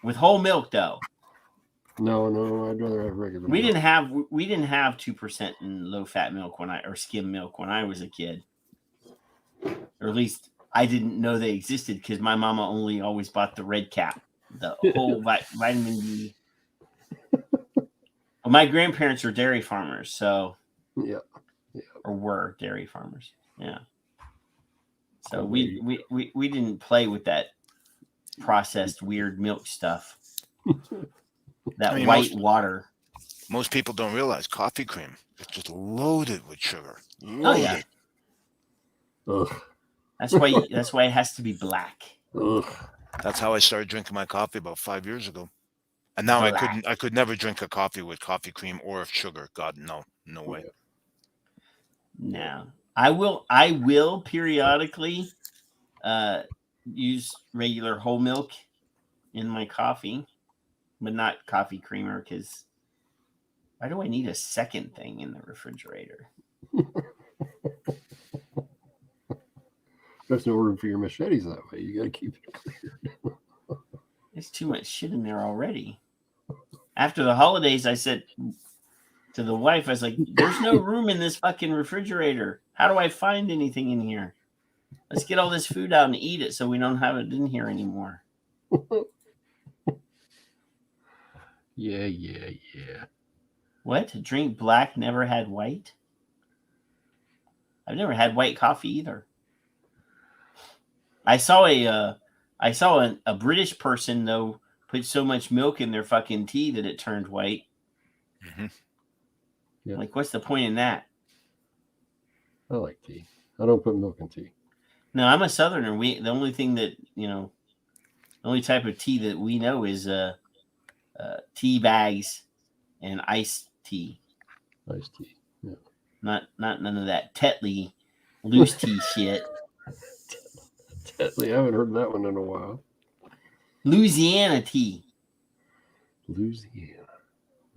With whole milk, though. No, I'd rather have regular. We didn't have 2% in low fat milk or skim milk when I was a kid, or at least I didn't know they existed because my mama only always bought the red cap, the whole vitamin D. Well, my grandparents were dairy farmers, so or were dairy farmers, yeah. So we didn't play with that processed weird milk stuff. That white water. Most people don't realize coffee cream is just loaded with sugar. Oh yeah. Ugh. That's why it has to be black. Ugh. That's how I started drinking my coffee about 5 years ago. And now I could never drink a coffee with coffee cream or sugar. God, no way. No. I will periodically use regular whole milk in my coffee, but not coffee creamer, because why do I need a second thing in the refrigerator? There's no room for your machetes that way. You got to keep it cleared. There's too much shit in there already. After the holidays, I said to the wife, I was like, there's no room in this fucking refrigerator. How do I find anything in here? Let's get all this food out and eat it so we don't have it in here anymore. Yeah. What? Drink black, never had white? I've never had white coffee either. I saw a British person, though, put so much milk in their fucking tea that it turned white. Mm-hmm. Yeah. Like, what's the point in that? I like tea. I don't put milk in tea. No, I'm a Southerner. The only thing that, the only type of tea that we know is tea bags and iced tea. Iced tea, yeah. Not none of that Tetley loose tea shit. Tetley, I haven't heard that one in a while. Louisiana tea. Louisiana.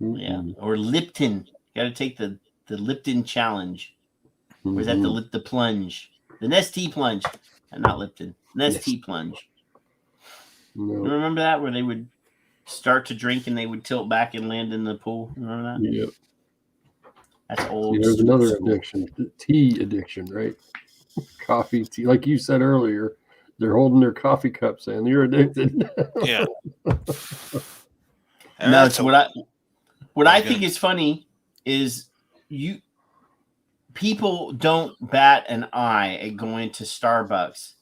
Mm-hmm. Yeah, or Lipton. Got to take the Lipton challenge. Or is that the plunge? The Nestea plunge. Not Lipton. Nestea plunge. No. You remember that, where they would start to drink and they would tilt back and land in the pool? Remember that? Yep. That's old. There's another addiction. The tea addiction, right? Coffee, tea. Like you said earlier, they're holding their coffee cups and you're addicted. Yeah. No, so what I think is funny is people don't bat an eye at going to Starbucks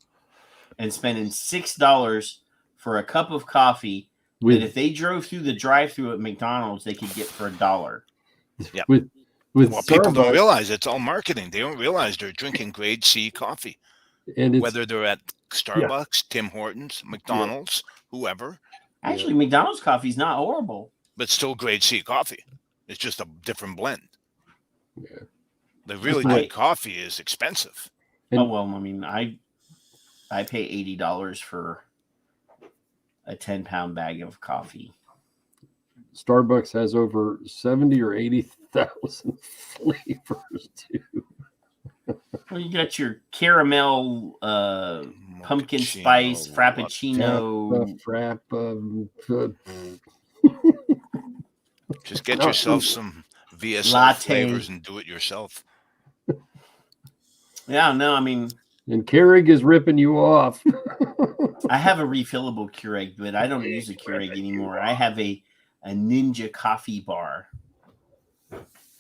and spending $6 for a cup of coffee that if they drove through the drive-thru at McDonald's, they could get for $1. Yeah. Well, people don't realize it's all marketing. They don't realize they're drinking grade C coffee. And whether they're at Starbucks, Tim Hortons, McDonald's, whoever. Actually, McDonald's coffee is not horrible. But still grade C coffee. It's just a different blend. Yeah. The really good coffee is expensive. Oh, well, I mean, I pay $80 for a 10-pound bag of coffee. Starbucks has over 70 or 80,000 flavors too. Well, you got your caramel, pumpkin spice, frappuccino. Just get yourself some VSL latte flavors and do it yourself. Yeah, no, I mean. And Keurig is ripping you off. I have a refillable Keurig, but I don't use a Keurig anymore. I have a Ninja coffee bar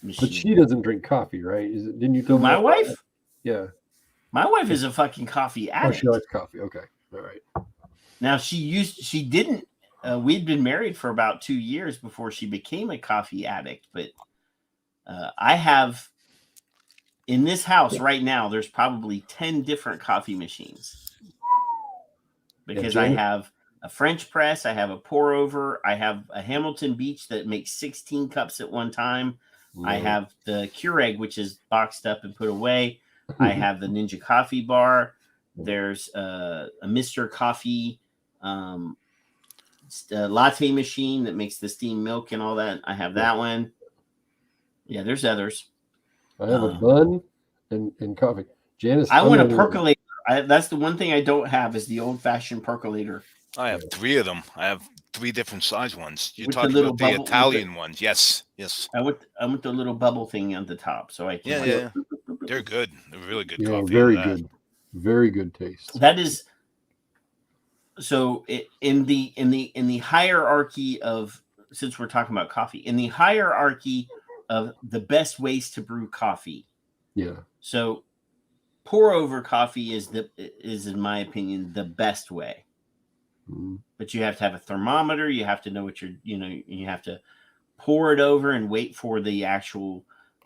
machine. But she doesn't drink coffie, right? Didn't you tell me? My wife? That? Yeah. My wife is a fucking coffee addict. Oh, she likes coffee. Okay. All right. Now she didn't, we'd been married for about 2 years before she became a coffee addict, but I have, in this house right now, there's probably 10 different coffee machines. Because I have a French press, I have a pour over, I have a Hamilton Beach that makes 16 cups at one time. I have the Keurig, which is boxed up and put away. I have the Ninja coffee bar. There's a Mr. Coffee latte machine that makes the steamed milk and all that. I have that one. Yeah, there's others. I have a bun and coffee. Janice, I want a percolator. That's the one thing I don't have is the old-fashioned percolator. I have 3 of them. I have 3 different size ones. You're with talking the about the Italian ones. Yes. I want the little bubble thing on the top, so I can. Yeah. They're good. They're really good coffee. Very good. Very good taste. That is. So in the hierarchy of, since we're talking about coffee, in the hierarchy of the best ways to brew coffee. Yeah. So pour over coffee is in my opinion the best way. But you have to have a thermometer. You have to know what you have to pour it over and wait for the actual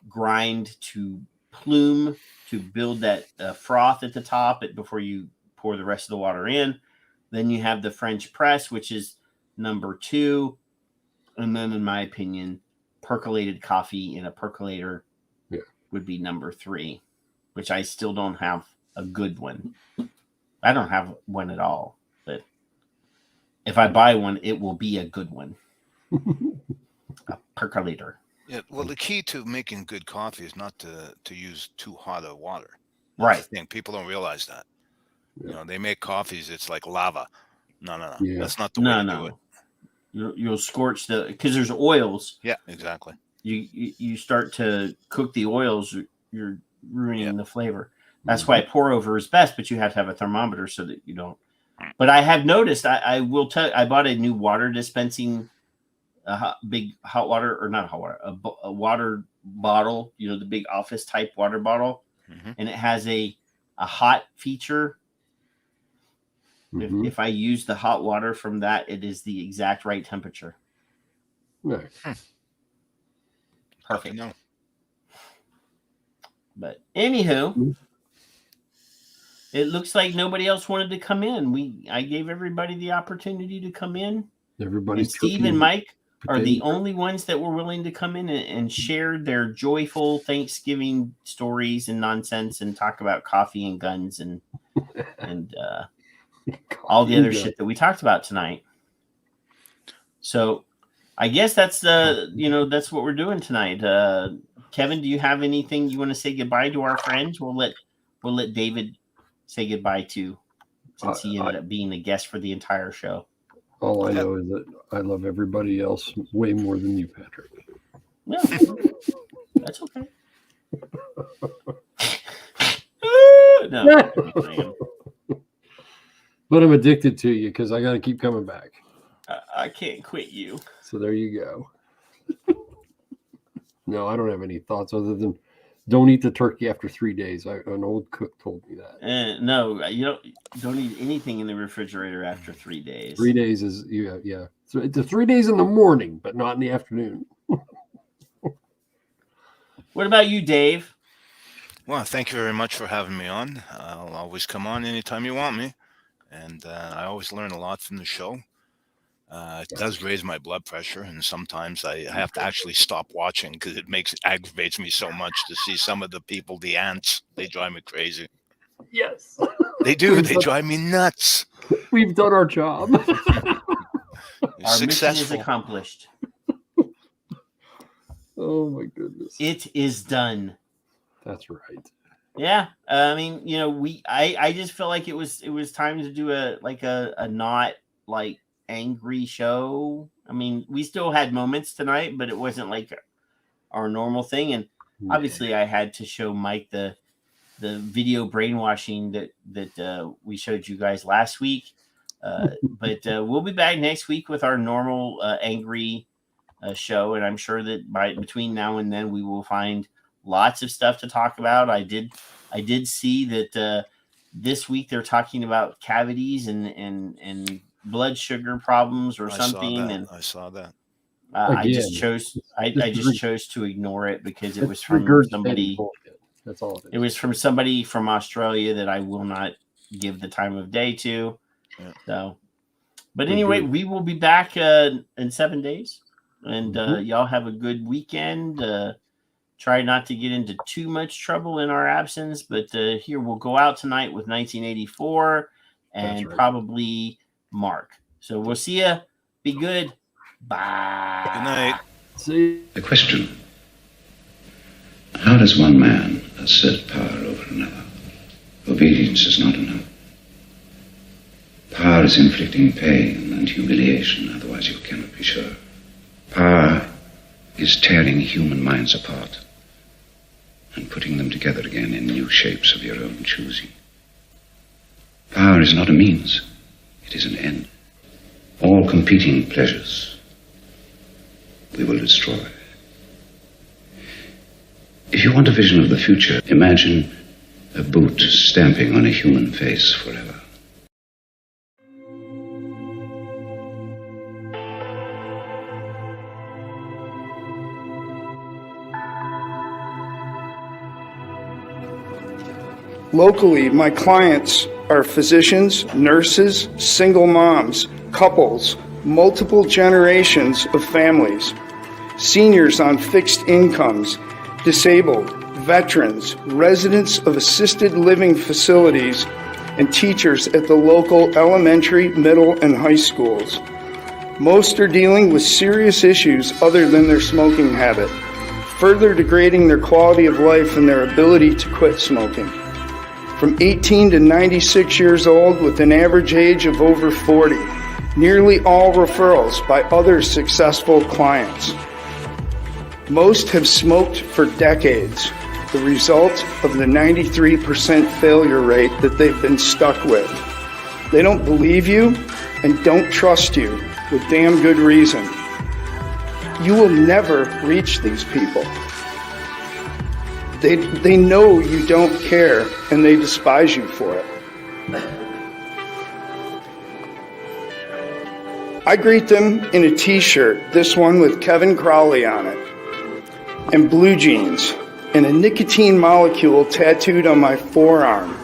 grind to plume to build that froth at the top before you pour the rest of the water in. Then you have the French press, which is number 2. And then, in my opinion, percolated coffee in a percolator would be number 3, which I still don't have a good one. I don't have one at all, but if I buy one, it will be a good one. A percolator. Yeah, well, the key to making good coffee is not to use too hot of water. Right. That's the thing. People don't realize that. You know, they make coffees, it's like lava. No. Yeah. That's not the way to do it. You'll scorch because there's oils. Yeah, exactly. You start to cook the oils, you're ruining the flavor. That's why pour over is best, but you have to have a thermometer so that you don't. But I have noticed, I will tell. I bought a new water dispensing, big hot water, or not hot water, a water bottle. You know, the big office type water bottle, and it has a hot feature. If I use the hot water from that, it is the exact right temperature. Nice. Perfect. No. But anywho, it looks like nobody else wanted to come in. I gave everybody the opportunity to come in. Everybody's Steve and Mike are the only ones that were willing to come in and share their joyful Thanksgiving stories and nonsense and talk about coffee and guns and all the other shit that we talked about tonight. So I guess that's that's what we're doing tonight. Kevin, do you have anything you want to say goodbye to our friends? We'll let David say goodbye to, since he ended up being a guest for the entire show. All I know is that I love everybody else way more than you, Patrick. Yeah, that's okay. No. But I'm addicted to you because I got to keep coming back. I can't quit you. So there you go. No, I don't have any thoughts other than don't eat the turkey after 3 days. An old cook told me that. No, you don't eat anything in the refrigerator after 3 days. 3 days is yeah. So it's 3 days in the morning, but not in the afternoon. What about you, Dave? Well, thank you very much for having me on. I'll always come on anytime you want me. And I always learn a lot from the show. It does raise my blood pressure, and sometimes I have to actually stop watching because it aggravates me so much to see some of the people, the ants. They drive me crazy. Yes. They do. They drive me nuts. We've done our job. Our mission is accomplished. Oh, my goodness. It is done. That's right. Yeah, I mean, I just felt like it was time to do a not like angry show. I mean, we still had moments tonight, but it wasn't like our normal thing. And obviously, I had to show Mike the video brainwashing that we showed you guys last week. But we'll be back next week with our normal angry show, and I'm sure that between now and then we will find lots of stuff to talk about. I did see that this week they're talking about cavities and blood sugar problems or something. I saw that. I just chose to ignore it because it was from somebody. That's all it is. It was from somebody from Australia that I will not give the time of day to. Yeah. So, but anyway, we will be back in 7 days, and y'all have a good weekend. Try not to get into too much trouble in our absence, but here we'll go out tonight with 1984 and probably Mark. So we'll see ya. Be good. Bye. Good night. See. The question: how does one man assert power over another? Obedience is not enough. Power is inflicting pain and humiliation, otherwise you cannot be sure. Power is tearing human minds apart and putting them together again in new shapes of your own choosing. Power is not a means, it is an end. All competing pleasures we will destroy. If you want a vision of the future, imagine a boot stamping on a human face forever. Locally, my clients are physicians, nurses, single moms, couples, multiple generations of families, seniors on fixed incomes, disabled, veterans, residents of assisted living facilities, and teachers at the local elementary, middle, and high schools. Most are dealing with serious issues other than their smoking habit, further degrading their quality of life and their ability to quit smoking. From 18 to 96 years old with an average age of over 40, nearly all referrals by other successful clients. Most have smoked for decades, the result of the 93% failure rate that they've been stuck with. They don't believe you and don't trust you with damn good reason. You will never reach these people. They know you don't care and they despise you for it. I greet them in a t-shirt, this one with Kevin Crowley on it, and blue jeans, and a nicotine molecule tattooed on my forearm.